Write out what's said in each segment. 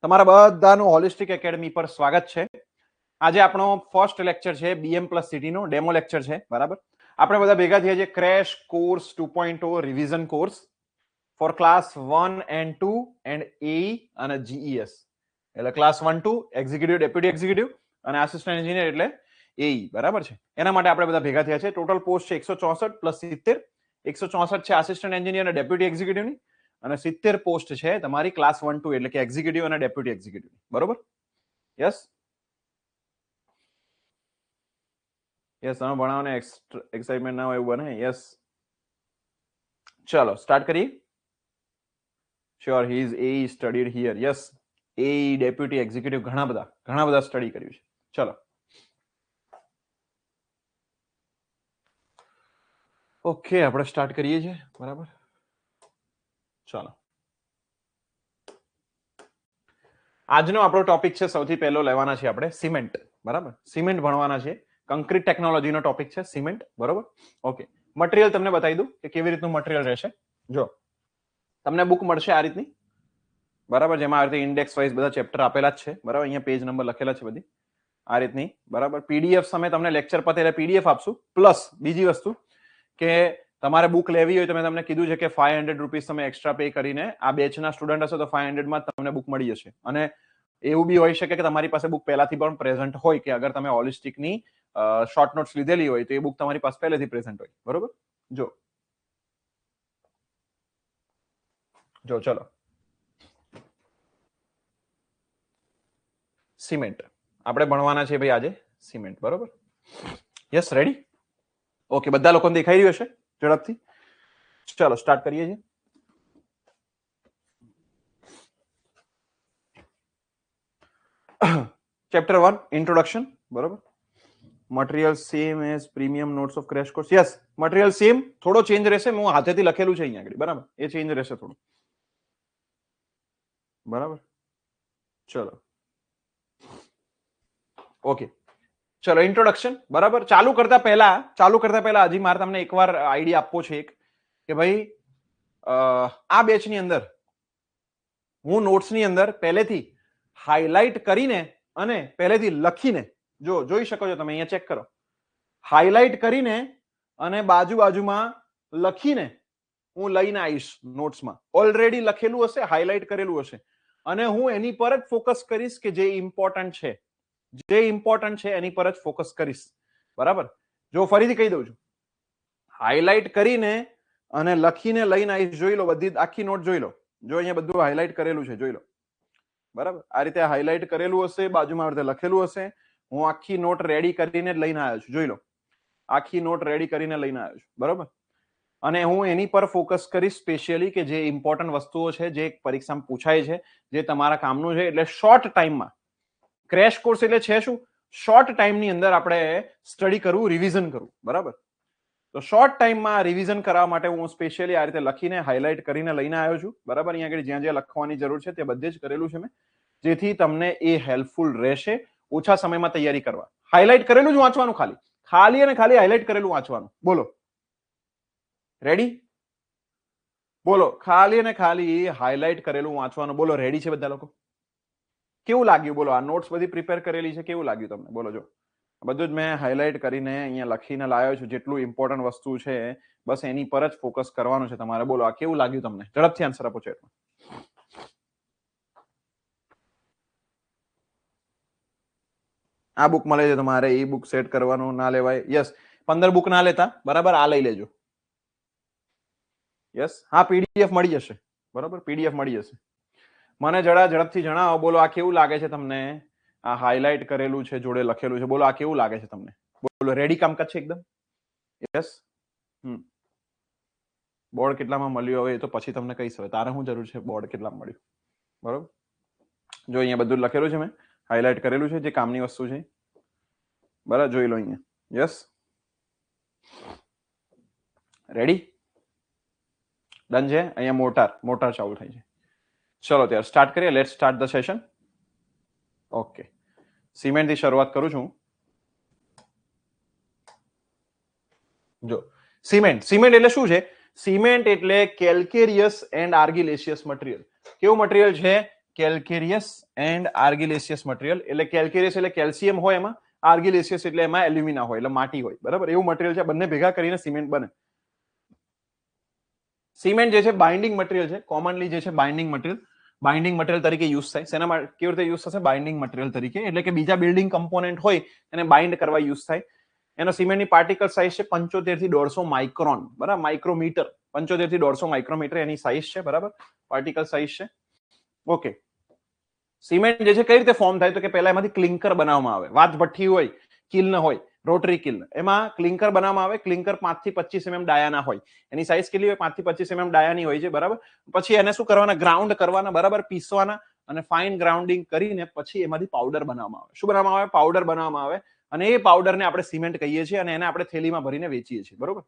તમારા બધાનું holistic academy પર સ્વાગત છે. આજે આપણો ફર્સ્ટ લેક્ચર છે BM+CT નો ડેમો લેક્ચર છે. બરાબર, આપણે બધા ભેગા થયા છે crash course 2.0 revision course for class 1 and 2 and AE અને GES. એટલે ક્લાસ 1 2 એક્ઝિક્યુટિવ, ડેપ્યુટી એક્ઝિક્યુટિવ અને આસિસ્ટન્ટ એન્જિનિયર એટલે AE. બરાબર છે, એના માટે આપણે બધા ભેગા થયા છે. ટોટલ પોસ્ટ છે 164 પ્લસ 70. 164 છે આસિસ્ટન્ટ એન્જિનિયર અને ડેપ્યુટી એક્ઝિક્યુટિવની, અને 70 પોસ્ટ છે તમારી ક્લાસ 1 2 એટલે કે એક્ઝિક્યુટિવ અને ડેપ્યુટી એક્ઝિક્યુટિવ. બરોબર, યસ યસ, તમે ભણાવને એક્સાઇટમેન્ટ ના હોય એવું બને. યસ, ચલો સ્ટાર્ટ કરીએ. Sure, he is AE studied here. Yes, AE deputy executive ઘણા બધા સ્ટડી કર્યું છે. ચલો ઓકે, આપણે સ્ટાર્ટ કરીએ છીએ. બરાબર, ચાલો. આજનો આપણો ટોપિક છે, સૌથી પહેલો લેવાના છે આપણે સિમેન્ટ. બરાબર, સિમેન્ટ ભણવાના છે. કંક્રીટ ટેકનોલોજીનો ટોપિક છે સિમેન્ટ. બરોબર, ઓકે. મટીરિયલ તમને બતાવી દઉં કે કેવી રીતનું મટીરિયલ રહેશે. જો તમને બુક મળશે આ રીતની. બરાબર, જેમાં આ રીતે ઇન્ડેક્સ વાઇઝ બધા ચેપ્ટર આપેલા જ છે. બરાબર, અહીંયા પેજ નંબર લખેલા છે બધી આ રીતની. બરાબર, પીડીએફ સમય તમને લેક્ચર પતે એટલે પીડીએફ આપશું. પ્લસ બીજી વસ્તુ કે તમારે બુક લેવી હોય તો મેં તમને કીધું છે કે 500 રૂપીસ તમે એક્સ્ટ્રા પે કરીને આ બેચના સ્ટુડન્ટ હશો તો 500 માં તમને બુક મળી જશે. અને એવું બી હોઈ શકે કે તમારી પાસે બુક પહેલાથી પણ પ્રેઝન્ટ હોય, કે અગર તમે હોલિસ્ટિકની શોર્ટ નોટ્સ લીધેલી હોય તો એ બુક તમારી પાસે પહેલેથી પ્રેઝન્ટ હોય. બરોબર, જો ચલો સિમેન્ટ આપણે ભણવાના છે ભાઈ આજે સિમેન્ટ. બરોબર, યસ, રેડી? ઓકે, બધા લોકોને દેખાઈ રહ્યું હશે ઝડપથી? ચલો સ્ટાર્ટ કરીએ છીએ. Chapter 1 introduction. બરોબર, material same as premium notes of crash course. Yes, material same, થોડો ચેન્જ રહેશે. હું હાથેથી લખેલું છે અહીંયા આગળ. બરાબર, એ ચેન્જ રહેશે થોડું. બરાબર, ચલો ઓકે. ચલો ઇન્ટ્રોડક્શન. બરાબર, ચાલુ કરતા પહેલા હજી મારે તમને એકવાર આઈડિયા આપવો છે કે ભાઈ આ બેચની અંદર હું નોટ્સની અંદર પહેલેથી હાઇલાઇટ કરીને અને પહેલેથી લખીને, જોઈ શકો છો તમે અહીંયા, ચેક કરો. હાઇલાઇટ કરીને અને બાજુમાં લખીને હું લઈને આવીશ નોટ્સમાં. ઓલરેડી લખેલું હશે, હાઇલાઇટ કરેલું હશે, અને હું એની પર જ ફોકસ કરીશ કે જે ઇમ્પોર્ટન્ટ છે એની પર જ ફોકસ કરીશ. બરાબર, જો ફરીથી કહી દઉં છું, હાઇલાઇટ કરીને અને લખીને લઈને આવીશ. જોઈ લો, બધી આખી નોટ જોઈ લો. જો અહીંયા બધું હાઇલાઇટ કરેલું છે, જોઈ લો. બરાબર, આ રીતે હાઇલાઇટ કરેલું હશે, બાજુમાં આ રીતે લખેલું હશે. હું આખી નોટ રેડી કરીને જ લઈને આવ્યો છું. જોઈ લો, આખી નોટ રેડી કરીને લઈને આવ્યો છું. બરાબર, અને હું એની પર ફોકસ કરીશ સ્પેશિયલી કે જે ઇમ્પોર્ટન્ટ વસ્તુઓ છે, જે પરીક્ષામાં પૂછાય છે, જે તમારા કામનું છે. એટલે શોર્ટ ટાઈમમાં ક્રેશ કોર્સ એટલે છે શું? શોર્ટ ટાઈમની અંદર આપણે સ્ટડી કરવું, રિવિઝન કરવું. બરાબર, તો શોર્ટ ટાઈમમાં રિવિઝન કરવા માટે હું સ્પેશિયલી આ રીતે લખીને હાઇલાઇટ કરીને લઈને આવ્યો છું. બરાબર, અહીંયા આગળ જ્યાં જ્યાં લખવાની જરૂર છે તે બધે જ કરેલું છે મેં, જેથી તમને એ હેલ્પફુલ રહેશે ઓછા સમયમાં તૈયારી કરવા. હાઇલાઇટ કરેલું જ વાંચવાનું, ખાલી અને ખાલી હાઇલાઇટ કરેલું વાંચવાનું. બોલો, રેડી? બોલો, ખાલી અને ખાલી હાઇલાઇટ કરેલું વાંચવાનું. બોલો, રેડી છે બધા લોકો? કેવું લાગ્યું? બોલો, આ નોટ્સ બધી પ્રિપેર કરેલી છે, કેવું લાગ્યું તમને? બોલો, જો બધું જ મેં હાઇલાઇટ કરીને અહીંયા લખીને લાવ્યો છું. જેટલું ઇમ્પોર્ટન્ટ વસ્તુ છે બસ એની પર જ ફોકસ કરવાનું છે તમારે. બોલો, આ કેવું લાગ્યું તમને? ઝડપથી આન્સર આપો ચેટમાં. આ બુક મળે છે તમારે, એ બુક સેટ કરવાનું ના લેવાય. યસ, 15 બુક ના લેતા. બરાબર, આ લઈ લેજો. યસ, હા, પીડીએફ મળી જશે. બરાબર, પીડીએફ મળી જશે. મને ઝડપથી જણાવો. બોલો, આ કેવું લાગે છે તમને? આ હાઇલાઇટ કરેલું છે, જોડે લખેલું છે. બોલો, આ કેવું લાગે છે તમને? બોલો, રેડી કામકાજ છે એકદમ? યસ. બોર્ડ કેટલામાં મળ્યું હવે એ તો પછી તમને કહીશ. હવે તારે શું જરૂર છે બોર્ડ કેટલામાં મળ્યું? બરોબર, જો અહીંયા બધું લખેલું છે, મેં હાઇલાઇટ કરેલું છે જે કામની વસ્તુ છે. બરાબર, જોઈ લો અહીંયા. Yes, ready? ડન છે? અહીંયા મોટર ચાલુ થાય છે. ચલો ત્યારે સ્ટાર્ટ કરીએ. Let's start the session. Okay, cement થી શરૂઆત કરું છું. જો સિમેન્ટ એટલે શું છે? સિમેન્ટ એટલે કેલ્કેરિયસ એન્ડ આર્ગિલેશિયસ મટીરિયલ. કેવું મટીરિયલ છે? કેલ્કેરિયસ એન્ડ આર્ગિલેસિયસ મટીરિયલ. એટલે કેલ્કેરિયસ એટલે કેલ્શિયમ હોય એમાં, આર્ગિલેસિયસ એટલે એમાં એલ્યુમિના હોય, એટલે માટી હોય. બરાબર, એવું મટીરિયલ છે. બંને ભેગા કરીને સિમેન્ટ બને. સિમેન્ટ જે છે બાઇન્ડિંગ મટીરિયલ છે. કોમનલી જે છે બાઇન્ડિંગ મટીરિયલ તરીકે યુઝ થાય. શેના માટે, કેવી રીતે યુઝ થશે? બાઇન્ડિંગ મટીરિયલ તરીકે. એટલે કે બીજા બિલ્ડિંગ કમ્પોનન્ટ હોય એને બાઇન્ડ કરવા યુઝ થાય. એનો સિમેન્ટની પાર્ટિકલ સાઇઝ છે 75 થી 150 માઇક્રોન. બરાબર, માઇક્રોમીટર. 75 થી 150 માઇક્રોમીટર એની સાઇઝ છે. બરાબર, પાર્ટિકલ સાઇઝ છે. ઓકે, સિમેન્ટ જે છે કઈ રીતે ફોર્મ થાય? તો કે પહેલા એમાંથી ક્લિંકર બનાવવામાં આવે. વાત ભઠ્ઠી હોય, કિલ્ન હોય, રોટરી કિલ્ન, એમાં ક્લિંકર બનાવવામાં આવે. ક્લિંકર 5 થી 25 mm ડાયાના હોય. એની સાઇઝ કેટલી હોય? 5 થી 25 mm ડાયાની હોય છે. બરાબર, પછી એને શું કરવાના? ગ્રાઉન્ડ કરવાના. બરાબર, પીસવાના અને ફાઇન ગ્રાઉન્ડિંગ કરીને પછી એમાંથી પાવડર બનાવવામાં આવે. શું બનાવવામાં આવે? પાવડર બનાવવામાં આવે. અને એ પાવડરને આપણે સિમેન્ટ કહીએ છીએ અને એને આપણે થેલીમાં ભરીને વેચીએ છીએ. બરોબર,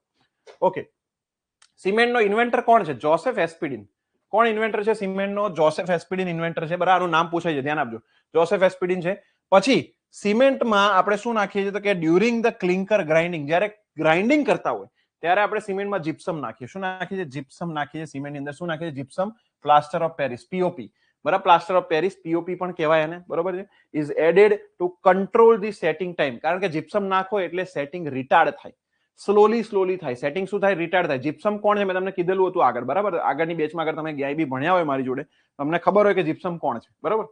ઓકે. સિમેન્ટનો ઇન્વેન્ટર કોણ છે? જોસેફ એસ્પિડિન. કોણ ઇન્વેન્ટર છે સિમેન્ટનો? જોસેફ એસ્પિડિન ઇન્વેન્ટર છે. બરાબર, આનું નામ પૂછાય છે, ધ્યાન આપજો. જોસેફ એસ્પિડિન છે. પછી સિમેન્ટમાં આપણે શું નાખીએ છીએ? તો કે ડ્યુરિંગ ધ ક્લિંકર ગ્રાઇન્ડિંગ, જ્યારે ગ્રાઇન્ડિંગ કરતા હોય ત્યારે આપણે સિમેન્ટમાં જીપ્સમ નાખીએ. શું નાખીએ છીએ? જીપ્સમ નાખીએ છીએ સિમેન્ટની અંદર. શું નાખીએ છીએ? Gypsum, plaster of Paris, POP. બરાબર, પ્લાસ્ટર ઓફ પેરિસ, પીઓપી પણ કહેવાય એને. બરોબર છે. Is added to control the setting time. કારણ કે જીપ્સમ નાખો એટલે સેટિંગ રિટાર્ડ થાય, સ્લોલી થાય. સેટિંગ શું થાય? રિટાર્ડ થાય. જીપ્સમ કોણ છે? મેં તમને કીધેલું હતું આગળ. બરાબર, આગળની બેચમાં આગળ તમે ક્યાંય બી ભણ્યા હોય મારી જોડે, તમને ખબર હોય કે જીપ્સમ કોણ છે. બરાબર,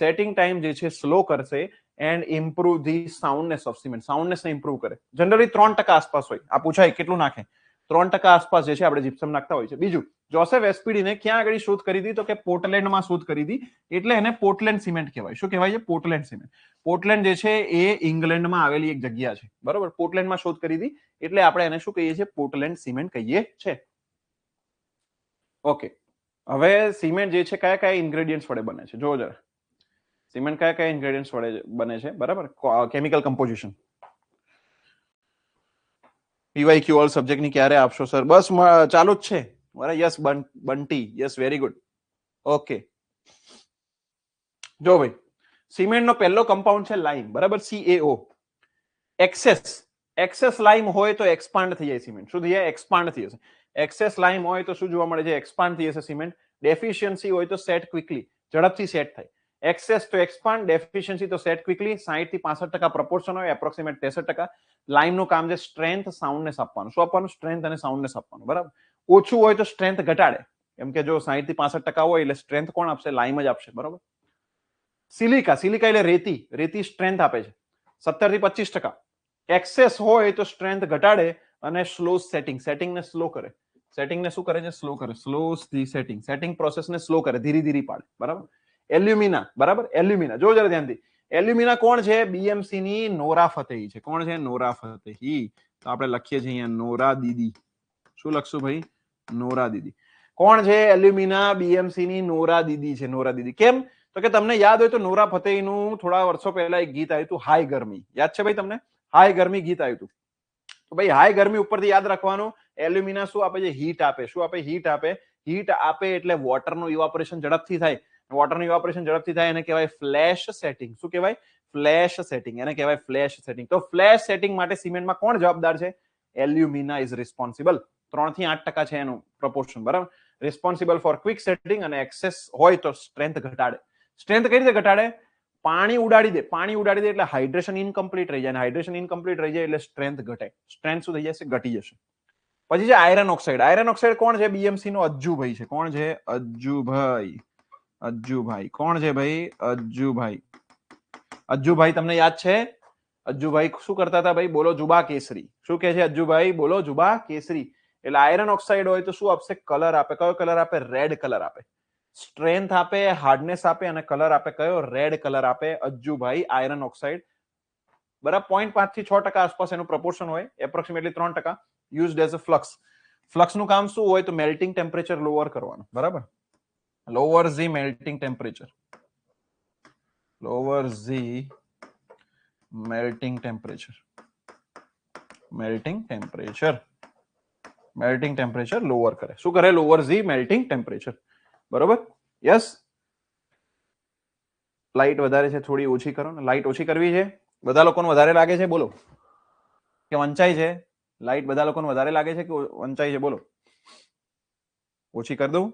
સેટિંગ ટાઈમ જે છે સ્લો કરશે and improve the soundness of cement. સાઉન્ડનેસને ઇમ્પ્રુવ કરે. જનરલી 3% આસપાસ હોય. આ પૂછાય કેટલું નાખે? 3% આસપાસ જે છે આપણે જીપ્સમ નાખતા હોય છે. બીજું, જોસેફ એસ્પિડીને ક્યાં આગળ શોધ કરી હતી? તો કે પોર્ટલેન્ડમાં શોધ કરી હતી. એટલે એને પોર્ટલેન્ડ સિમેન્ટ કહેવાય. શું કહેવાય છે? Portland cement. પોર્ટલેન્ડ જે છે એ ઇંગ્લેન્ડમાં આવેલી એક જગ્યા છે. બરોબર, પોર્ટલેન્ડમાં શોધ કરી હતી એટલે આપણે એને શું કહીએ છીએ? પોર્ટલેન્ડ સિમેન્ટ કહીએ છીએ. ઓકે, હવે સિમેન્ટ જે છે કયા કયા ઇન્ગ્રેડિયન્ટ્સ વડે બને છે? જોવો જરા. સિમેન્ટ કયા કયા ઇન્ગ્રેડિયન્ટ્સ વડે બને છે? બરાબર, કેમિકલ કમ્પોઝિશન. પીવાયક્યુ ઓલ સબ્જેક્ટની ક્યારે આપશો સર? બસ ચાલુ જ છે. બરાબર, yes Bunty, yes, very good. Okay, જો ભાઈ, સિમેન્ટનો પહેલો કમ્પાઉન્ડ છે લાઇમ. બરાબર, CaO. એક્સેસ લાઇમ હોય તો એક્સપાન્ડ થઈ જાય સિમેન્ટ. શું થઈ જાય? એક્સપાન્ડ થઈ જશે. એક્સેસ લાઇમ હોય તો શું જોવા મળે છે? એક્સપાન્ડ થઈ જશે સિમેન્ટ. ડેફિશિયન્સી હોય તો સેટ ક્વિકલી, ઝડપથી સેટ થાય. એક્સેસ તો એક્સપાન્ડ, ડેફિશિયન્સી તો સેટ ક્વિકલી. 60 થી 65% પ્રપોર્શન હોય, એપ્રોક્સિમેટ 63%. લાઇમનું કામ છે સ્ટ્રેન્થ, સાઉન્ડનેસ આપવાનું. શું આપવાનું? સ્ટ્રેન્થ અને સાઉન્ડનેસ આપવાનું. બરાબર, ઓછું હોય તો સ્ટ્રેન્થ ઘટાડે. કેમ કે જો 60 થી 65% હોય એટલે સ્ટ્રેન્થ કોણ આપશે? લાઇમ જ આપશે. બરાબર. સિલિકા એટલે રેતી સ્ટ્રેન્થ આપે છે 17 થી 25%. એક્સેસ હોય તો સ્ટ્રેન્થ ઘટાડે અને સ્લો સેટિંગને સ્લો કરે. સેટિંગને શું કરે છે? સ્લો કરે. સ્લો સેટિંગ પ્રોસેસને સ્લો કરે, ધીરે પાડે. બરાબર. એલ્યુમિના. બરાબર, એલ્યુમિના જો જરા ધ્યાનથી. એલ્યુમિના કોણ છે? બીએમસી ની નોરા ફતેહી છે. કોણ છે? Nora Fatehi. તો આપણે લખીએ છીએ અહીંયા નોરા દીદી. શું લખશું ભાઈ? નોરા દીદી. કોણ છે? એલ્યુમિના બીએમસી ની નોરા દીદી છે. નોરા દીદી. કેમ? તો કે તમને યાદ હોય તો નોરા ફતેહીનું થોડા વર્ષો પહેલા એક ગીત આવ્યું હતું, હાઈ ગરમી. યાદ છે ભાઈ તમને? હાઈ ગરમી ગીત આવ્યું હતું. તો ભાઈ હાઈ ગરમી ઉપરથી યાદ રાખવાનું, એલ્યુમિના શું આપે છે? હીટ આપે. શું આપે? હીટ આપે. હીટ આપે એટલે વોટરનું ઇવાપોરેશન ઝડપથી થાય. વોટરનું ઇવાપોરેશન ઝડપથી થાય એને કહેવાય ફ્લેશ સેટિંગ. શું કહેવાય? Flash setting. એને કહેવાય ફ્લેશ સેટિંગ. તો ફ્લેશ સેટિંગ માટે સિમેન્ટમાં કોણ જવાબદાર છે? Alumina is responsible. 3 થી 8% છે એનું પ્રપોર્શન. બરાબર, રિસ્પોન્સિબલ ફોર ક્વિક સેટિંગ અને એક્સેસ હોય તો સ્ટ્રેન્થ ઘટાડે. સ્ટ્રેન્થ કઈ રીતે ઘટાડે? પાણી ઉડાડી દે એટલે હાઇડ્રેશન ઇનકમ્પ્લીટ રહી જાય. હાઇડ્રેશન ઇનકમ્પ્લીટ રહી જાય એટલે સ્ટ્રેન્થ ઘટે. સ્ટ્રેન્થ શું થઈ જશે? ઘટી જશે. પછી છે આયરન ઓક્સાઇડ. આયરન ઓક્સાઇડ કોણ છે? બીએમસી નો અજ્જુભાઈ છે. કોણ છે? અજ્જુભાઈ. કોણ છે ભાઈ? અજ્જુભાઈ તમને યાદ છે? અજ્જુભાઈ શું કરતા હતા ભાઈ? બોલો જુબા કેસરી. શું કહે છે અજ્જુભાઈ? બોલો જુબા કેસરી. એટલે આયરન ઓક્સાઇડ હોય તો શું આપશે? કલર આપે. કયો કલર આપે? રેડ કલર આપે. સ્ટ્રેન્થ આપે, હાર્ડનેસ આપે અને કલર આપે. કયો? રેડ કલર આપે. Ajjubhai iron oxide. બરાબર, 0.5 થી 6% આસપાસ એનું પ્રપોર્શન હોય, approximately 3%. Used as a flux. ફ્લક્સનું કામ શું હોય? તો મેલ્ટિંગ ટેમ્પરેચર લોઅર કરવાનું. બરાબર, lower the melting temperature. Lower the melting temperature. Melting temperature lower કરે. શું કરે? Lower the melting temperature. બરોબર, યસ. લાઇટ વધારે છે, થોડી ઓછી કરો ને. લાઇટ ઓછી કરવી છે. બધા લોકોને વધારે લાગે છે? બોલો. કે વંચાય છે? લાઇટ બધા લોકોને વધારે લાગે છે કે વંચાય છે? બોલો. ઓછી કરી દઉં?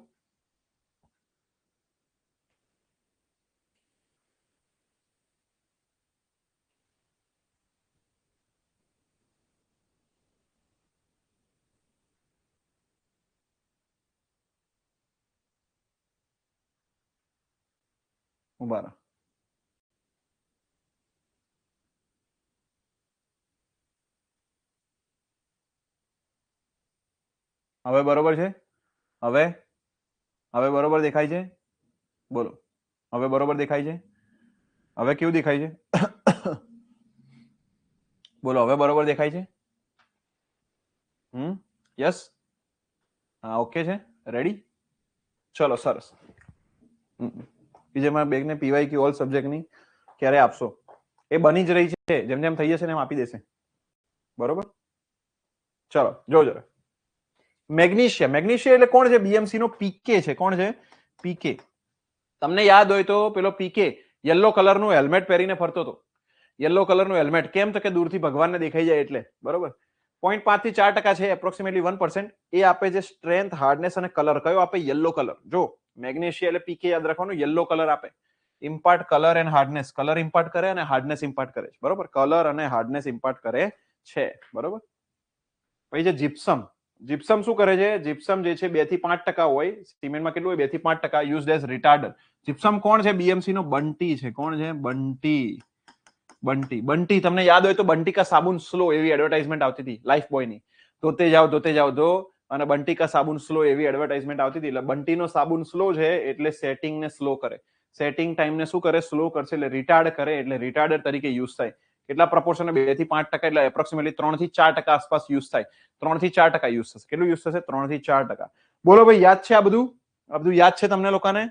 ઉભા રહો. હવે બરોબર છે? હવે હવે બરોબર દેખાય છે? બોલો, હવે બરોબર દેખાય છે? હવે કેવું દેખાય છે? બોલો, હવે બરોબર દેખાય છે? યસ? હા, ઓકે છે? રેડી? ચલો, સરસ. બીજે મારા બેગને પીવાય કે ઓલ સબ્જેક્ટની ક્યારે આપશો? એ બની જ રહી છે, જેમ જેમ થઈ જશે ને એમ આપી દેશે. બરોબર? ચલો, જો જરા. મેગ્નેશિયા. મેગ્નેશિયા એટલે કોણ છે? બીએમસી નો પીકે છે. કોણ છે? પીકે. તમને યાદ હોય તો પેલો પીકે યલો કલરનું હેલ્મેટ પહેરીને ફરતો હતો. યલો કલરનું હેલ્મેટ કેમ? તો કે દૂરથી ભગવાનને દેખાઈ જાય એટલે. બરોબર? 0.5 થી 4% છે, એપ્રોક્સિમેટલી 1%. એ આપે છે સ્ટ્રેન્થ, હાર્ડનેસ અને કલર. કયો આપે? Yellow colour. જો મેગ્નેશિયા એટલે પીકે યાદ રાખવાનું, યલો કલર આપે. Impart colour and hardness. Colour impart કરે અને હાર્ડનેસ ઇમ્પાર્ટ કરે છે. બરોબર? કલર અને હાર્ડનેસ ઇમ્પાર્ટ કરે છે. બરોબર? પછી છે જીપ્સમ. જીપ્સમ શું કરે છે? જીપ્સમ જે છે 2 થી 5% હોય. સિમેન્ટમાં કેટલું હોય? 2 થી 5%. Used as રિટાર્ડર. જીપ્સમ કોણ છે? બીએમસી નો બંટી છે. કોણ છે? બંટી. બંટી. બંટી તમને યાદ હોય તો બંટી કા સાબુન સ્લો એવી એડવર્ટાઇઝમેન્ટ આવતી હતી લાઈફ બોયની. ધોતે જાઓ ધો અને બંટી કા સાબુન સ્લો એવી એડવર્ટાઇઝમેન્ટ આવતી હતી. એટલે બંટીનો સાબુન સ્લો છે એટલે સેટિંગ ને સ્લો કરે. સેટિંગ ટાઈમ ને શું કરે? સ્લો કરશે એટલે રિટાર્ડ કરે, એટલે રિટાર્ડર તરીકે યુઝ થાય. કેટલા પ્રપોર્શન? 2 થી 5%, એટલે એપ્રોક્સિમેટલી 3 થી 4% આસપાસ યુઝ થાય. 3 થી 4% યુઝ થશે. કેટલું યુઝ થશે? 3 થી 4%. બોલો ભાઈ, યાદ છે આ બધું? આ બધું યાદ છે તમને લોકોને?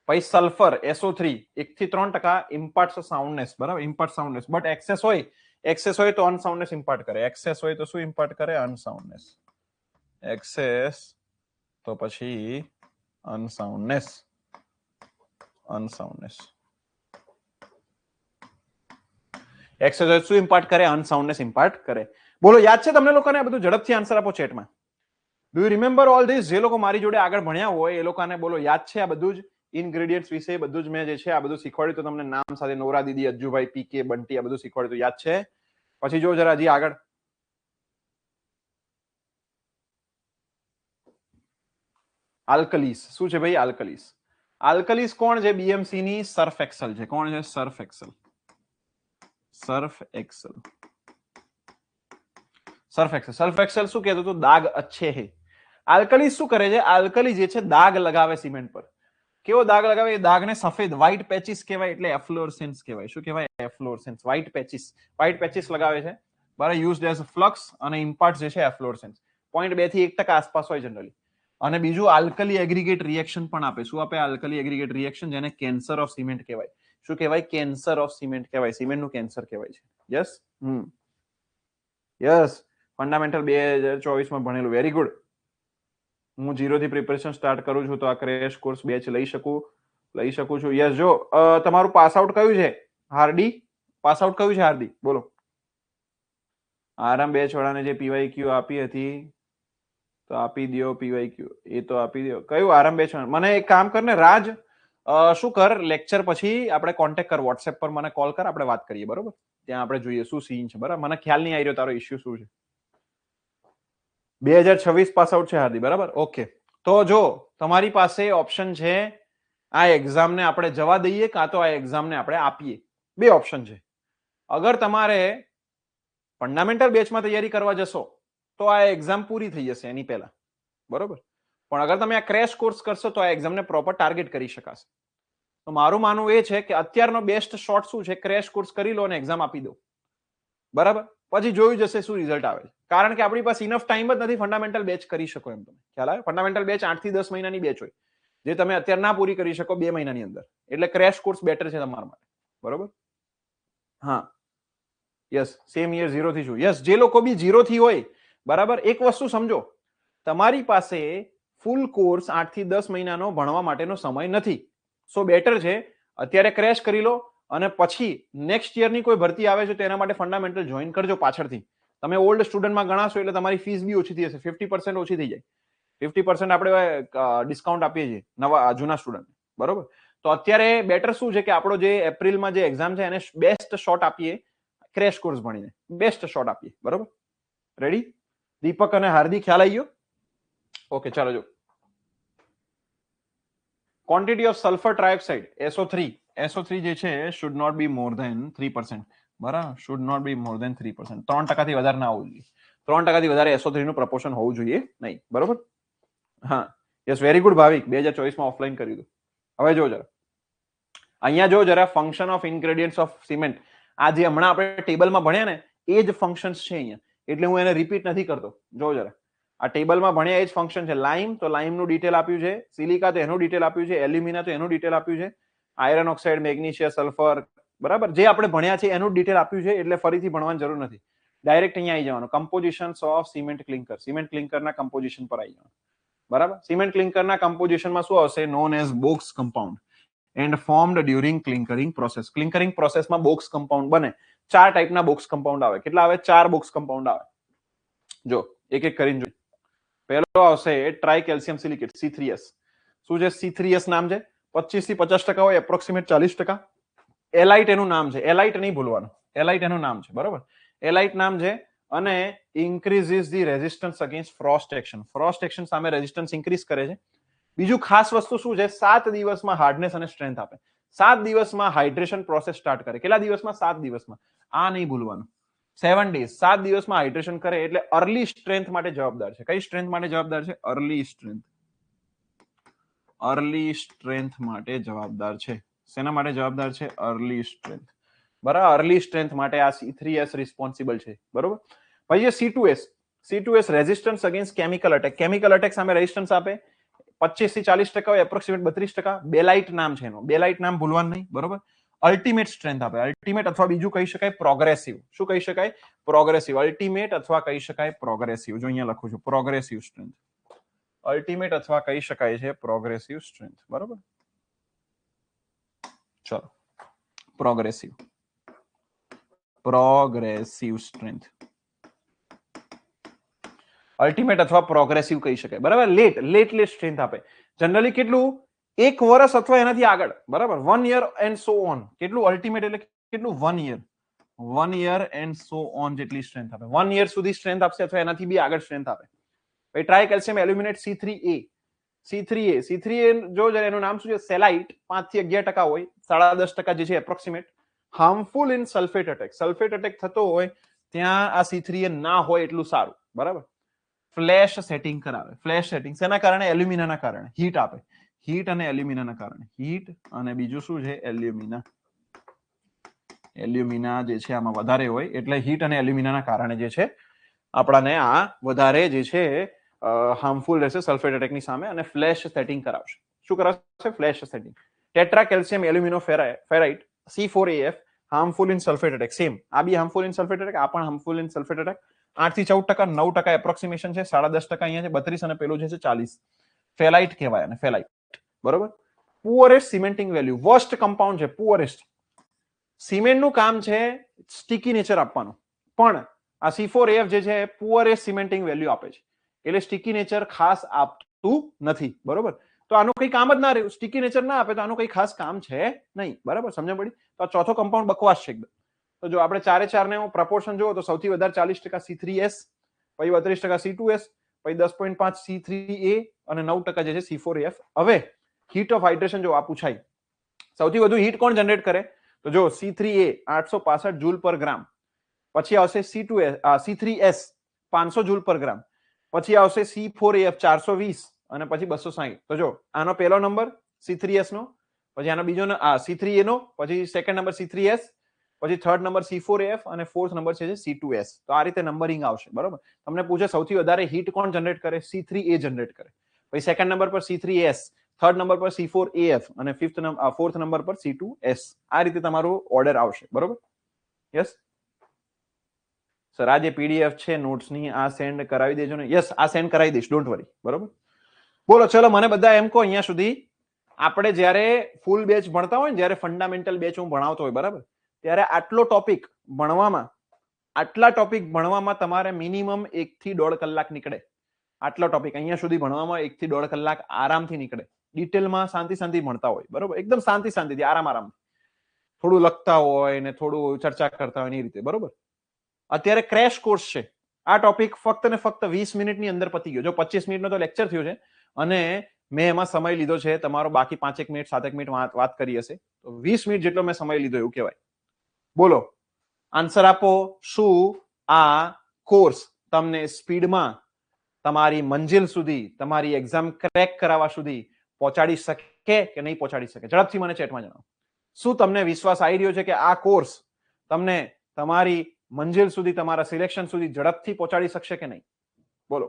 પછી સલ્ફર SO3 1 થી 3% ઇમ્પાર્ટ્સ સાઉન્ડનેસ. બરાબર? Impart soundness. બટ એક્સેસ હોય તો અનસાઉન્ડનેસ ઇમ્પાર્ટ કરે. એક્સેસ હોય તો શું ઇમ્પાર્ટ કરે? અનસાઉન્ડનેસ. એક્સેસ તો પછી અનસાઉન્ડનેસ. અનસાઉન્ડનેસ. એક્સેસ હોય શું ઇમ્પાર્ટ કરે? અનસાઉન્ડનેસ ઇમ્પાર્ટ કરે. બોલો, યાદ છે તમને લોકોને? આ બધું ઝડપથી આન્સર આપો ચેટમાં. Do you remember all this? જે લોકો મારી જોડે આગળ ભણ્યા હોય એ લોકોને બોલો, યાદ છે આ બધું જ? ઇન્ગ્રેડિયન્ટ્સ વિશે બધું જ મેં જે છે આ બધું શીખવાડ્યું તો તમને નામ સાથે નોરા દીદી, અજ્જુભાઈ, પીકે, બંટી આ બધું શીખવાડ્યું તો યાદ છે? પછી જો જરા હજી આગળ. આલ્કલીસ શું છે ભાઈ? આલ્કલીસ. આલ્કલીસ કોણ છે? બીએમસી ની સર્ફ એક્સેલ છે. કોણ છે? Surf Excel. Surf Excel. Surf Excel. Surf Excel શું કહેતો તો? દાગ અચ્છે હે. આલ્કલી શું કરે છે? આલ્કલી જે છે દાગ લગાવે સિમેન્ટ પર. કેવો દાગ લગાવે? એ દાગને સફેદ વ્હાઇટ પેચીસ કહેવાય, એટલે એફ્લોરસેન્સ કહેવાય. શું કહેવાય? એફ્લોરસેન્સ. વ્હાઇટ પેચીસ લગાવે છે. બરાબર? યુઝડ એઝ ફ્લક્સ અને ઇમ્પાર્ટ જે છે એફ્લોરસેન્સ. 0.2 થી 1% આસપાસ હોય જનરલી. અને બીજું આલ્કલી એગ્રીગેટ રિએક્શન પણ આપે. શું આપે? આલ્કલી એગ્રીગેટ રિએક્શન, જેને કેન્સર ઓફ સિમેન્ટ કહેવાય. શું કહેવાય? કેન્સર ઓફ સિમેન્ટ કહેવાય. સિમેન્ટનું કેન્સર કહેવાય છે. યસ? યસ. ફંડામેન્ટલ 2024 માં ભણેલું. Very good. હું 0 થી પ્રિપરેશન સ્ટાર્ટ કરું છું તો આ ક્રેશ કોર્સ બેચ લઈ શકું છું. યસ. જો તમારું પાસ આઉટ કયું છે? હાર્ડી પાસ આઉટ કયું છે? હાર્દી બોલો. આરામ બેચ વાળાને જે પીવાયક્યુ આપી હતી તો આપી દો. પીવાયક્યુ એ તો આપી દો. કયું આરામ બેચ? મને એક કામ કર ને રાજ, શું કર, લેક્ચર પછી આપણે કોન્ટેક્ટ કર, વોટ્સએપ પર મને કોલ કર, આપણે વાત કરીએ. બરોબર? ત્યાં આપણે જોઈએ શું સીન છે. બરાબર? મને ખ્યાલ નહીં આવી રહ્યો તારો ઇશ્યુ શું છે. 2026 પાસ આઉટ છે હાર્દી. બરાબર? ઓકે. તો જો તમારી પાસે ઓપ્શન છે, આ એક્ઝામને આપણે જવા દઈએ કાં તો આ એક્ઝામને આપણે આપીએ. બે ઓપ્શન છે. અગર તમારે ફંડામેન્ટલ બેચમાં તૈયારી કરવા જશો તો આ એક્ઝામ પૂરી થઈ જશે એની પહેલા. બરોબર? પણ અગર તમે આ ક્રેશ કોર્સ કરશો તો આ એક્ઝામને પ્રોપર ટાર્ગેટ કરી શકાશે. તો મારું માનવું એ છે કે અત્યારનો બેસ્ટ શોટ શું છે? ક્રેશ કોર્સ કરી લો અને એક્ઝામ આપી દો. બરાબર? પછી જોયું જશે શું રિઝલ્ટ આવે. કારણ કે આપણી પાસે ઇનફ ટાઈમ જ નથી ફંડામેન્ટલ બેચ કરી શકો એમ. તમે ખ્યાલ આવે? ફંડામેન્ટલ બેચ 8 થી 10 મહિનાની બેચ હોય, જે તમે અત્યારે ના પૂરી કરી શકો 2 મહિનાની અંદર. એટલે ક્રેશ કોર્સ બેટર છે તમારા માટે. બરોબર? હા. યસ. સેમ યર 0 થી છું. યસ. જે લોકો બી 0 થી હોય, બરાબર, એક વસ્તુ સમજો, તમારી પાસે ફૂલ કોર્સ 8 થી 10 મહિનાનો ભણવા માટેનો સમય નથી. સો બેટર છે અત્યારે ક્રેશ કરી લો અને પછી નેક્સ્ટ યરની કોઈ ભરતી આવે છે તેના માટે ફંડામેન્ટલ જોઈન કરજો પાછળથી. તમે ઓલ્ડ સ્ટુડન્ટમાં ગણાશો એટલે તમારી ફીસ બી ઓછી થઈ જશે. 50% ઓછી થઈ જાય. 50% આપણે ડિસ્કાઉન્ટ આપીએ છીએ જૂના સ્ટુડન્ટ. બરોબર? તો અત્યારે બેટર શું છે કે આપણો જે એપ્રિલમાં જે એક્ઝામ છે એને બેસ્ટ શોટ આપીએ. ક્રેશ કોર્સ ભણીને બેસ્ટ શોટ આપીએ. બરોબર? રેડી? દીપક અને હાર્દિક ખ્યાલ આવી ગયો? ઓકે, ચાલો. જો quantity of sulphur trioxide SO3 જે છે should not be more than 3%. બરાબર, should not be more than 3%. 3% થી વધારે ના હોવું જોઈએ. 3% થી વધારે SO3 નું પ્રપોર્શન હોવું જોઈએ નહીં. બરોબર. હા, યસ, વેરી ગુડ ભાવિક. 2024 માં ઓફલાઈન કર્યું હતું. હવે જો જરા અહીંયા જો જરા function of ingredients of cement, આ જે હમણાં આપણે ટેબલમાં ભણ્યા ને એ જ ફંક્શન્સ છે અહીંયા, એટલે હું એને રિપીટ નથી કરતો. જો જરા આ ટેબલમાં ભણ્યા એ જ ફંક્શન છે. લાઇમ તો લાઇમનું ડિટેલ આપ્યું છે, સિલિકા તો એનું ડિટેલ આપ્યું છે, એલ્યુમિના તો એનું ડિટેલ આપ્યું છે, આયરન ઓક્સાઇડ, મેગ્નેશિયમ, સલ્ફર, બરાબર, જે આપણે ભણ્યા છે એનું ડિટેલ આપ્યું છે, એટલે ફરીથી ભણવાની જરૂર નથી. ડાયરેક્ટ અહીંયા આવી જવાનું, compositions of cement clinker, cement ક્લિંકરના કમ્પોઝિશન પર આવી જવાનું. બરાબર, સિમેન્ટ ક્લિંકરના કમ્પોઝિશનમાં શું આવશે? Known as Bogue's compound and formed during clinkering process. Clinkering પ્રોસેસમાં બોક્સ કમ્પાઉન્ડ બને. 4 ટાઈપના બોક્સ કમ્પાઉન્ડ આવે. કેટલા આવે? 4 બોક્સ કમ્પાઉન્ડ આવે. જો એક એક કરીને જોઈએ. પહેલો આવશે ટ્રાય કેલ્શિયમ સિલિકેટ, C3S. શું છે C3S? નામ છે, 25 થી 50% હોય, એપ્રોક્સિમેટ 40%. એલાઇટ એનું નામ છે, એલાઇટ નહીં ભૂલવાનું, એલાઇટ એનું નામ છે. બરોબર, એલાઇટ નામ છે. અને increases the resistance against Frost action. Frost action સામે રેઝિસ્ટન્સ ઇન્ક્રીઝ કરે છે. બીજું ખાસ વસ્તુ શું છે? 7 દિવસમાં હાર્ડનેસ અને સ્ટ્રેન્થ આપે. 7 દિવસમાં હાઇડ્રેશન પ્રોસેસ સ્ટાર્ટ કરે. કેટલા દિવસમાં? 7 દિવસમાં. આ નહીં ભૂલવાનું, 7 days. 7 દિવસમાં હાઇડ્રેશન કરે એટલે અર્લી સ્ટ્રેન્થ માટે જવાબદાર છે. કઈ સ્ટ્રેન્થ માટે જવાબદાર છે? Early strength. અર્લી સ્ટ્રેન્થ માટે જવાબદાર છે. શેના માટે જવાબદાર છે? Early strength. બરાબર, અર્લી સ્ટ્રેન્થ માટે આ C3S રિસ્પોન્સિબલ છે. બરોબર. પછી C2S. C2S resistance against chemical attack. Chemical attack સામે રેઝિસ્ટન્સ આપે. 25 થી 40% હોય, એપ્રોક્સિમેટ 32%. બેલાઇટ નામ છે એનું, બેલાઇટ નામ ભૂલવાનું નહીં. બરોબર. અલ્ટિમેટ સ્ટ્રેન્થ આપે. અલ્ટિમેટ અથવા બીજું કહી શકાય પ્રોગ્રેસિવ. શું કહી શકાય? પ્રોગ્રેસિવ. અલ્ટિમેટ અથવા કહી શકાય પ્રોગ્રેસિવ. જો અહીંયા લખું છું, પ્રોગ્રેસિવ સ્ટ્રેન્થ. અલ્ટિમેટ અથવા કહી શકાય છે પ્રોગ્રેસિવ સ્ટ્રેન્થ. બરોબર, ચલો, પ્રોગ્રેસિવ. પ્રોગ્રેસિવ સ્ટ્રેન્થ, અલ્ટિમેટ અથવા પ્રોગ્રેસિવ કહી શકાય. બરાબર. લેટ સ્ટ્રેન્થ આપે. જનરલી કેટલું? 1 વર્ષ અથવા એનાથી આગળ. બરાબર, 1 year એન્ડ સો ઓન. કેટલું? અલ્ટિમેટ એટલે કેટલું? 1 year એન્ડ સો ઓન જેટલી સ્ટ્રેન્થ આપે. 1 year સુધી સ્ટ્રેન્થ આપશે અથવા એનાથી બી આગળ સ્ટ્રેન્થ આપે. ભાઈ ટ્રાય કેલ્શિયમ એલ્યુમિનેટ C3A જો એનું નામ શું છે? સેલાઇટ. 5 થી 11% હોય, 10.5% જે છે approximate. Harmful in sulphate attack. Sulphate attack થતો હોય ત્યાં આ C3A ના હોય એટલું સારું. બરાબર. ફ્લેશ સેટિંગ કરાવે. ફ્લેશ સેટિંગ શેના કારણે? એલ્યુમિનાના કારણે. હીટ આપે. હીટ અને એલ્યુમિનાના કારણે. હીટ અને બીજું શું છે? એલ્યુમિના. એલ્યુમિના જે છે આમાં વધારે હોય એટલે હીટ અને એલ્યુમિનાના કારણે જે છે આપણાને આ વધારે જે છે હાર્મફુલ રહેશે સલ્ફેટ અટેકની સામે. અને ફ્લેશ સેટિંગ કરાવશે. શું કરાવશે? Flash setting. Tetra calcium alumino ferrite C4AF harmful in sulphate attack. Same, આ બી હાર્મફુલ ઇન સલ્ફેટ અટેક, આ પણ હાર્મફુલ ઇન સલ્ફેટ અટેક. 8 થી 14%, 9% એપ્રોક્સિમેશન છે, 10.5% અહીંયા છે, 32 અને પેલું છે 40. ફેલાઇટ કહેવાય અને ફેલાઇટ. બરોબર. પુઅરેસ્ટ સિમેન્ટિંગ વેલ્યુ. વર્સ્ટ કમ્પાઉન્ડ છે પુઅરેસ્ટ. સિમેન્ટનું કામ છે સ્ટીકી નેચર આપવાનું, પણ આ C4AF જે છે પુઅરેસ્ટ સિમેન્ટિંગ વેલ્યુ આપે છે, એટલે સ્ટીકી નેચર ખાસ આપતું નથી. બરોબર. તો આનું કઈ કામ જ ના રહ્યું. સ્ટીકી નેચર ના આપે તો આનું કઈ ખાસ કામ છે નહીં. બરાબર, સમજ પડી? તો આ ચોથો કમ્પાઉન્ડ બકવાસ છે એકદમ. તો જો આપણે 4 ને પ્રપોર્શન જુઓ તો સૌથી વધારે 40% C3S, પછી 32% C2S, પછી 10.5 C3A અને 9% જે છે C4AF. હવે હીટ ઓફ હાઇડ્રેશન જો આ પૂછાય, સૌથી વધુ હીટ કોણ જનરેટ કરે? તો જો C3A 865 જૂલ પર ગ્રામ, પછી આવશે C3S 500 જૂલ પર ગ્રામ, પછી આવશે C4AF 420 અને પછી 260. તો જો આનો પહેલો નંબર C3S નો, પછી આનો બીજો C3A નો, પછી સેકન્ડ નંબર C3S, પછી થર્ડ નંબર C4AF અને ફોર્થ નંબર છે C2S. તો આ રીતે નંબરિંગ આવશે. બરોબર. તમને પૂછે સૌથી વધારે હીટ કોણ જનરેટ કરે? C3A જનરેટ કરે. પછી સેકન્ડ નંબર પર C3S, થર્ડ નંબર પર C4AF અને ફોર્થ નંબર પર C2S. આ રીતે તમારું ઓર્ડર આવશે. બરોબર. યસ સર, આ જે PDF છે નોટ્સની આ સેન્ડ કરાવી દેજો ને. યસ, આ સેન્ડ કરાવી દઈશ, ડોન્ટ વરી. બરોબર. બોલો, ચલો મને બધા એમ કહો અહીંયા સુધી આપણે જ્યારે ફૂલ બેચ ભણતા હોય ને, જ્યારે ફંડામેન્ટલ બેચ હું ભણાવતો હોય, બરાબર, ત્યારે આટલા ટોપિક ભણવામાં તમારે મિનિમમ 1 થી 1.5 કલાક નીકળે. આટલો ટોપિક અહીંયા સુધી ભણવામાં 1 થી 1.5 કલાક આરામથી નીકળે. ડિટેલમાં શાંતિ ભણતા હોય. બરોબર, એકદમ શાંતિથી આરામથી થોડું લખતા હોય ને થોડું ચર્ચા કરતા હોય એ રીતે. બરોબર. અત્યારે ક્રેશ કોર્સ છે. આ ટોપિક ફક્ત ને ફક્ત 20 મિનિટની અંદર પતી ગયો. જો 25 મિનિટનો તો લેક્ચર થયો છે અને મેં એમાં સમય લીધો છે તમારો બાકી 5 મિનિટ 7 મિનિટ વાત કરી હશે તો 20 મિનિટ જેટલો મેં સમય લીધો એવું કહેવાય. બોલો આન્સર આપો. શું આ કોર્સ તમને સ્પીડમાં તમારી મંજિલ સુધી તમારી એક્ઝામ ક્રેક કરાવવા સુધી પહોંચાડી શકે કે નહીં પહોંચાડી શકે? ઝડપથી મને ચેટમાં જણાવો. શું તમને વિશ્વાસ આવી રહ્યો છે કે આ કોર્સ તમને તમારી મંજિલ સુધી તમારા સિલેક્શન સુધી ઝડપથી પહોંચાડી શકશે કે નહીં? બોલો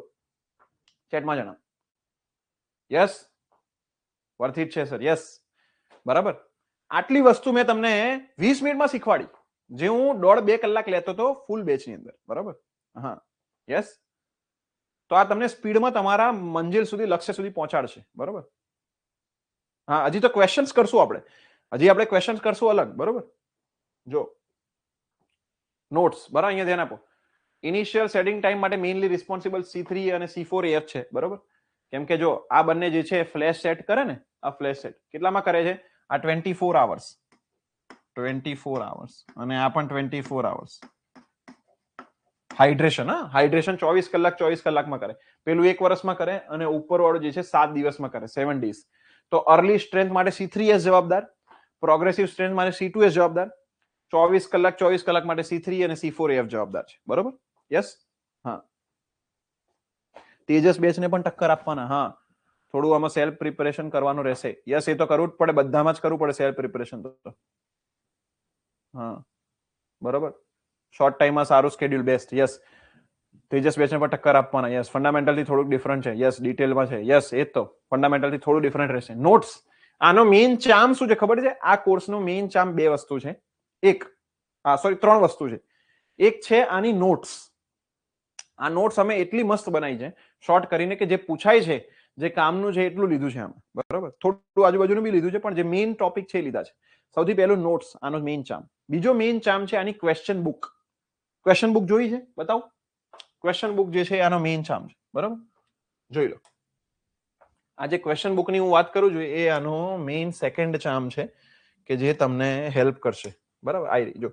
ચેટમાં જણાવો. યસ, વર્થ ઇટ છે સર. યસ, બરાબર. આટલી વસ્તુ મેં તમને 20 મિનિટમાં શીખવાડી જે હું 1.5-2 કલાક લેતો હતો ફૂલ બેચની અંદર. બરાબર. હા, યસ. તો આ તમને સ્પીડમાં તમારા મંજિલ સુધી લક્ષ્ય સુધી પહોંચાડશે. બરાબર. હા, હજી તો ક્વેશ્ચન્સ કરશું આપણે. હજી આપણે ક્વેશ્ચન્સ કરશું અલગ. બરાબર. જો નોટ્સ, બરાબર, અહીંયા ધ્યાન આપો. ઇનિશિયલ સેટિંગ ટાઈમ માટે મેઇનલી રિસ્પોન્સિબલ C3 અને C4AF છે. બરાબર. કેમ કે જો આ બંને જે છે ફ્લેશ સેટ કરે ને, આ ફ્લેશ સેટ કેટલામાં કરે છે? આ 24 hours 24 hours અને આ પણ 24 hours. હાઇડ્રેશન, હા, હાઇડ્રેશન 24 કલાકમાં કરે. પેલું 1 વર્ષમાં કરે અને ઉપરવાળું જે છે 7 દિવસમાં કરે, 7 days. તો અર્લી સ્ટ્રેન્થ માટે C3S જવાબદાર, પ્રોગ્રેસિવ સ્ટ્રેન્થ માટે C2S જવાબદાર, 24 કલાક માટે C3 અને C4AF જવાબદાર છે. બરોબર. યસ. હા, તેજસ બેચ ને પણ ટક્કર આપવાના. હા, થોડું આમાં સેલ્ફ પ્રિપેરેશન કરવાનું રહેશે. યસ, એ તો કરવું જ પડે, બધામાં જ કરવું પડે સેલ્ફ પ્રિપેરેશન તો. હા, બરોબર. શોર્ટ ટાઈમમાં સારું સ્કેડ્યુલ બેસ્ટ. યસ, તેજસ બેચને પણ ટક્કર આપવાના. યસ, ફંડામેન્ટલ થી થોડુંક ડિફરન્ટ છે. યસ, ડિટેલમાં છે. યસ, એ તો ફંડામેન્ટલ થી થોડું ડિફરન્ટ રહેશે. નોટ્સ, આનો મેઇન ચાર્મ શું છે ખબર છે? આ કોર્સનો મેઇન ચાર્મ 2 વસ્તુ છે. એક, હા સોરી 3 વસ્તુ છે. એક છે આની નોટ્સ. આ નોટ્સ અમે એટલી મસ્ત બનાવી છે શોર્ટ કરીને કે જે પૂછાય છે, જે કામનું છે એટલું લીધું છે આમાં. બરાબર. થોડું આજુબાજુનું બી લીધું છે પણ જે મેઇન ટોપિક છે એ લીધા છે. સૌથી પહેલું નોટ્સ, આનો મેઇન ચાર્મ. બીજો મેઇન ચાર્મ છે આની ક્વેશ્ચન બુક. ક્વેશ્ચન બુક જોઈ છે? બતાવો. ક્વેશ્ચન બુક જે છે આનો મેઇન ચાર્મ છે. બરાબર, જોઈ લો. આ જે ક્વેશ્ચન બુકની હું વાત કરું છું એ આનો મેઇન સેકન્ડ ચાર્મ છે કે જે તમને હેલ્પ કરશે. બરાબર. આવી જો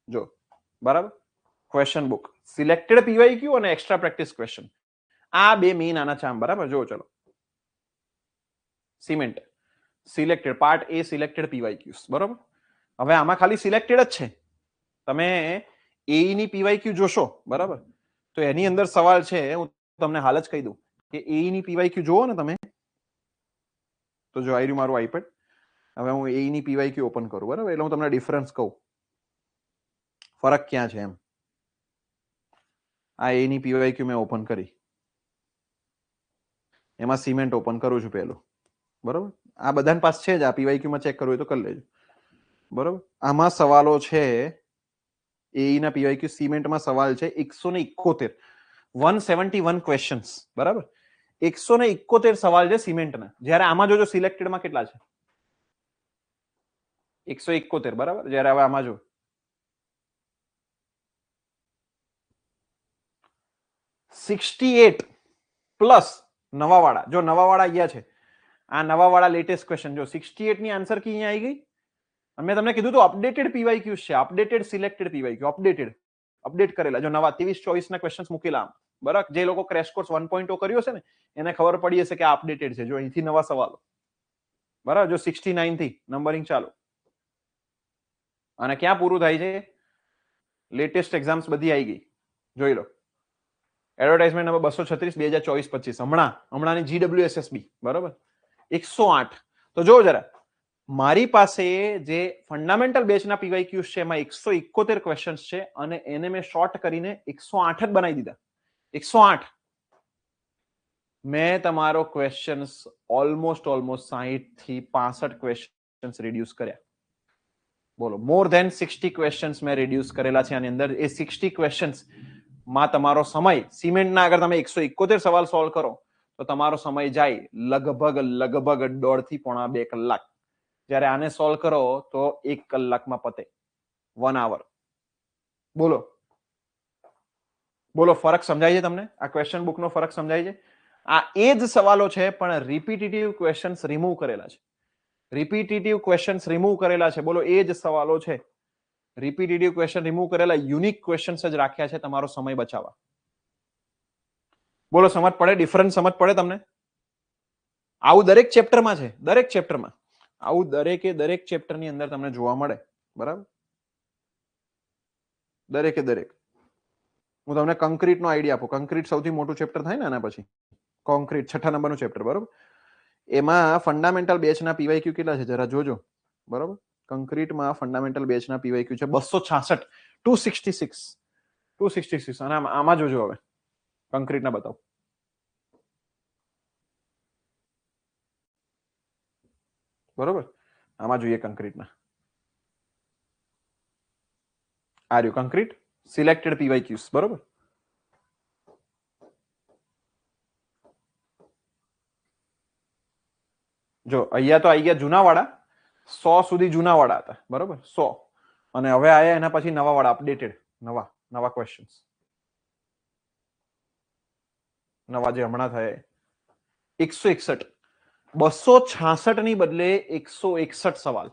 જો બરાબર. ક્વેશ્ચન બુક, સિલેક્ટેડ પીવાયક્યુ અને એક્સ્ટ્રા પ્રેક્ટિસ ક્વેશ્ચન, આ બે મેઇન આના ચાર્મ. બરાબર. જો ચલો, સિમેન્ટ સિલેક્ટેડ પાર્ટ એ સિલેક્ટેડ પીવાયક્યુઝ. બરાબર. હવે આમાં ખાલી સિલેક્ટેડ જ છે. તમે એઈ ની પીવાયક્યુ જોશો, બરાબર, તો એની અંદર સવાલ છે, હું તમને હાલ જ કહી દઉં કે એઈ ની પીવાયક્યુ જોવો ને તમે, તો જો આવ્યું મારું આઈપેડ. હવે હું એઈ ની પીવાયક્યુ ઓપન કરું. બરાબર. એટલે હું તમને ડિફરન્સ કહું, ફરક ક્યાં છે એમ. આ એ ની પીવાયક્યુ મેં ઓપન કરી, એમાં સિમેન્ટ ઓપન કરું છું પહેલું. બરોબર. આ બધાની પાસે છે જ, આ પીવાયક્યુ માં ચેક કરવું હોય તો કરી લેજો. બરોબર. આમાં સવાલો છે એઈ ના પીવાયક્યુ સિમેન્ટમાં સવાલ છે 171, 171 ક્વેશ્ચન્સ. બરાબર. 171 સવાલ છે સિમેન્ટના. જ્યારે આમાં જોજો સિલેક્ટેડમાં કેટલા છે? 171. બરાબર. જ્યારે હવે આમાં જો 68 પ્લસ નવાવાળા. જો નવાવાળા ગયા છે, આ નવાવાળા લેટેસ્ટ ક્વેશ્ચન જો 68 ની આન્સર કી અહીંયા આવી ગઈ. મેં તમને કીધું તો અપડેટેડ પીવાયક્યુ છે, અપડેટેડ સિલેક્ટેડ પીવાયક્યુ, અપડેટ કરેલા. જો નવા 23-24 ના ક્વેશ્ચન્સ મૂકેલા. બરાબર. જે લોકો ક્રેશ કોર્સ 1.0 કર્યો છે ને એને ખબર પડી હશે કે આ અપડેટેડ છે. જો અહીંથી નવા સવાલો. બરાબર. જો 69 થી નંબરિંગ ચાલુ. અને ક્યાં પૂરું થાય છે? લેટેસ્ટ એક્ઝામ્સ બધી આવી ગઈ. જોઈ લો. એડવર્ટાઇઝમેન્ટ નંબર 236 2024-25 હમણાંની GWSSB. બરાબર. 108. તો જો જરા, મારી પાસે જે ફંડામેન્ટલ બેચના પીવાયક્યુઝ છે એમાં 171 ક્વેશ્ચન્સ છે અને એને મેં શોર્ટ કરીને 108 જ બનાવી દીધા. 108. મેં તમારો ક્વેશ્ચન્સ ઓલમોસ્ટ 60 થી 65 ક્વેશ્ચન્સ રિડ્યુસ કર્યા. બોલો, મોર ધેન 60 ક્વેશ્ચન્સ મેં રિડ્યુસ કરેલા છે આની અંદર. એ 60 ક્વેશ્ચન્સ માં તમારો સમય, સિમેન્ટના અગર તમે 171 સવાલ સોલ્વ કરો તો તમારો સમય જાય લગભગ 1.5 થી 2 કલાક. જ્યારે આને સોલ્વ કરો તો 1 કલાકમાં પતે, 1 hour. બોલો બોલો, ફરક સમજાય છે તમને? આ ક્વેશ્ચન બુક નો ફરક સમજાય છે? આ એ જ સવાલો છે પણ રિપીટેટિવ ક્વેશ્ચન્સ રિમૂવ કરેલા છે. રિપીટેટિવ ક્વેશ્ચન્સ રિમૂવ કરેલા છે. બોલો, એ જ સવાલો છે, રિપીટેટિવ ક્વેશ્ચન રિમૂવ કરેલા, યુનિક ક્વેશ્ચન્સ જ રાખ્યા છે તમારો સમય બચાવવા. બોલો, સમજ પડે? ડિફરન્સ સમજ પડે તમને? આવું દરેક ચેપ્ટરમાં છે, દરેક ચેપ્ટરમાં આવું દરેક ચેપ્ટરની અંદર તમને જોવા મળે, બરાબર? દરેકે દરેક. હું તમને કંક્રીટનો આઈડિયા આપું. કંક્રીટ સૌથી મોટું ચેપ્ટર થાય ને આના પછી. કોન્ક્રીટ 6 નંબરનું ચેપ્ટર, બરાબર? એમાં ફંડામેન્ટલ બેચના પીવાયક્યુ કેટલા છે જરા જોજો, બરાબર? કંક્રીટમાં ફંડામેન્ટલ બેચના પીવાયક્યુ છે 266, 266 અને આમાં જોજો હવે કંક્રીટના બતાવો. બરોબર, આમાં જોઈએ કંક્રીટના. આ રહ્યું કંક્રીટ સિલેક્ટેડ પીવાયક્યુઝ, બરોબર? જો અહીંયા તો આવી ગયા જૂનાવાળા, 100 સુધી જૂનાવાળા હતા, બરોબર? 100 અને હવે આયા એના પછી નવાવાળા, અપડેટેડ નવા ક્વેશ્ચન્સ, નવા જે હમણાં થયા 161, 266 ની બદલે 161 સવાલ,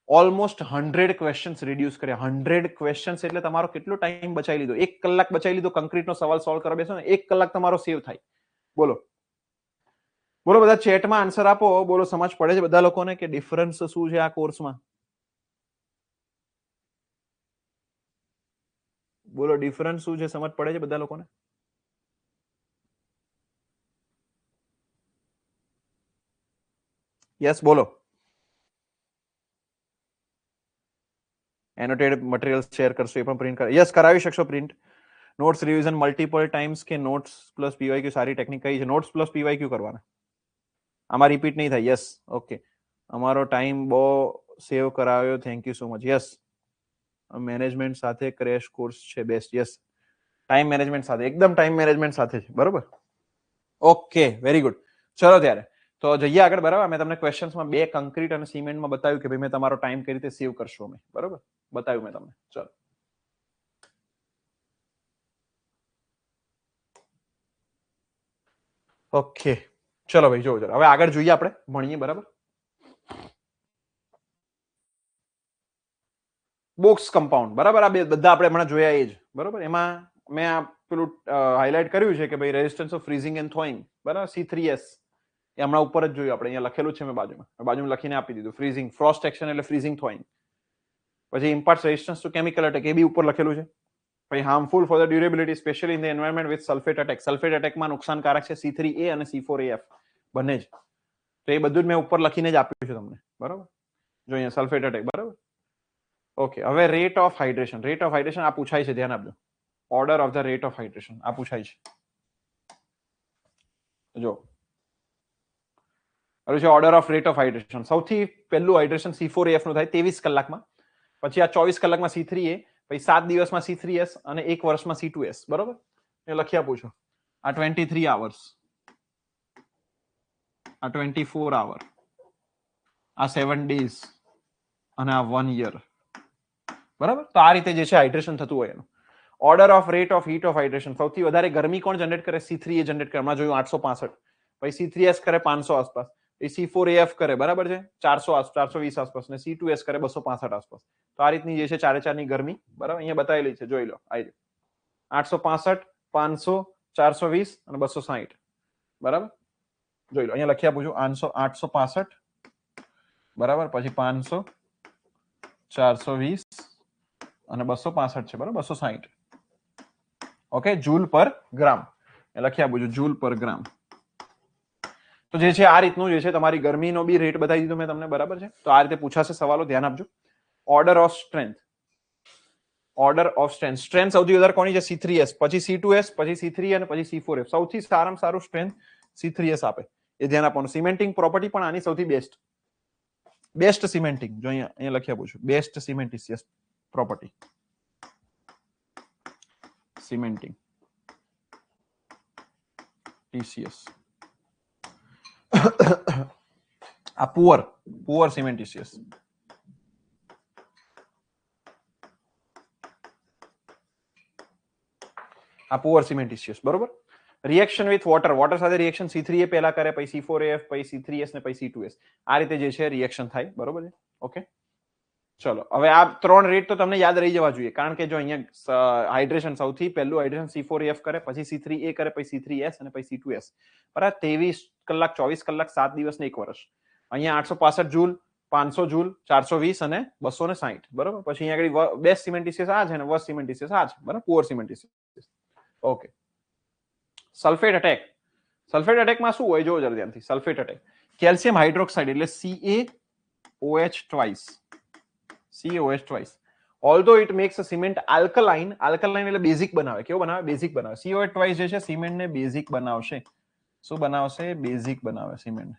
ઓલમોસ્ટ 100 ક્વેશ્ચન્સ રિડ્યુસ કર્યા. 100 ક્વેશ્ચન્સ એટલે તમારો કેટલો ટાઈમ બચાવી લીધો? 1 કલાક બચાવી લીધો કંક્રીટનો સવાલ સોલ્વ કરવા બેસો ને, 1 કલાક તમારો સેવ થાય. બોલો બોલો, બધા ચેટમાં આન્સર આપો. બોલો, સમજ પડે છે બધા લોકોને કે ડિફરન્સ શું છે આ કોર્સમાં? બોલો, ડિફરન્સ શું છે, સમજ પડે છે બધા લોકોને? યસ બોલો. એનોટેડ મટીરિયલ શેર કરશો, એ પણ પ્રિન્ટ કર. યસ, કરાવી શકશો print. Notes revision multiple times કે નોટ્સ પ્લસ પીવાયક્યુ સારી ટેકનિક કઈ છે? નોટ્સ પ્લસ પીવાયક્યુ કરવાના, આમાં રિપીટ નહીં થાય. Yes, okay. અમારો ટાઈમ બહુ સેવ કરાવ્યો, thank you so much. Yes, management સાથે ક્રેશ કોર્સ છે બેસ્ટ. યસ, ટાઈમ મેનેજમેન્ટ સાથે, એકદમ ટાઈમ મેનેજમેન્ટ સાથે છે, બરોબર? Okay, very good. ચલો ત્યારે તો જઈએ આગળ, બરાબર? મેં તમને ક્વેશ્ચન્સમાં 2 કંક્રીટ અને સિમેન્ટમાં બતાવ્યું કે ભાઈ મેં તમારો ટાઈમ કઈ રીતે સેવ કરશો, મેં બરોબર બતાવ્યું મેં તમને. ચલો ઓકે, ચલો ભાઈ જોવો જરા હવે આગળ જોઈએ, આપણે ભણીએ, બરાબર? બોક્સ કમ્પાઉન્ડ, બરાબર? આ બધા આપણે હમણાં જોયા એ જ, બરાબર? એમાં મેં આ પેલું હાઇલાઇટ કર્યું છે કે ભાઈ રેઝિસ્ટન્સ ઓફ ફ્રીઝિંગ એન્ડ થોઈંગ, બરાબર? C3S એ હમણાં ઉપર જ જોયું આપણે, અહીંયા લખેલું છે મેં બાજુમાં લખીને આપી દીધું. ફ્રીઝિંગ, ફ્રોસ્ટ એક્શન એટલે ફ્રીઝિંગ થોઈંગ. પછી imparts resistance to chemical attack, એ બી ઉપર લખેલું છે. પછી harmful for the durability specially in the environment with sulphate attack. Sulphate અટેકમાં નુકસાનકારક છે C3A અને C4AF બંને જ. તો એ બધું જ મેં ઉપર લખીને જ આપ્યું છે તમને, બરાબર? જો અહીંયા સલ્ફેટ અટેક, બરાબર? ઓકે, હવે rate of hydration. Rate of hydration આ પૂછાય છે, ધ્યાન આપજો. Order of the rate of hydration આ પૂછાય છે. જો છે order off rate of hydration. સૌથી પહેલું હાઇડ્રેશન C4AF નું થાય 23 કલાકમાં, પછી આ 24 કલાકમાં C3A, પછી 7 દિવસમાં C3S અને 1 વર્ષમાં C2S, બરોબર? એ લખી આપું છું. આ 23 hours, આ 24 hour, આ 7 days અને આ 1 year, બરાબર? તો આ રીતે જે છે હાઇડ્રેશન થતું હોય એનું. Order off rate of heat of hydration, સૌથી વધારે ગરમી કોણ જનરેટ કરે? C3A જનરેટ કરે, હમણાં જોયું 865, પછી C3S કરે 500 આસપાસ, પછી C4AF કરે, બરાબર છે, 400 420 આસપાસ, ને C2S કરે 265 આસપાસ. તો આ રીતની જે છે ચારે ચારની ગરમી, બરાબર, અહીંયા બતાવેલી છે, જોઈ લો. આવી 865, 500, 420 અને 260, બરાબર? જોઈ લો, અહીંયા લખી આપું છું. 865, બરાબર, પછી 500, 420 અને 265 છે, બરાબર? 260. ઓકે, જૂલ પર ગ્રામ એ લખી આપું છું, જૂલ પર ગ્રામ. તો જે છે આ રીતનું જે છે તમારી ગરમીનો બી રેટ બતાવી દીધો મેં તમને, બરાબર છે? તો આ રીતે પૂછાશે સવાલો, ધ્યાન આપજો. Order of strength, order of strength. Strength સૌથી વધારે કોની છે? C3S, પછી C2S, પછી C3 અને પછી C4F. સૌથી સારામાં સારું સ્ટ્રેન્થ C3S આપે, એ ધ્યાન આપવાનું. સિમેન્ટિંગ પ્રોપર્ટી પણ આની સૌથી બેસ્ટ સિમેન્ટિંગ. જો અહીંયા લખી આપું છું, બેસ્ટ સિમેન્ટિશિયસ પ્રોપર્ટી, સિમેન્ટિંગ TCS. આ પુઅર સિમેન્ટિશિયસ. આ પુઅર સિમેન્ટિશિયસ, બરોબર? રિએક્શન વિથ વોટર સાથે રિએક્શન C3A પહેલા કરે, પછી C4AF, પછી C3S ને પછી C2S. આ રીતે જે છે રિએક્શન થાય, બરોબર છે? ઓકે, ચલો હવે આ 3 રેટ તો તમને યાદ રહી જવા જોઈએ, કારણ કે જો અહીંયા હાઇડ્રેશન સૌથી પહેલું હાઇડ્રેશન C4AF કરે, પછી C3A કરે, પછી C3S અને પછી C2S, બરાબર? 23, કલાક, 24 કલાક, 7 દિવસ ને 1 વર્ષ. અહીંયા 865 જૂલ, 500 જૂલ, 420 અને 260. બરોબર. પછી અહીંયા આગળ બેસ્ટ સિમેન્ટિસિયસ આ છે અને વર્સ્ટ સિમેન્ટિસિયસ આ છે. બરાબર. Poor cementitious. Okay. Sulphate attack. Sulphate અટેકમાં શું હોય? જોવો જરા ધ્યાનથી. સલ્ફેટ અટેક, કેલ્શિયમ હાઇડ્રોક્સાઇડ એટલે CaOH twice. CaOH twice. Although it makes a cement alkaline, alkaline એટલે બેઝિક બનાવે. કેવો બનાવે? બેઝિક બનાવે. CaOH twice જે છે સિમેન્ટને બેઝિક બનાવશે. શું બનાવશે? બેઝિક બનાવે સિમેન્ટ.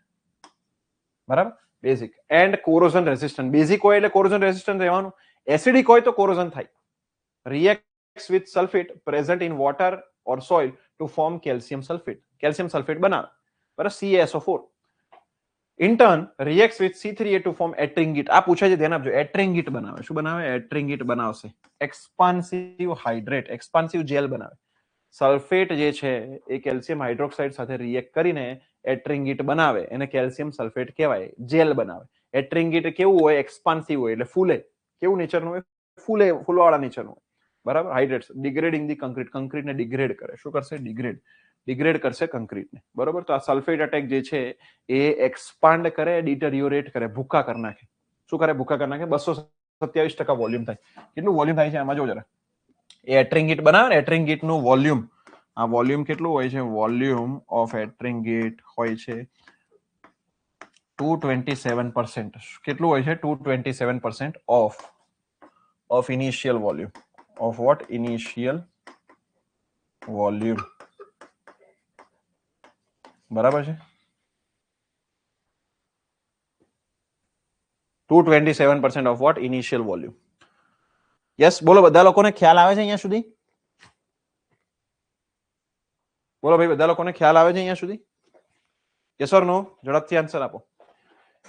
બરાબર. Basic and corrosion resistant. Basic હોય એટલે કોરોઝન રેઝિસ્ટન્ટ રહેવાનું. એસિડિક હોય તો કોરોઝન થાય. Reacts with sulfate present in water or soil to form calcium sulfate. Calcium sulfate બનાવે. બરાબર. CaSO4. In turn, reacts with C3A to form ettringite. આ પૂછે છે, ધ્યાન આપજો. ettringite બનાવે. શું બનાવે? ettringite બનાવશે. એક્સપાન્સિવ હાઇડ્રેટ, એક્સપાન્સિવ જેલ બનાવે. સલ્ફેટ જે છે એ કેલ્શિયમ હાઇડ્રોક્સાઇડ સાથે રિએક્ટ કરીને ettringite બનાવે. એને કેલ્શિયમ સલ્ફેટ કહેવાય. જેલ બનાવે. ettringite કેવું હોય? એક્સપાન્સિવ હોય એટલે ફૂલે. કેવું નેચરનું હોય? ફૂલવાળા નેચરનું હોય. બરાબર. Hydrates, degrading the concrete. કોન્ક્રીટને ડિગ્રેડ કરે. શું કરશે? ડિગ્રેડ કરશે કોન્ક્રીટને. બરોબર. તો આ સલ્ફેટ અટેક જે છે એ એક્સપાન્ડ કરે, ડિટરિયોરેટ કરે, ભૂકા કરી નાખે. શું કરે? ભૂકા કરી નાખે. 227% વોલ્યુમ થાય. કેટલું વોલ્યુમ થાય છે આમાં? જો જરા. એ ettringite બનાવે ને, ettringite નું વોલ્યુમ, આ વોલ્યુમ કેટલું હોય છે? વોલ્યુમ ઓફ ettringite હોય છે 227%. કેટલું હોય છે? 227% of initial volume. Of what? Initial volume. બરાબર છે. 227% of what? Initial volume. Yes. બોલો, બધા લોકોને ખ્યાલ આવે છે અહીંયા સુધી? બોલો ભાઈ, બધા લોકોને ખ્યાલ આવે છે અહીંયા સુધી? Yes or no? ઝડપથી આન્સર આપો.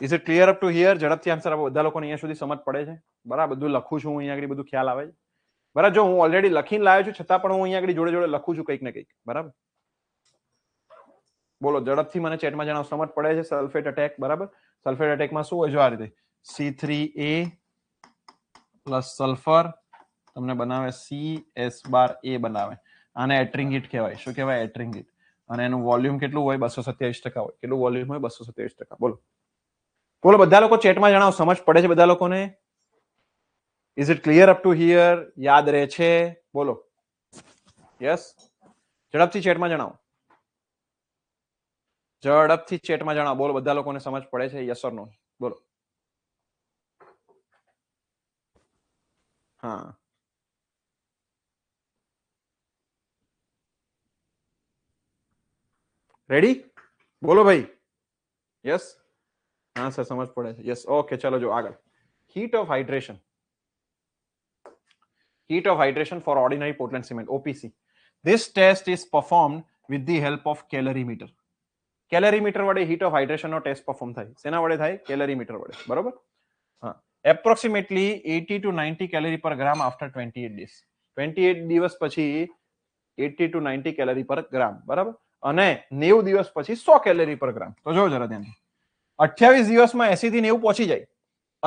Is it clear up to here? ઝડપથી આન્સર આપો. બધા લોકોને અહીંયા સુધી સમજ પડે છે? બરાબર. બધું લખું છું હું અહીંયા આગળ, બધું ખ્યાલ આવે છે? બરાબર. જો હું ઓલરેડી લખીને લાવ્યો છું, છતાં પણ હું અહીંયા આગળ જોડે લખું છું કંઈક ને કંઈક. બરાબર. બોલો ઝડપથી મને ચેટમાં જણાવો. સમજ પડે છે? Sulphate attack. બરાબર. સલ્ફેટ અટેકમાં શું હોય? જો આ રીતે C3A પ્લસ સલ્ફર તમને બનાવે CS બનાવે. આને ettringite કહેવાય. શું કહેવાય? ettringite. અને એનું વોલ્યુમ કેટલું હોય? 227% હોય. કેટલું વોલ્યુમ હોય? 227%. બોલો બોલો, બધા લોકો ચેટમાં જણાવો. સમજ પડે છે બધા લોકોને? Is it clear up to here? યાદ રહે છે? બોલો. યસ. ઝડપથી ચેટમાં જણાવો. ઝડપથી ચેટમાં જણાવો. બોલો, બધા લોકોને સમજ પડે છે? Yes or no? બોલો. હા. રેડી? બોલો ભાઈ. યસ. હા સર, સમજ પડે છે. યસ. ઓકે, ચલો જો આગળ. Heat of hydration. Heat of hydration for ordinary Portland cement, OPC. This test is performed with the help of calorimeter. Calorimeter વડે heat of hydration નો ટેસ્ટ પરફોર્મ થાય. શેના વડે થાય? calorimeter વડે. બરોબર. હા. Approximately 80 to 90 calorie per gram after 28 days. 28 દિવસ પછી 80 to 90 calorie per gram. બરાબર. અને 90 દિવસ પછી 100 calorie per gram. તો જો જરા ધ્યાનથી. 28 દિવસમાં 80 થી 90 પહોંચી જાય.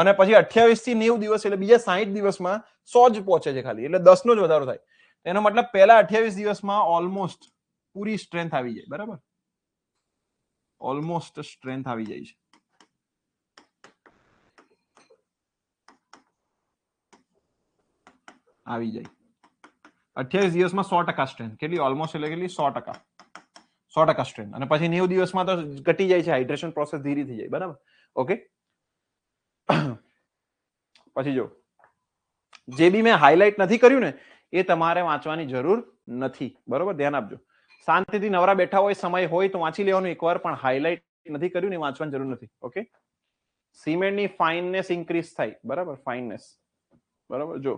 અને પછી 28 થી 90 દિવસ એટલે બીજા 60 દિવસમાં 100 જ પહોંચે છે ખાલી. એટલે 10 નો જ વધારો થાય. એનો મતલબ પહેલા 28 દિવસમાં ઓલમોસ્ટ પૂરી સ્ટ્રેન્થ આવી જાય. બરાબર. ઓલમોસ્ટ સ્ટ્રેન્થ આવી જાય છે. આવી જાય 28 દિવસમાં 100% સ્ટ્રેન્થ. કેટલી? ઓલમોસ્ટ એટલે કેટલી? 100%. 100% સ્ટ્રેન્થ. અને પછી 90 દિવસમાં તો ઘટી જાય છે. હાઇડ્રેશન પ્રોસેસ ધીરી થઈ જાય. બરાબર. ઓકે. પછી જો જે બી મેં હાઇલાઇટ નથી કર્યું ને એ તમારે વાંચવાની જરૂર નથી. બરોબર. ધ્યાન આપજો. શાંતિથી નવરા બેઠા હોય, સમય હોય તો વાંચી લેવાનું એકવાર, પણ હાઇલાઇટ નથી કર્યું ને વાંચવાની જરૂર નથી. ઓકે. સિમેન્ટની ફાઇનનેસ ઇન્ક્રીઝ થાય. બરાબર. ફાઇનનેસ. બરાબર. જો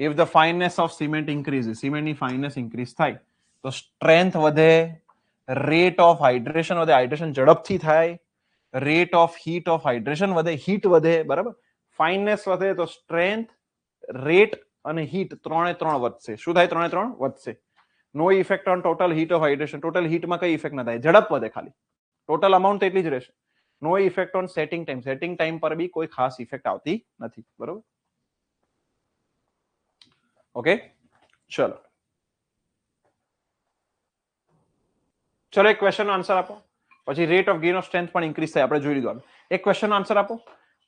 if the fineness of cement increases, સિમેન્ટની ફાઇનનેસ ઇન્ક્રીઝ થાય તો સ્ટ્રેન્થ વધે, રેટ ઓફ હાઇડ્રેશન વધે, હાઇડ્રેશન ઝડપથી થાય, rate of heat of hydration વધે, હીટ વધે. બરાબર. ફાઇનનેસ વધે તો સ્ટ્રેન્થ, રેટ અને હીટ ત્રણે ત્રણ વધશે. શું થાય? ત્રણે ત્રણ વધશે. No effect on total heat of hydration. Total હીટમાં કઈ ઇફેક્ટ ના થાય. ઝડપ વધે ખાલી. ટોટલ અમાઉન્ટ એટલી જ રહેશે. No effect on setting time. Setting time પર બી કોઈ ખાસ ઇફેક્ટ આવતી નથી. બરોબર. ઓકે. ચલો ચલો એક ક્વેશ્ચન નો આન્સર આપો. પછી rate of gain of strength પણ ઇન્ક્રીઝ થાય, આપણે જોઈ લીધું. એક ક્વેશ્ચનનો આન્સર આપો.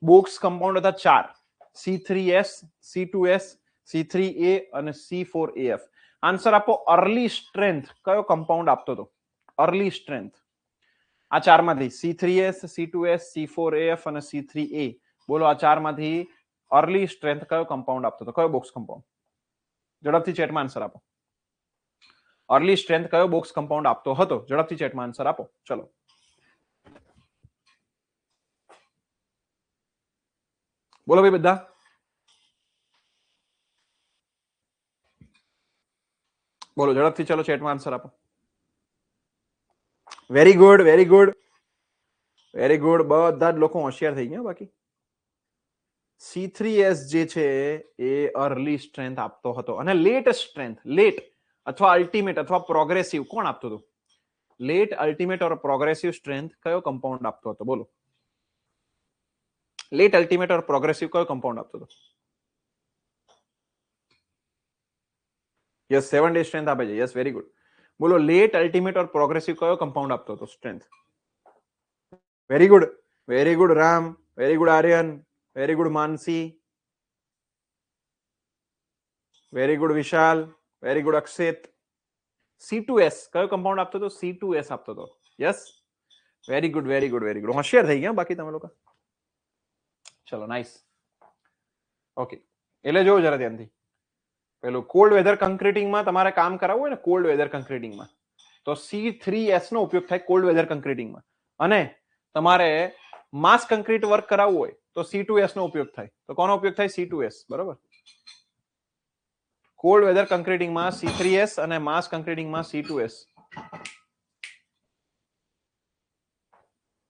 બોક્સ કમ્પાઉન્ડ હતા 4, C3S, C2S, C3A અને C4AF. આન્સર આપો. અર્લી સ્ટ્રેન્થ કયો કમ્પાઉન્ડ આપતો હતો? અર્લી સ્ટ્રેન્થ આ ચારમાંથી C3S, C2S, C4AF અને C3A. બોલો આ ચારમાંથી અર્લી સ્ટ્રેન્થ કયો કમ્પાઉન્ડ આપતો હતો? કયો બોક્સ કમ્પાઉન્ડ? ઝડપથી ચેટમાં આન્સર આપો. અર્લી સ્ટ્રેન્થ કયો બોક્સ કમ્પાઉન્ડ આપતો હતો? ઝડપથી ચેટમાં આન્સર આપો. ચલો, બોલો ભાઈ બધા. બોલો ઝડપથી, ચલો ચેટમાં આન્સર આપો. Very good, very good, very good. બધા જ લોકો હોશિયાર થઈ ગયા. બાકી C3S જે છે એ અર્લી સ્ટ્રેન્થ આપતો હતો. અને લેટ સ્ટ્રેન્થ, લેટ અથવા અલ્ટિમેટ અથવા પ્રોગ્રેસિવ કોણ આપતું હતું? Late, ultimate or progressive strength કયો કમ્પાઉન્ડ આપતો હતો? બોલો. લેટ, અલ્ટિમેટ ઓર પ્રોગ્રેસિવ કયો કમ્પાઉન્ડ આપતો હતો? યસ, 7 ડે સ્ટ્રેન્થ આપે છે. Yes, very good. બોલો, લેટ, અલ્ટિમેટ ઓર પ્રોગ્રેસિવ કયો કમ્પાઉન્ડ આપતો હતો strength? Very good, very good Ram, very good Aryan, very good Mansi, very good Vishal, very good Akshit. C2S કયો કમ્પાઉન્ડ આપતો હતો? C2S આપતો હતો. Yes, very good, very good, very good. હોશિયાર થઈ ગયા બાકી તમે લોકો. ચલો, નાઇસ. ઓકે, એટલે જોવો જરા ધ્યાનથી. પેલું કોલ્ડ વેધર કન્ક્રીટિંગમાં તમારે કામ કરાવવું હોય ને, કોલ્ડ વેધર કન્ક્રીટિંગમાં, તો C3S નો ઉપયોગ થાય કોલ્ડ વેધર કન્ક્રીટિંગમાં. અને તમારે માસ કન્ક્રીટ વર્ક કરાવવું હોય તો C2S નો ઉપયોગ થાય. તો કોનો ઉપયોગ થાય? C2S. બરોબર. કોલ્ડ વેધર કન્ક્રીટિંગમાં C3S અને માસ કન્ક્રીટિંગમાં C2S.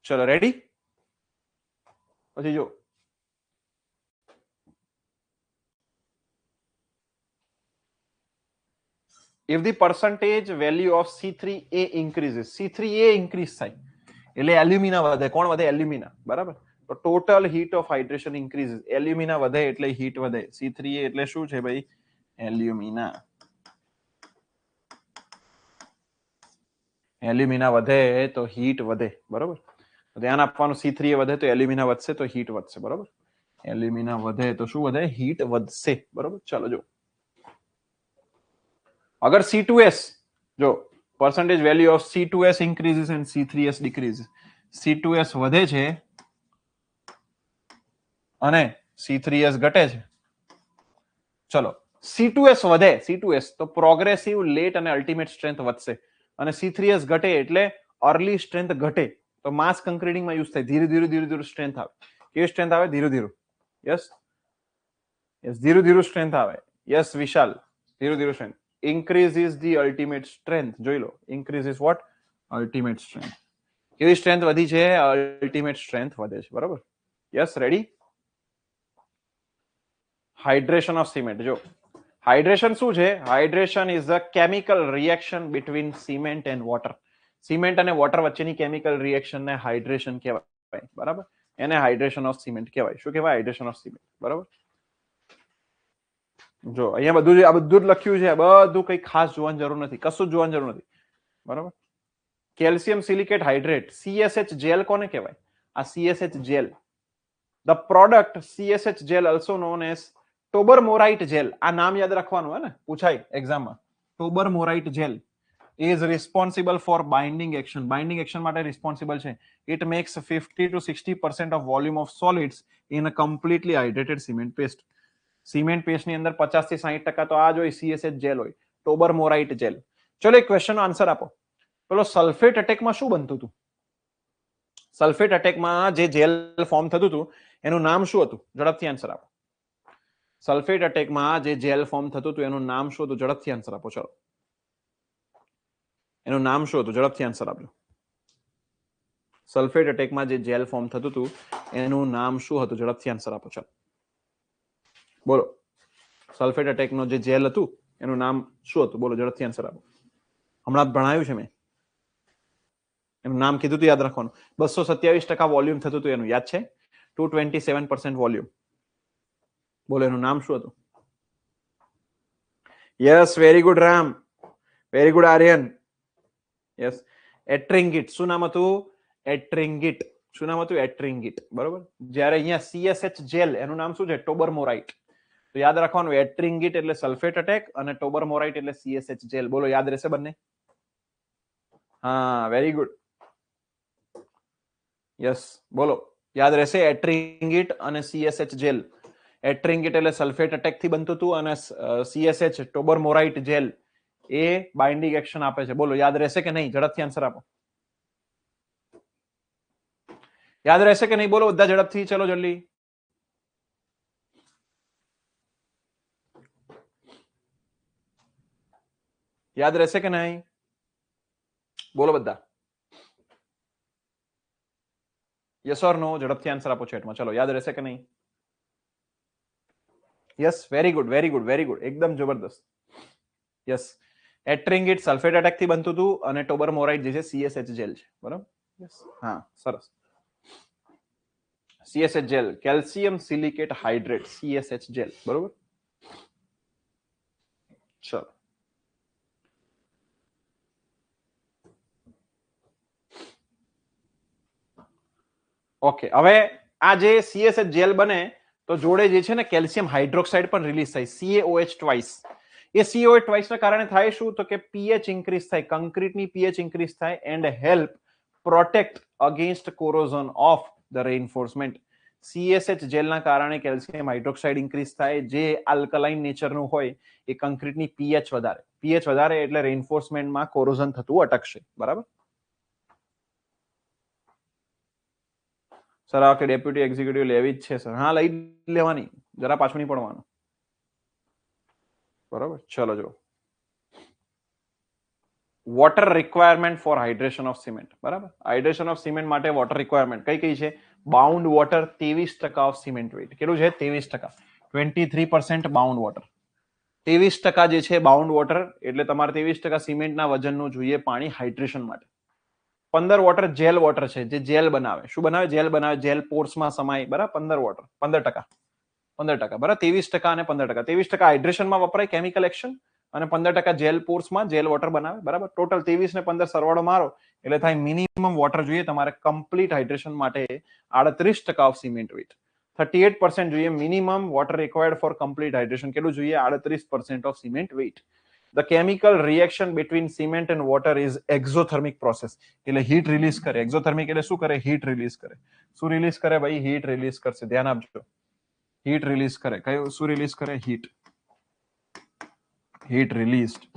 ચલો, રેડી? પછી જો if the percentage value of C3A increases, C3A increase થાય એટલે એલ્યુમિના વધે. કોણ વધે? એલ્યુમિના. બરાબર. તો total heat of hydration increases. Alumina વધે એટલે હીટ વધે. C3A એટલે શું છે ભાઈ? એલ્યુમિના. એલ્યુમિના વધે તો હીટ વધે. બરોબર. ધ્યાન આપવાનું, C3A વધે તો એલ્યુમિના વધશે તો હીટ વધશે. બરોબર. એલ્યુમિના વધે તો શું વધે? હીટ વધશે. બરોબર. ચાલો જો, અગર C2S, જો percentage value of C2S increases and C3S decreases. C2S વધે છે અને C3S ઘટે છે. ચલો, C2S વધે, C2S તો પ્રોગ્રેસિવ, લેટ અને અલ્ટિમેટ સ્ટ્રેન્થ વધશે. અને C3S ઘટે એટલે અર્લી સ્ટ્રેન્થ ઘટે. તો માસ કન્ક્રીટિંગમાં યુઝ થાય. ધીરે ધીરે ધીરે ધીરે સ્ટ્રેન્થ આવે. કેવી સ્ટ્રેન્થ આવે? ધીરે ધીરે. યસ, યસ, ધીરે ધીરે સ્ટ્રેન્થ આવે. યસ વિશાલ, ધીરે ધીરે strength. Increases the ultimate strength. જોઈ લો, increases what? Ultimate strength. કેવી સ્ટ્રેન્થ વધી છે? અલ્ટિમેટ સ્ટ્રેન્થ વધે છે. બરાબર. Yes, ready? Hydration of cement. જો હાઇડ્રેશન શું છે? Hydration is a chemical reaction between cement and water. Cement અને વોટર વચ્ચેની કેમિકલ રિએક્શન ને હાઇડ્રેશન કહેવાય. બરાબર. એને હાઇડ્રેશન ઓફ સિમેન્ટ કહેવાય. શું કહેવાય? Hydration of cement. બરાબર. જો અહીંયા બધું આ બધું જ લખ્યું છે. બધું કઈ ખાસ જોવાની જરૂર નથી. કશું જ જોવાની જરૂર નથી. બરાબર. Calcium silicate hydrate, CSH gel કોને કહેવાય? આ CSH gel. The product CSH gel also known as tobermorite gel. આ નામ યાદ રાખવાનું હે ને, પૂછાય એક્ઝામમાં. Tobermorite gel is responsible for binding action. Binding action માટે responsible છે. It makes 50 to 60% of volume of solids in a completely hydrated cement paste. Cement paste ની અંદર 50 થી 60% તો આ જ હોય, CSH જેલ હોય, ટોબરમોરાઇટ જેલ. ચલો એક ક્વેશ્ચનનો આન્સર આપો. પેલો સલ્ફેટ અટેકમાં શું બનતું હતું? સલ્ફેટ અટેકમાં જે જેલ ફોર્મ થતું હતું એનું નામ શું હતું? ઝડપથી આન્સર આપો. સલ્ફેટ અટેકમાં જે જેલ ફોર્મ થતું હતું એનું નામ શું હતું? ઝડપથી આન્સર આપો. ચલો, એનું નામ શું હતું? ઝડપથી આન્સર આપજો. સલ્ફેટ અટેકમાં જે જેલ ફોર્મ થતું હતું એનું નામ શું હતું? ઝડપથી આન્સર આપો. ચલો બોલો, સલ્ફેટ અટેકનો જે જેલ હતું એનું નામ શું હતું? બોલો ઝડપથી આન્સર આપો. હમણાં ભણાવ્યું છે મેં. એનું નામ કીધું હતું, યાદ રાખવાનું. 227% વોલ્યુમ થતું હતું એનું, યાદ છે? 227% વોલ્યુમ. બોલો એનું નામ શું હતું? Yes, very good Ram, very good Aryan. Yes, ettringite. શું નામ હતું? એટ્રિંગિટ. શું નામ હતું? એટ્રિંગિટ. બરોબર. જ્યારે અહીંયા CSH જેલ એનું નામ શું છે? ટોબરમોરાઇટ. તો યાદ રાખવાનું, એટ્રિંગિટ એટલે સલ્ફેટ અટેક અને ટોબરમોરાઇટ એટલે CSH જેલ. બોલો, યાદ રહેશે બંને? હા, વેરી ગુડ. યસ, બોલો, યાદ રહેશે. એટ્રિંગિટ અને CSH જેલ. એટ્રિંગિટ એટલે સલ્ફેટ અટેક થી બનતું હતું અને CSH ટોબરમોરાઇટ જેલ એ બાઇન્ડિંગ એક્શન આપે છે. બોલો, યાદ રહેશે કે નહીં? ઝડપથી આન્સર આપો. યાદ રહેશે કે નહીં? બોલો બધા ઝડપથી, ચલો જલ્દી. યાદ રહેશે કે નહીં? બોલો બધા. Yes or no? ઝડપથી આન્સર આપો ચેટમાં. ચલો, યાદ રહેશે કે નહીં? Yes, very good, very good, very good, એકદમ જબરદસ્ત. યસ, એટ્રિંગિટ સલ્ફેટ અટેક થી બનતું હતું અને ટોબરમોરાઇટ જે છે CSH જેલ છે. બરાબર. યસ, હા, સરસ. CSH gel, calcium silicate hydrate, CSH gel. બરોબર. ચલો, ઓકે. હવે આ જે CSH જેલ બને તો જોડે જે છે ને કેલ્શિયમ હાઇડ્રોક્સાઇડ પણ રિલીઝ થાય, CaOH ટ્વાઇસ. એ CaOH ટ્વાઇસ ના કારણે થાય શું? તો કે pH ઇન્ક્રીઝ થાય, કોન્ક્રીટની pH ઇન્ક્રીઝ થાય and help protect against corrosion of the reinforcement. CSH જેલના કારણે કેલ્શિયમ હાઇડ્રોક્સાઇડ ઇન્ક્રીઝ થાય, જે આલ્કલાઇન નેચરનું હોય, એ કોન્ક્રીટની pH વધારે. pH વધારે એટલે રેઇનફોર્સમેન્ટમાં કોરોઝન થતું અટકશે. બરાબર. સર આ વખતે ડેપ્યુટી એક્ઝિક્યુટિવ લેવી જ છે સર. હા, લઈ લેવાની, જરા પાછું નહીં પડવાનું. બરોબર. ચલો જો, water requirement for hydration of cement. બરાબર. હાઇડ્રેશન ઓફ સિમેન્ટ માટે વોટર રિક્વાયરમેન્ટ કઈ કઈ છે? Bound water 23% of cement weight. કેટલું છે? 23%. 23% બાઉન્ડ વોટર. 23% જે છે બાઉન્ડ વોટર એટલે તમારે 23% સિમેન્ટના વજનનું જોઈએ પાણી હાઇડ્રેશન માટે. 15 વોટર જેલ વોટર છે, જે જેલ બનાવે. શું બનાવે? જેલ બનાવે. જેલ પોર્સમાં સમાય. બરાબર. 15 વોટર, 15%. 15%. બરાબર. 23% અને 15%. 23% હાઇડ્રેશનમાં વપરાય, કેમિકલ એક્શન, અને 15% જેલ પોર્સમાં જેલ વોટર બનાવે. બરાબર. ટોટલ 23 ને 15 સરવાળો મારો એટલે થાય મિનિમમ વોટર જોઈએ તમારે કમ્પ્લીટ હાઇડ્રેશન માટે 38% ઓફ સિમેન્ટ વેઇટ. 38% જોઈએ minimum water required for complete hydration. કેટલું જોઈએ? 38% of cement weight. The chemical reaction between cement and water is exothermic process. એટલે હીટ રિલીઝ કરે. એક્ઝોથર્મિક એટલે શું કરે? હીટ રિલીઝ કરે. શું રિલીઝ કરે ભાઈ? હીટ રિલીઝ કરશે. ધ્યાન આપજો. હીટ રિલીઝ કરે. કયું? શું રિલીઝ કરે? હીટ. Heat released.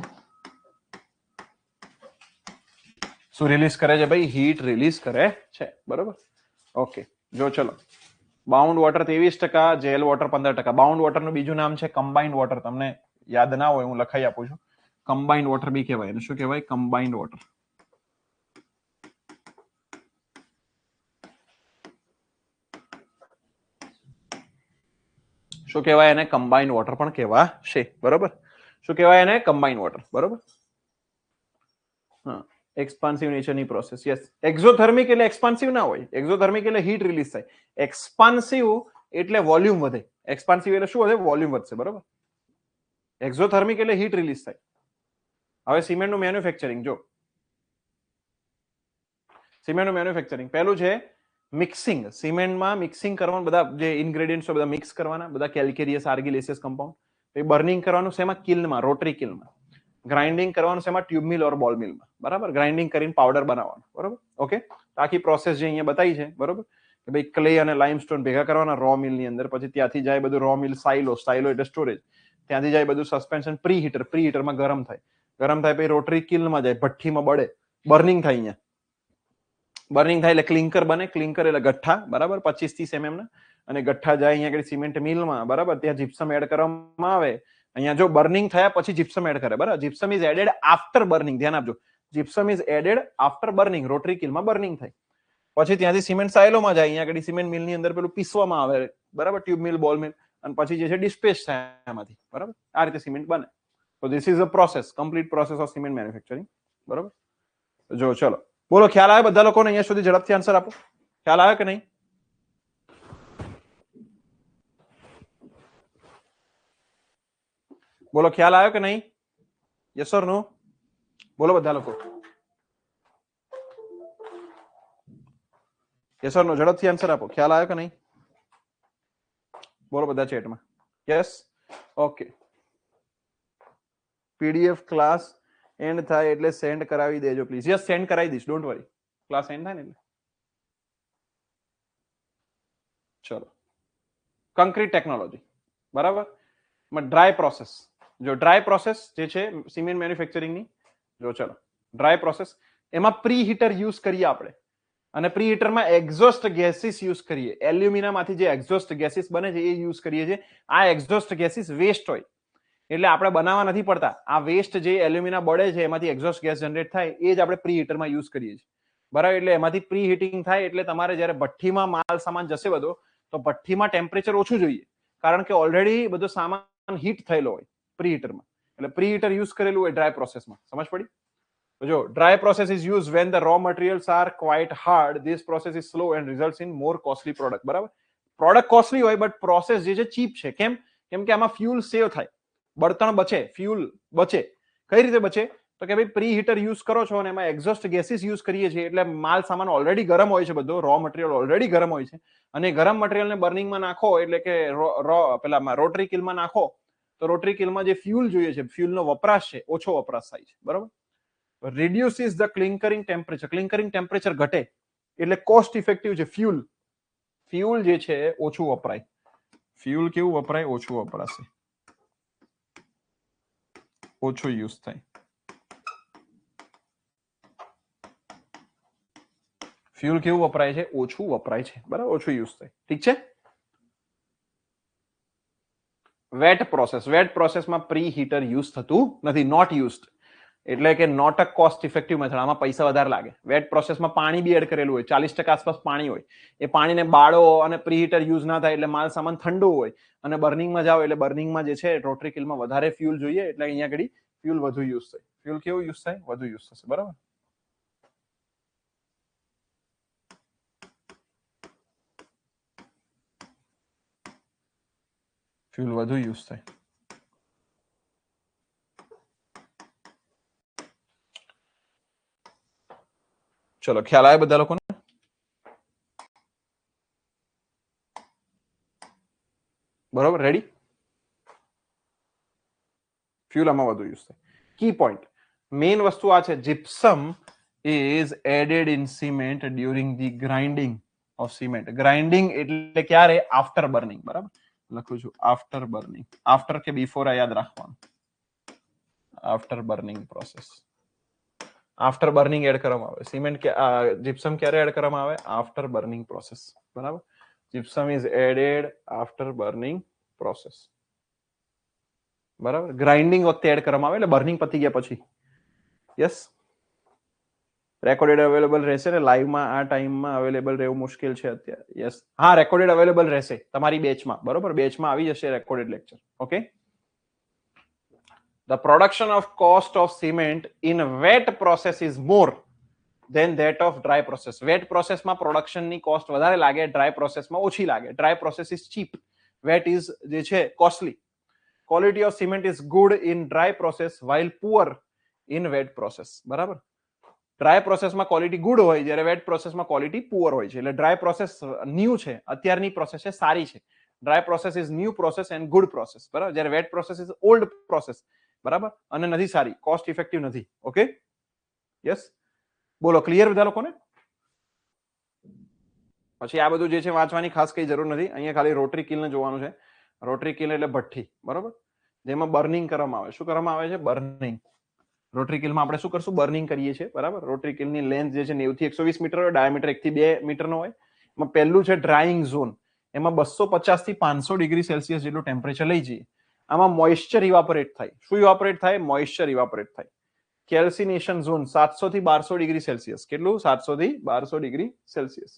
શું રિલીઝ કરે છે ભાઈ? હીટ રિલીઝ કરે છે. બરોબર. ઓકે, જો ચલો. Bound water 23%, gel water 15%. Bound water નું બીજું નામ છે કમ્બાઇન્ડ વોટર. તમને યાદ ના હોય, હું લખાઈ આપું છું. કમ્બાઇન્ડ વોટર બી કહેવાય. એને શું કહેવાય? Combined water. શું કહેવાય એને? કમ્બાઇન્ડ વોટર પણ કહેવાશે. બરોબર. શું કહેવાય એને? Combined water. બરોબર. હા, એક્સપાન્સિવ નેચરની પ્રોસેસ. યસ. એક્ઝોથર્મિક એટલે એક્સપાન્સિવ ના હોય. એક્ઝોથર્મિક એટલે હીટ રિલીઝ થાય. એક્સપાન્સિવ એટલે વોલ્યુમ વધે. એક્સપાન્સિવ એટલે શું વધે? વોલ્યુમ વધશે. બરોબર. એક્ઝોથર્મિક એટલે હીટ રિલીઝ થાય. હવે સિમેન્ટનું મેન્યુફેક્ચરિંગ જો. સિમેન્ટનું મેન્યુફેક્ચરિંગ પહેલું છે મિક્સિંગ. સિમેન્ટમાં મિક્સિંગ કરવાનું, બધા જે ઇન્ગ્રેડિયન્ટ્સ બધા મિક્સ કરવાના, બધા કેલ્કેરિયસ આર્ગિલેસિયસ કમ્પાઉન્ડ. પછી બર્નિંગ કરવાનું શેમાં? કિલ્નમાં, રોટરી કિલ્નમાં. ગ્રાઇન્ડિંગ કરવાનું શેમાં? ટ્યુબ મિલ ઓર બોલ મિલમાં. બરાબર. ગ્રાઇન્ડિંગ કરીને પાવડર બનાવવાનું. બરોબર. ઓકે. આખી પ્રોસેસ જે અહીંયા બતાવી છે. બરોબર. કે ભાઈ ક્લે અને લાઇમસ્ટોન ભેગા કરવાના રો મિલની અંદર, પછી ત્યાંથી જાય બધું રો મિલ, સાઇલો. સાઇલો એટલે સ્ટોરેજ. ત્યાંથી જાય બધું સસ્પેન્શન પ્રી હીટર. પ્રી હીટરમાં ગરમ થાય. ગરમ થાય પછી રોટરી કિલ્નમાં જાય, ભઠ્ઠીમાં બળે, બર્નિંગ થાય. અહીંયા બર્નિંગ થાય એટલે ક્લિંકર બને. ક્લિંકર એટલે ગઠ્ઠા. બરાબર. 25-30 mm ના. અને ગઠ્ઠા જાય અહીંયા આગળ સિમેન્ટ મિલમાં. બરાબર. ત્યાં જીપ્સમ એડ કરવામાં આવે. અહીંયા જો બર્નિંગ થયા પછી જીપ્સમ એડ કરે. બરાબર. Gypsum is added after burning. ધ્યાન આપજો. Gypsum is added after burning. Rotary કિલમાં બર્નિંગ થાય પછી ત્યાંથી સિમેન્ટ સાયલોમાં જાય. અહીંયા આગળ સિમેન્ટ મિલની અંદર પેલું પીસવામાં આવે. બરાબર. ટ્યુબ મિલ, બોલ મિલ, અને પછી જે છે ડિસ્પેચ થાય એમાંથી. બરાબર. આ રીતે સિમેન્ટ બને. તો this is a process, complete process of cement manufacturing. બરાબર. જો ચલો, બોલો ખ્યાલ આવે બધા લોકોને? અહીંયા સુધી ઝડપથી આન્સર આપો. ખ્યાલ આવે કે નહીં? બોલો ખ્યાલ આવ્યો કે નહીં? Yes or no? બોલો બધા લોકો. Yes or no? ઝડપથી આન્સર આપો. ખ્યાલ આવ્યો કે નહીં? બોલો બધા ચેટમાં. Yes, okay. PDF class end થાય એટલે સેન્ડ કરાવી દેજો પ્લીઝ. યસ, સેન્ડ કરાવી દઈશ, ડોન્ટ વરી. ક્લાસ એન્ડ થાય ને એટલે. ચલો, કંક્રીટ ટેકનોલોજી, બરાબર. ડ્રાય પ્રોસેસ, જો ડ્રાય પ્રોસેસ જે છે સિમેન્ટ મેન્યુફેક્ચરિંગની, જો ચલો ડ્રાય પ્રોસેસ, એમાં પ્રી હીટર યુઝ કરીએ આપણે, અને પ્રી હીટરમાં એક્ઝોસ્ટ ગેસીસ યુઝ કરીએ. એલ્યુમિનામાંથી જે એક્ઝોસ્ટ ગેસીસ બને છે એ યુઝ કરીએ છીએ. આ એક્ઝોસ્ટ ગેસીસ વેસ્ટ હોય એટલે આપણે બનાવવા નથી પડતા. આ વેસ્ટ જે એલ્યુમિના બળે છે એમાંથી એક્ઝોસ્ટ ગેસ જનરેટ થાય એ જ આપણે પ્રી હીટરમાં યુઝ કરીએ છીએ, બરાબર. એટલે એમાંથી પ્રી હીટિંગ થાય એટલે તમારે જ્યારે ભઠ્ઠીમાં માલ સામાન જશે બધો, તો ભઠ્ઠીમાં ટેમ્પરેચર ઓછું જોઈએ, કારણ કે ઓલરેડી બધો સામાન હીટ થયેલો હોય પ્રી હીટરમાં. એટલે પ્રી હીટર યુઝ કરેલું હોય ડ્રાય પ્રોસેસમાં. સમજ પડી? જો dry process is use when the raw materials are quite hard. This process is slow and results in more costly product. બરાબર. પ્રોડક્ટ કોસ્ટલી હોય બટ પ્રોસેસ જે છે ચીપ છે. કેમ? કેમ કે આમાં ફ્યુલ સેવ થાય, બળતણ બચે, ફ્યુલ બચે. કઈ રીતે બચે? તો કે ભાઈ પ્રી હીટર યુઝ કરો છો અને એમાં એક્ઝોસ્ટ ગેસીસ યુઝ કરીએ છીએ એટલે માલ સામાન ઓલરેડી ગરમ હોય છે, બધો રો મટીરિયલ ઓલરેડી ગરમ હોય છે, અને ગરમ મટીરિયલને બર્નિંગમાં નાખો એટલે કે પેલા રોટરી કિલમાં નાખો તો રોટરી કિલમાં જે ફ્યુલ જોઈએ છે, ફ્યુલનો વપરાશ છે, ઓછો વપરાશ થાય છે, બરાબર. reduces the clinkering temperature. Clinkering temperature ઘટે એટલે કોસ્ટ ઇફેક્ટિવ છે ફ્યુલ. ફ્યુલ જે છે ઓછું વપરાય. ફ્યુલ કેવું વપરાય? ઓછું વપરાશે, ઓછો યુઝ થાય. ફ્યુલ કેવું વપરાય છે? ઓછું વપરાય છે, બરાબર, ઓછું યુઝ થાય. ઠીક છે. વેટ પ્રોસેસ, વેટ પ્રોસેસમાં પ્રી હીટર યુઝ થતું નથી, નોટ યુઝડ. એટલે કે not a cost effective method. આમાં પૈસા વધારે લાગે. વેટ પ્રોસેસમાં પાણી બી એડ કરેલું હોય, 40% આસપાસ પાણી હોય. એ પાણીને બાળો અને પ્રી હીટર યુઝ ના થાય એટલે માલ સામાન ઠંડુ હોય, અને બર્નિંગમાં જાવ એટલે બર્નિંગમાં જે છે રોટરી કિલમાં વધારે ફ્યુલ જોઈએ એટલે અહીંયા આગળ ફ્યુલ વધુ યુઝ થાય. ફ્યુલ કેવું યુઝ થાય? વધુ યુઝ થશે, બરાબર. ફ્યુલ વધુ યુઝ થાય. ચલો, ખ્યાલ આવે બધા લોકોને? બરોબર, રેડી? ફ્યુલ આમાં વધુ યુઝ થાય. કી પોઈન્ટ, મેઇન વસ્તુ આ છે, gypsum is added in cement during the grinding of cement. Grinding એટલે ક્યારે? આફ્ટર બર્નિંગ, બરાબર. લખું છું આફ્ટર બર્નિંગ. આફ્ટર કે બિફોર આ યાદ રાખવાનું. After burning process. After burning add કરવામાં આવે. સિમેન્ટ કે જીપ્સમ ક્યારે એડ કરવામાં આવે? આફ્ટર બર્નિંગ પ્રોસેસ, બરાબર. Gypsum is added after burning process, બરાબર. ગ્રાઇન્ડિંગ વખતે એડ કરવામાં આવે એટલે બર્નિંગ પતી ગયા પછી. યસ, રેકોર્ડેડ અવેલેબલ રહેશે ને? લાઈવમાં આ ટાઈમમાં અવેલેબલ રહેવું મુશ્કેલ છે અત્યારે. યસ, હા, રેકોર્ડેડ અવેલેબલ રહેશે તમારી બેચમાં, બરોબર. બેચમાં આવી જશે recorded lecture. Okay. The production of cost of cement in wet process is more than that of dry process. Wet process માં પ્રોડક્શન ની કોસ્ટ વધારે લાગે, ડ્રાય પ્રોસેસમાં ઓછી લાગે. Dry process is cheap, wet is જે છે costly. Quality of cement is good in dry process while poor in wet process, બરાબર. ડ્રાય પ્રોસેસમાં ક્વોલિટી ગુડ હોય, જ્યારે વેટ પ્રોસેસમાં ક્વોલિટી પુઅર હોય છે. એટલે ડ્રાય પ્રોસેસ ન્યૂ છે, અત્યારની પ્રોસેસ છે સારી છે. Dry process is new process and good process, બરાબર. જ્યારે wet process is old process, બરાબર, અને નથી સારી, કોસ્ટ ઇફેક્ટિવ નથી. ઓકે, યસ, બોલો, ક્લિયર બધા લોકોને? પછી આ બધું જે છે વાંચવાની ખાસ કઈ જરૂર નથી. અહીંયા ખાલી રોટરી કિલને જોવાનું છે. રોટરી કિલ એટલે ભઠ્ઠી, બરાબર, જેમાં બર્નિંગ કરવામાં આવે. શું કરવામાં આવે છે? બર્નિંગ. રોટરી કિલમાં આપણે શું કરશું? બર્નિંગ કરીએ છીએ, બરાબર. રોટરી કિલની લેન્થ જે છે 90 થી 120 મીટર હોય, ડાયામીટર 1 થી 2 મીટરનો હોય. એમાં પહેલું છે ડ્રાઇંગ ઝોન. એમાં 250 થી 500 ડિગ્રી સેલ્સિયસ જેટલું ટેમ્પરેચર લઈ જઈએ. આમાં મોઇસ્ચર ઇવાપોરેટ થાય. શું ઇવાપોરેટ થાય? મોઇસ્ચર ઇવાપોરેટ થાય. કેલ્સિનેશન ઝોન 700 થી 1200 ડિગ્રી સેલ્સિયસ. કેટલું? 700 થી 1200 ડિગ્રી સેલ્સિયસ,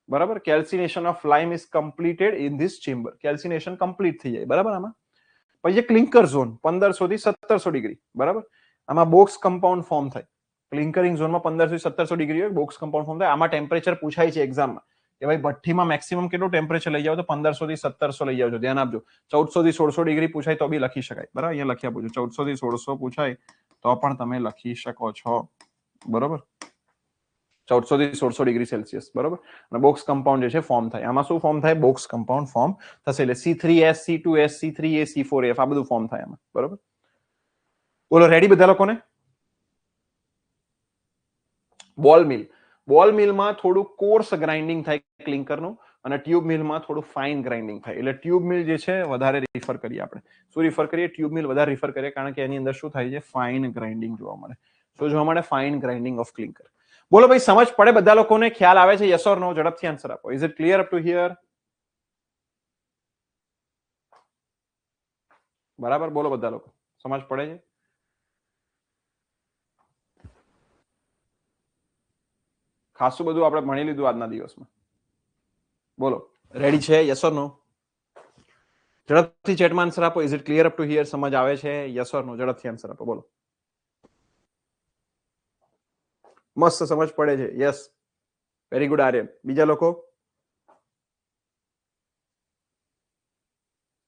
બરાબર. Calcination of lime is completed in this chamber. Calcination complete થઈ જાય, બરાબર. આમાં પછી ક્લિંકર ઝોન 1500 થી 1700 ડિગ્રી, બરાબર. આમાં બોક્સ કમ્પાઉન્ડ ફોર્મ થાય. ક્લિંકરિંગ ઝોનમાં 1500 થી 1700 ડિગ્રી હોય, બોક્સ કમ્પાઉન્ડ ફોર્મ થાય. આમાં ટેમ્પરેચર પૂછાય છે એક્ઝામમાં કે ભાઈ ભઠ્ઠીમાં મેક્સિમમ કેટલું ટેમ્પરેચર લઈ જાવ? તો 1500 થી 1700 લઈ જાવજો. ધ્યાન આપજો. 1400 થી 1600 ડિગ્રી પૂછાય તો બી લખી શકાય, બરાબર. અહીંયા લખી આપું છું, 1400 થી 1600 પૂછાય તો પણ તમે લખી શકો છો, બરોબર. 1400 થી 1600 ડિગ્રી સેલ્સિયસ, બરોબર. અને બોક્સ કમ્પાઉન્ડ જે છે ફોર્મ થાય. આમાં શું ફોર્મ થાય? બોક્સ કમ્પાઉન્ડ ફોર્મ થશે. એટલે C3S, C2S, C3A, C4F આ બધું ફોર્મ થાય આમાં, બરોબર. બોલો રેડી બધા લોકોને? બોલ મિલ. બોલ મિલમાં થોડું કોર્સ ગ્રાઇન્ડિંગ થાય ક્લિંકરનું અને ટ્યુબ મિલમાં થોડું ફાઇન ગ્રાઇન્ડિંગ થાય. એટલે ટ્યુબ મિલ જે છે વધારે રિફર કરીએ આપણે. શું રિફર કરીએ? ટ્યુબ મિલ વધારે રિફર કરીએ કારણ કે એની અંદર શું થાય છે? ફાઇન ગ્રાઇન્ડિંગ જોવા મળે. શું જોવા મળે? Fine grinding of clinker. બોલો ભાઈ, સમજ પડે બધા લોકોને? ખ્યાલ આવે છે? Yes or no? ઝડપથી આન્સર આપો. Is it clear up to here? બરાબર, બોલો બધા લોકો, સમજ પડે છે? ખાસું બધું આપણે ભણી લીધું આજના દિવસમાં. બોલો રેડી છે? Yes or no? ઝડપથી ચેટમાં આન્સર આપો. Is it clear up to here? સમજ આવે છે? Yes or no? ઝડપથી આન્સર આપો. બોલો. મસ્ત સમજ પડે છે. Yes, very good Aryan. બીજા લોકો?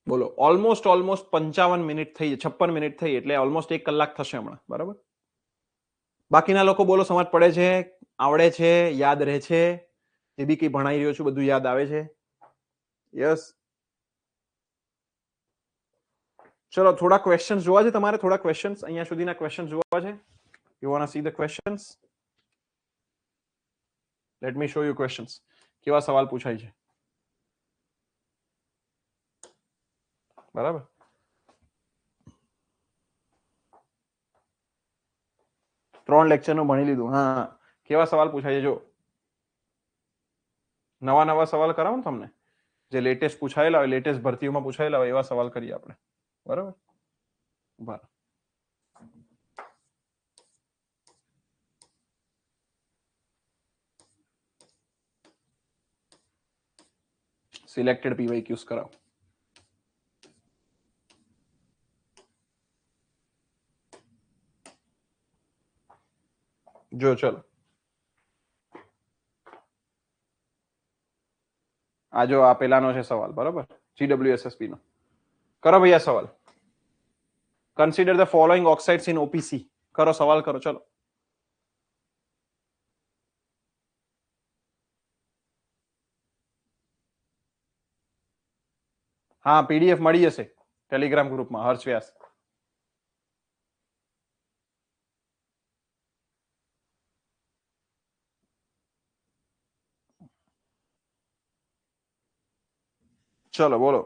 બોલો. ઓલમોસ્ટ 55 મિનિટ થઈ, 56 મિનિટ થઈ, એટલે ઓલમોસ્ટ 1 કલાક થશે હમણાં, બરાબર. બાકીના લોકો બોલો, સમજ પડે છે? આવડે છે? યાદ રહે છે? જે બી કંઈ ભણાઈ રહ્યો છું બધું યાદ આવે છે? યસ. ચલો થોડા ક્વેશ્ચન્સ જોવા છે તમારે. થોડા ક્વેશ્ચન્સ અહીંયા સુધીના ક્વેશ્ચન્સ જોવા છે. You want see the questions? Let me show you questions. કેવા સવાલ પૂછાય છે, બરાબર. ત્રણ લેક્ચર નું ભણી લીધું. હા, કેવા સવાલ પૂછાય છે જો. નવા નવા સવાલ કરાવો ને તમને, જે લેટેસ્ટ પૂછાયેલા હોય, લેટેસ્ટ ભરતીઓમાં પૂછાયેલા હોય એવા સવાલ કરીએ આપણે, બરાબર. બરાબર. સિલેક્ટેડ PYQs કરાવો. જો ચલો આ જો આ પેલાનો છે સવાલ, બરાબર. GWSSB નો કરો ભૈયા સવાલ. Consider the following oxides in OPC. કરો સવાલ કરો, ચલો. હા, PDF મળી જશે ટેલિગ્રામ ગ્રુપમાં. હર્ષ વ્યાસ. ચલો બોલો.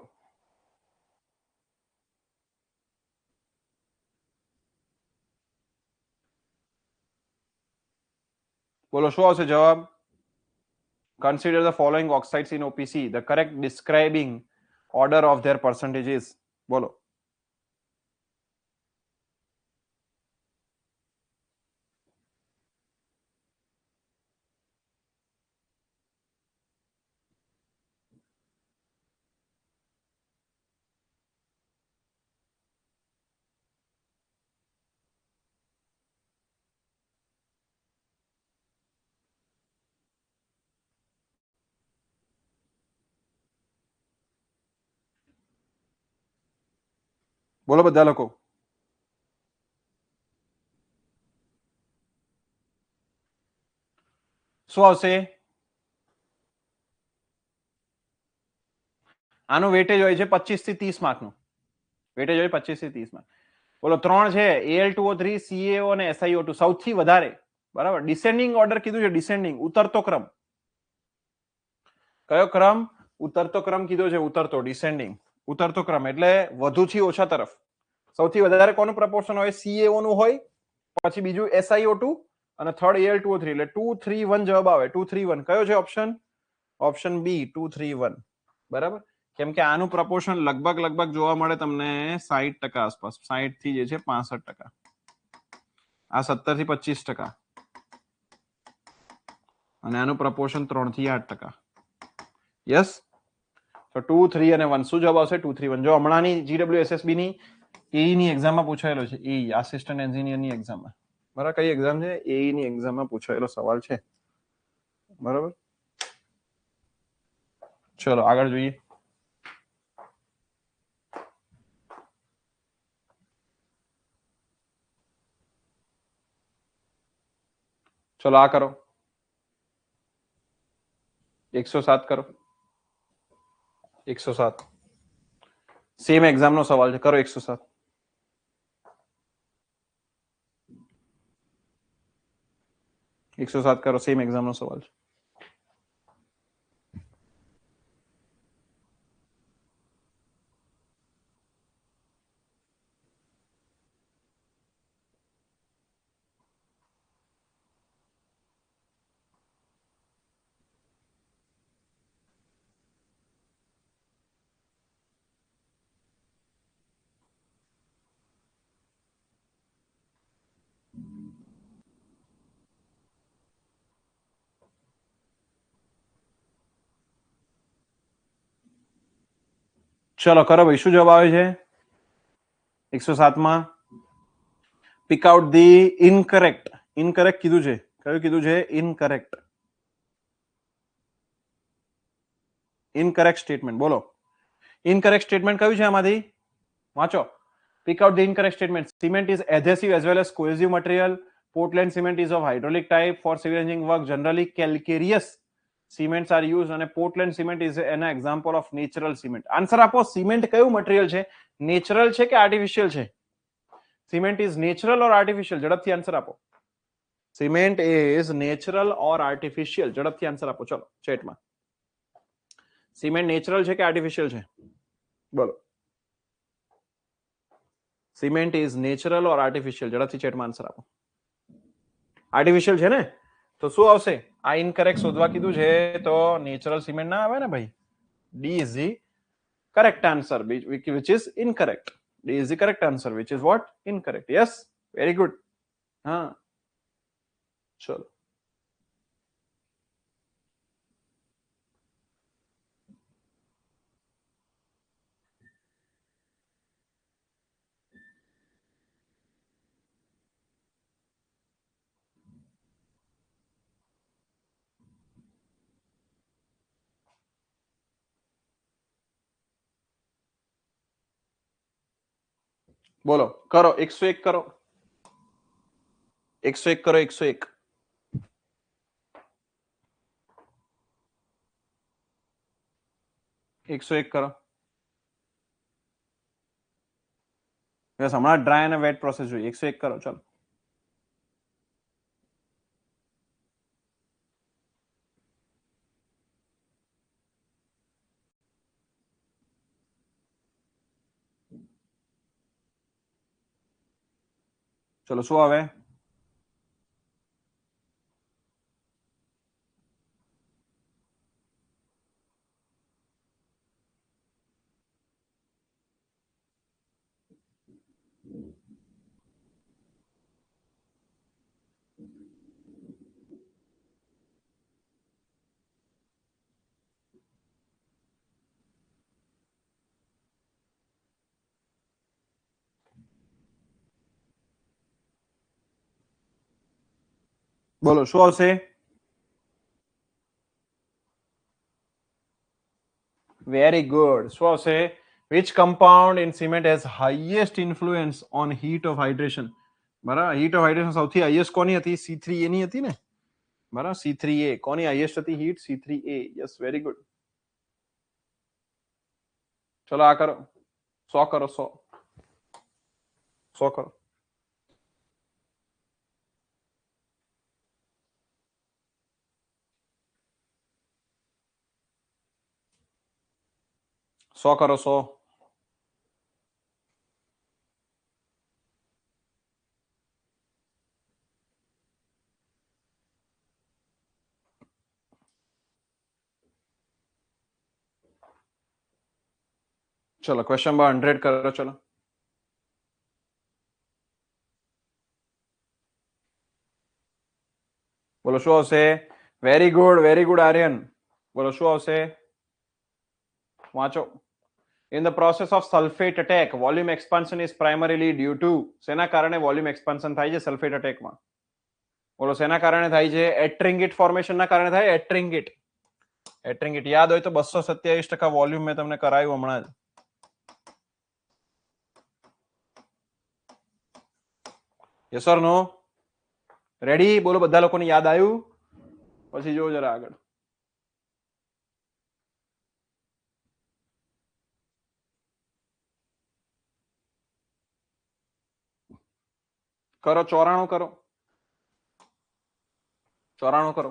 બોલો શું આવશે જવાબ? Consider the following oxides in OPC. The correct describing order of their percentages. બોલો. બોલો બધા લોકો. શું આવશે? આનું વેટેજ હોય છે 25 થી 30 માર્કનું. વેટેજ હોય 25 થી 30 માર્ક. બોલો 3 છે Al2O3, CaO અને SiO2 સૌથી વધારે, બરાબર. ડિસેન્ડિંગ ઓર્ડર કીધું છે, ડિસેન્ડિંગ ઉતરતો ક્રમ. કયો ક્રમ? ઉતરતો ક્રમ કીધો છે, ઉતરતો, ડિસેન્ડિંગ ઉતરતો ક્રમ એટલે વધુથી ઓછા તરફ. સૌથી વધારે કોનું પ્રપોર્શન હોય? CaO નું હોય, પછી બીજું SiO2 અને થર્ડ Al2O3. એટલે 2 3 1 જવાબ આવે. 2 3 1 કયો છે ઓપ્શન? ઓપ્શન બી 2 3 1, બરાબર. કેમ કે આનું પ્રપોર્શન લગભગ જોવા મળે તમને 60% આસપાસ, 60 થી જે છે 65%. આ 17 થી 25% અને આનું પ્રપોર્શન 3 થી 8%. યસ. તો 2 3 અને 1 શું જવાબ આવશે? 2 3 1. જો હમણાંની GWSSB ની AE ની એક્ઝામમાં પૂછાયેલો છે. AE આસિસ્ટન્ટ એન્જિનિયર ની એક્ઝામમાં, બરાબર. કઈ એક્ઝામ છે? AE ની એક્ઝામમાં પૂછાયેલો સવાલ છે, બરાબર. ચલો આગળ જોઈએ. ચલો આ કરો. 107 કરો 107 સેમ એક્ઝામ નો સવાલ છે, કરો 107 107 કરો, સેમ એક્ઝામ નો સવાલ છે. ચલો કરો ભાઈ, શું જવાબ આવે છે 107 માં? Pick out the incorrect. Incorrect કીધું છે, કયું કીધું છે? ઇનકરેક્ટ. ઇનકરેક્ટ સ્ટેટમેન્ટ બોલો. ઇનકરેક્ટ સ્ટેટમેન્ટ કયું છે આમાંથી? વાંચો. Pick out the incorrect statement. Cement is adhesive as well as cohesive material. Portland cement is of hydraulic type. For civil engineering work, generally calcareous cements are used, અને Portland cement is an example of natural cement. Answer આપો. Cement કયું material છે? Natural છે કે artificial છે? Cement is natural or artificial? ઝડપથી answer આપો. Cement is natural or artificial? ઝડપથી આન્સર આપો ચલો ચેટમાં. સિમેન્ટ નેચરલ છે કે આર્ટિફિશિયલ છે? બોલો. Cement is natural or artificial? ઝડપથી ચેટમાં આન્સર આપો. આર્ટિફિશિયલ છે ને, તો શું આવશે? આ ઇનકરેક્ટ શોધવા કીધું છે તો નેચરલ સિમેન્ટ ના આવે ને ભાઈ. D is the correct answer which is incorrect. D is the correct answer which is what? Incorrect. Yes, very good. હા ચલો. બોલો કરો 101 કરો 101 કરો 101 101 કરો. બસ હમણાં ડ્રાય અને વેટ પ્રોસેસ જોઈએ. 101 કરો ચલો. ચલો શું આવે? બોલો શું આવશે? Very good. શું આવશે? which compound in cement has highest influence on heat of hydration? બરાબર, હીટ ઓફ હાઇડ્રેશન સૌથી હાઈએસ્ટ કોની હતી? C3A ની હતી ને. બરાબર, C3A કોની હાઈએસ્ટ હતી heat? C3A. Yes, very good. ચલો આ કરો 100 કરો 100 કરો. સો કરો 100. ચલો ક્વેશ્ચન નંબર 100 કરો ચલો. બોલો શું આવશે? Very good Aryan. બોલો શું આવશે? વાંચો. In the process of sulfate attack, volume expansion is primarily due to. શેના કારણે વોલ્યુમ એક્સપાન્શન થાય છે સલ્ફેટ અટેકમાં? બોલો શેના કારણે થાય છે? એટ્રિંગિટ ફોર્મેશનના કારણે થાય. એટ્રિંગિટ. એટ્રિંગિટ યાદ હોય તો 227% વોલ્યુમ મેં તમને કરાયું હમણાં જ. Yes or no? રેડી? બોલો બધા લોકોને યાદ આવ્યું? પછી જોવો જરા આગળ. કરો 94 કરો 94 કરો.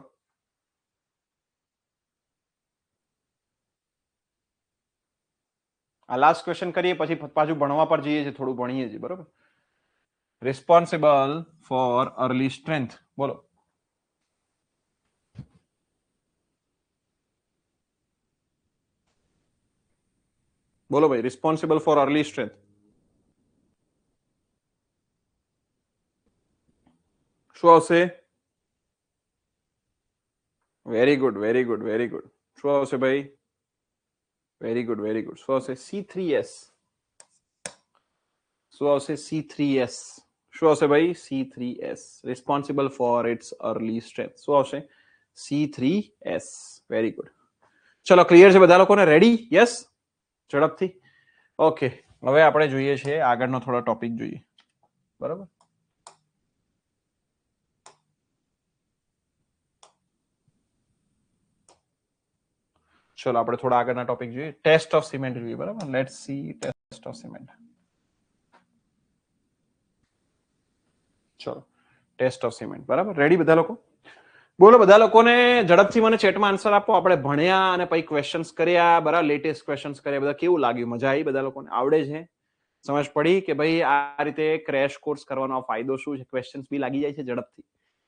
આ લાસ્ટ ક્વેશ્ચન કરીએ પછી પાછું ભણવા પર જઈએ છીએ, થોડું ભણીએ છીએ બરોબર. રિસ્પોન્સિબલ ફોર અર્લી સ્ટ્રેન્થ બોલો. બોલો ભાઈ, રિસ્પોન્સિબલ ફોર અર્લી સ્ટ્રેન્થ. શું આવશે? Very good very good very good. શું આવશે ભાઈ? Very good very good. શું આવશે? C3S. શું આવશે? C3S. શું આવશે ભાઈ? C3S. Responsible for its early strength. શું આવશે? C3S. Very good. ચલો ક્લિયર છે બધા લોકોને? રેડી? યસ? ઝડપથી. ઓકે, હવે આપણે જોઈએ છે આગળનો થોડો ટોપિક જોઈએ બરાબર. ચલો આપણે થોડા આગળના ટોપિક જોઈએ. ટેસ્ટ ઓફ સિમેન્ટ જોઈએ બરાબર. Let's see test of cement. ચલો ટેસ્ટ ઓફ સિમેન્ટ બરાબર. રેડી બધા લોકો? બોલો બધા લોકોને ઝડપથી મને ચેટમાં આન્સર આપો. આપણે ભણ્યા અને પછી ક્વેશ્ચન્સ કર્યા બરાબર. લેટેસ્ટ ક્વેશ્ચન્સ કર્યા બધા. કેવું લાગ્યું? મજા આવી બધા લોકોને? આવડે છે? સમજ પડી કે ભાઈ આ રીતે ક્રેશ કોર્સ કરવાનો ફાયદો શું છે? ક્વેશ્ચન્સ બી લાગી જાય છે ઝડપથી.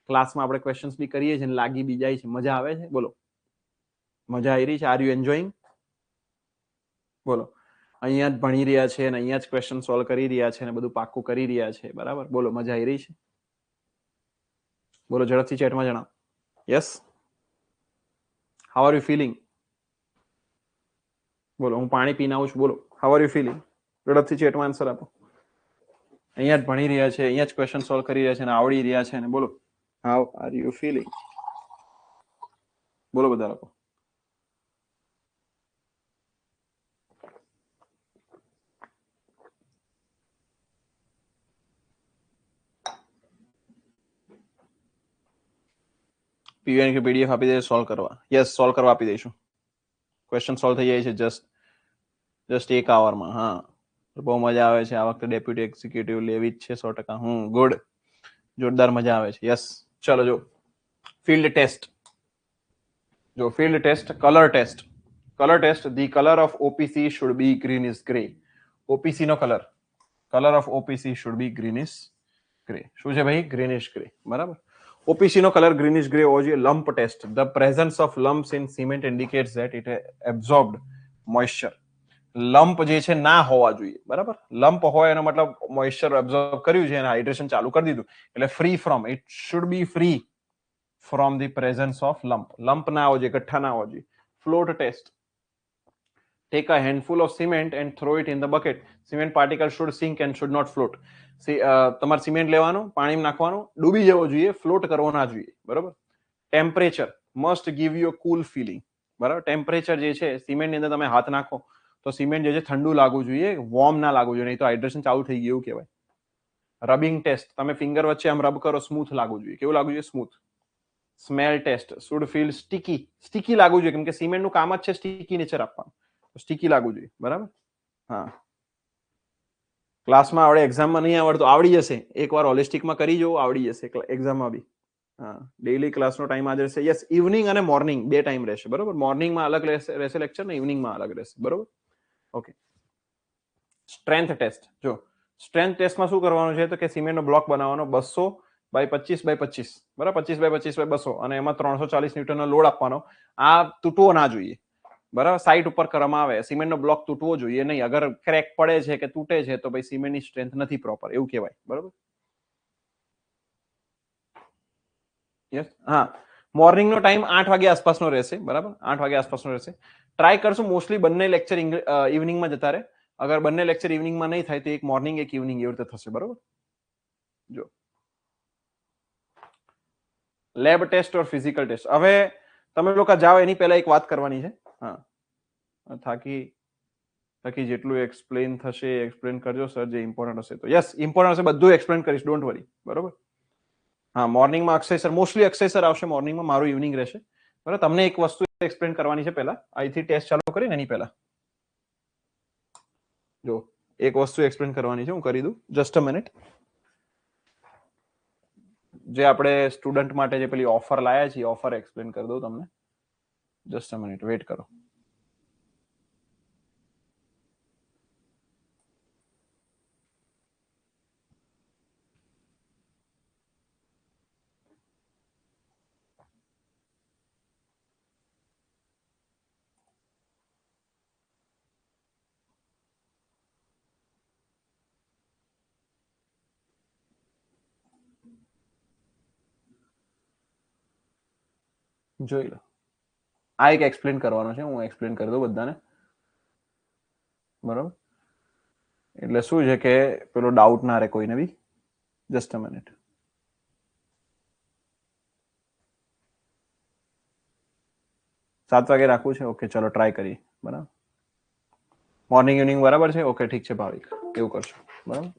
ક્લાસમાં આપણે ક્વેશ્ચન્સ બી કરીએ છીએ અને લાગી બી જાય છે. મજા આવે છે? બોલો મજા આવી રહી છે? Are you enjoying? બોલો અહીંયા જ ભણી રહ્યા છે અને અહીંયા જ ક્વેશ્ચન સોલ્વ કરી રહ્યા છે અને બધું પાક્કું કરી રહ્યા છે બરાબર. બોલો મજા આવી રહી છે? બોલો ઝડપથી ચેટમાં જણાવો. Yes? How are you feeling? બોલો હું પાણી પીને આવું છું. બોલો હાઉ આર યુ ફીલિંગ? ઝડપથી ચેટમાં આન્સર આપો. અહીંયા જ ભણી રહ્યા છે, અહીંયા જ ક્વેશ્ચન સોલ્વ કરી રહ્યા છે અને આવડી રહ્યા છે. અને બોલો હાઉ આર યુ ફીલિંગ? બોલો બધા લોકો. પીવીએન કે પીડીએફ આપી દે સોલ્વ કરવા. યસ, સોલ્વ કરવા આપી દઈશું. ક્વેશ્ચન સોલ્વ થઈ જાય છે જસ્ટ 1 આવરમાં. હા, બહુ મજા આવે છે. આ વખતે ડેપ્યુટી એક્ઝિક્યુટિવ લેવી જ છે 100%. ગુડ, જોરદાર મજા આવે છે. યસ. ચલો જો ફિલ્ડ ટેસ્ટ. જો field test, colour test. Colour test. The colour of OPC should be greenish grey. OPC નો colour of OPC should be greenish grey. શું છે ભાઈ? ગ્રીનિશ ગ્રે બરાબર. ઓપીસી નો કલર ગ્રીનિશ ગ્રે હોવો જોઈએ. Lump test. The presence of lumps in cement indicates that it absorbed moisture. Lump જે છે ના હોવા જોઈએ બરાબર. લમ્પ હોય એનો મતલબ મોઇસ્ચર એબ્સોર્બ કર્યું છે અને હાઇડ્રેશન ચાલુ કરી દીધું, એટલે free from. It should be free from the presence of lump. Lump ના હોવો જોઈએ, ગઠ્ઠા ના હોવા જોઈએ. Float test. Take a handful of cement and throw it in the bucket. Cement particles should sink and should not float. તમારે cement લેવાનું, પાણીમાં નાખવાનું, ડૂબી જવો જોઈએ, ફ્લોટ કરવો ના જોઈએ બરાબર. Temperature must give you a cool feeling બરાબર. ટેમ્પરેચર જે છે સિમેન્ટની અંદર તમે હાથ નાખો તો સિમેન્ટ જે છે ઠંડુ લાગવું જોઈએ, વોર્મ ના લાગવું જોઈએ, નહીં તો હાઇડ્રેશન ચાલુ થઈ ગયું કહેવાય. રબિંગ ટેસ્ટ. તમે ફિંગર વચ્ચે આમ રબ કરો, સ્મૂથ લાગવું જોઈએ. કેવું લાગવું જોઈએ? Smooth. Smell test. Should feel sticky. Sticky લાગવું જોઈએ, કેમ કે સિમેન્ટનું કામ જ છે સ્ટીકી નેચર આપવાનું. સ્ટીકી લાગવું જોઈએ બરાબર. હા, ક્લાસમાં આવડે, એક્ઝામમાં નહીં આવડતું, આવડી જશે. એકવાર હોલિસ્ટિકમાં કરી જવું, આવડી જશે એક્ઝામમાં બી. હા, ડેઈલી ક્લાસનો ટાઈમ આજે રહેશે. યસ, ઇવનિંગ અને મોર્નિંગ બે ટાઈમ રહેશે બરોબર. મોર્નિંગમાં અલગ રહેશે લેક્ચર ને ઇવનિંગમાં અલગ રહેશે બરોબર. ઓકે. Strength test. જો સ્ટ્રેન્થ ટેસ્ટમાં શું કરવાનું છે તો કે સિમેન્ટનો બ્લોક બનાવવાનો 200x25x25 બરાબર. 25x25x200 અને એમાં 340 ન્યૂટનનો લોડ આપવાનો. આ તૂટવો ના જોઈએ બરાબર. સાઇટ ઉપર કરવામાં આવે. સિમેન્ટનો બ્લોક તૂટવો જોઈએ નહીં. અગર ક્રેક પડે છે કે તૂટે છે તો ભાઈ સિમેન્ટની સ્ટ્રેન્થ નથી પ્રોપર, એવું કહેવાય બરાબર. યસ. હા, મોર્નિંગનો ટાઈમ 8 વાગ્યા આસપાસનો રહેશે બરાબર. 8 વાગ્યા આસપાસનો રહેશે. ટ્રાય કરશું મોસ્ટલી બંને લેક્ચર ઇવનિંગમાં જતા રહે. અગર બંને લેક્ચર ઇવનિંગમાં નહીં થાય તો એક મોર્નિંગ એક ઇવનિંગ એવી રીતે થશે બરોબર. જો લેબ ટેસ્ટ ઓર ફિઝિકલ ટેસ્ટ. હવે તમે લોકો જાઓ એની પહેલા એક વાત કરવાની છે. હા, થાકી જેટલું એક્સપ્લેન થશે એક્સપ્લેન કરજો સર, જે ઇમ્પોર્ટન્ટ હશે તો. યસ, ઇમ્પોર્ટન્ટ હશે બધું એક્સપ્લેન કરીશ, ડોન્ટ વરી બરોબર. હા, મોર્નિંગમાં Akshay sir, mostly Akshay sir આવશે મોર્નિંગમાં, મારું ઇવનિંગ રહેશે બરાબર. તમને એક વસ્તુ એક્સપ્લેન કરવાની છે પહેલા, અહીંથી ટેસ્ટ ચાલુ કરીને એની પહેલા. જો એક વસ્તુ એક્સપ્લેન કરવાની છે, હું કરી દઉં. Just a minute. જે આપણે સ્ટુડન્ટ માટે જે પેલી ઓફર લાયા છીએ, ઓફર એક્સપ્લેન કરી દઉં તમને. જસ્ટ અ મિનિટ, વેઇટ કરો. જોઈ લો, આ એક એક્સપ્લેન કરવાનો છે, હું એક્સપ્લેન કરી દઉં બધાને. બરોબર, એટલે શું છે કે પેલો ડાઉટ ના રહે કોઈને બી. Just a minute. સાત વાગે રાખવું છે? ઓકે, ચલો ટ્રાય કરીએ. બરાબર, મોર્નિંગ ઇવનિંગ બરાબર છે? ઓકે, ઠીક છે ભાવિક, એવું કરશું. બરાબર,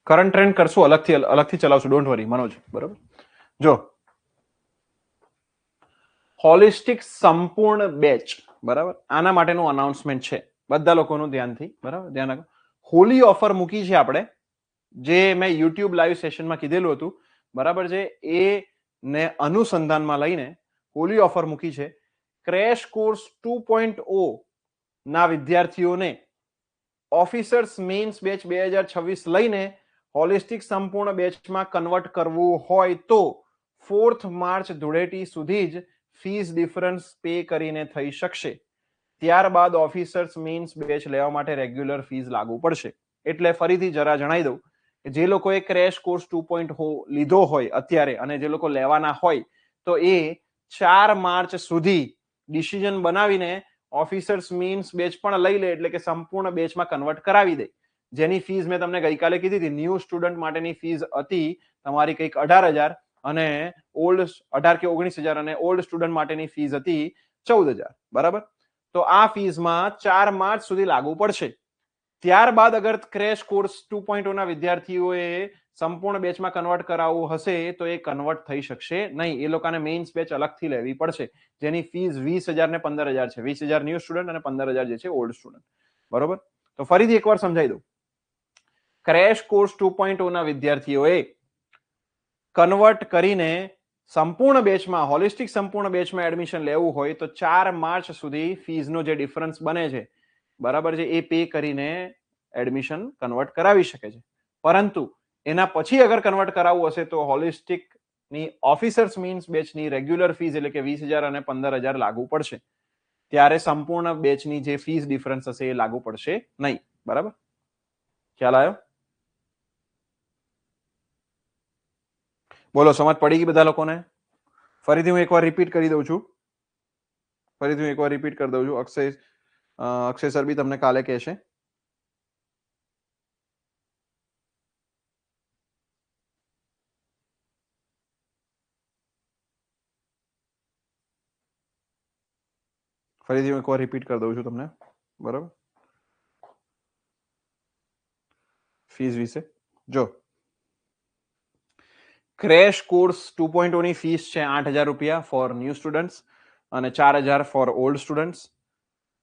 કરંટ ટ્રેન્ડ કરશું, અલગથી ચલાવશું, ડોન્ટ વરી મનોજ. બરાબર, જો હોલિસ્ટિક સંપૂર્ણ બેચ, બરાબર, આના માટેનું અનાઉન્સમેન્ટ છે, બધા લોકોનું ધ્યાનથી. બરાબર, ધ્યાન રાખો. હોલી ઓફર મૂકી છે આપણે, જે મેં યુટ્યુબ લાઈવ સેશનમાં કીધેલું હતું. બરાબર છે, એ ને અનુસંધાનમાં લઈને હોલી ઓફર મૂકી છે. ક્રેશ કોર્સ 2.0 ના વિદ્યાર્થીઓને ઓફિસર્સ મેઇન્સ બેચ 2026 લઈને હોલિસ્ટિક સંપૂર્ણ બેચમાં કન્વર્ટ કરવું હોય તો 4th માર્ચ ધૂળેટી સુધી જ ફીસ ડિફરન્સ પે કરીને થઈ શકશે. ત્યારબાદ ઓફિસર્સ મેઇન્સ બેચ લેવા માટે રેગ્યુલર ફીસ લાગુ પડશે. એટલે ફરીથી જરા જણાવી દઉં કે જે લોકોએ ક્રેશ કોર્સ 2.0 લીધો હોય અત્યારે અને જે લોકો લેવાના હોય તો એ 4 માર્ચ સુધી ડિસિઝન બનાવીને ઓફિસર્સ મીન્સ બેચ પણ લઈ લે, એટલે કે સંપૂર્ણ બેચમાં કન્વર્ટ કરાવી દે. જેની ફીસ મેં તમને ગઈકાલે કીધી હતી. ન્યૂ સ્ટુડન્ટ માટેની ફીસ હતી તમારી કંઈક 18,000 અને ઓલ્ડ 18 કે 19,000 અને ઓલ્ડ સ્ટુડન્ટ માટેની ફીસ હતી 14,000. બરાબર, તો આ ફીસમાં 4 માર્ચ સુધી લાગુ પડશે. ત્યારબાદ અગર ક્રેશ કોર્સ 2.0 ના વિદ્યાર્થીઓએ સંપૂર્ણ બેચમાં કન્વર્ટ કરાવવું હશે તો એ કન્વર્ટ થઈ શકશે નહીં. એ લોકોને મેઇન્સ બેચ અલગથી લેવી પડશે, જેની ફીસ 20,000 ને 15,000 છે. 20,000 ન્યૂ સ્ટુડન્ટ અને 15,000 જે છે ઓલ્ડ સ્ટુડન્ટ. બરોબર, તો ફરીથી એકવાર સમજાવી દઉં. ક્રેશ કોર્સ 2.0 ના વિદ્યાર્થીઓએ કન્વર્ટ કરીને સંપૂર્ણ બેચમાં, હોલિસ્ટિક સંપૂર્ણ બેચમાં એડમિશન લેવું હોય તો 4 માર્ચ સુધી ફીસનો જે ડિફરન્સ બને છે, બરાબર છે, એ પે કરીને એડમિશન કન્વર્ટ કરાવી શકે છે. પરંતુ એના પછી અગર કન્વર્ટ કરાવવું હશે તો હોલિસ્ટિક ની ઓફિસર્સ મીન્સ બેચની રેગ્યુલર ફીસ એટલે કે 20,000 અને 15,000 લાગુ પડશે. ત્યારે સંપૂર્ણ બેચની જે ફીસ ડિફરન્સ હશે એ લાગુ પડશે નહીં. બરાબર, ખ્યાલ આવ્યો? બોલો, સમજ પડી ગઈ બધા લોકોને? ફરીથી હું એકવાર રિપીટ કરી દઉં છું. અક્ષય સર બી તમને કાલે કહેશે. ફરીથી હું એકવાર રિપીટ કરી દઉં છું તમને. બરાબર, ફીસ વિશે જો ક્રેશ કોર્સ 2.0 ની ફીસ છે 8,000 રૂપિયા ફોર ન્યૂ સ્ટુડન્ટ્સ અને 4,000 for old students.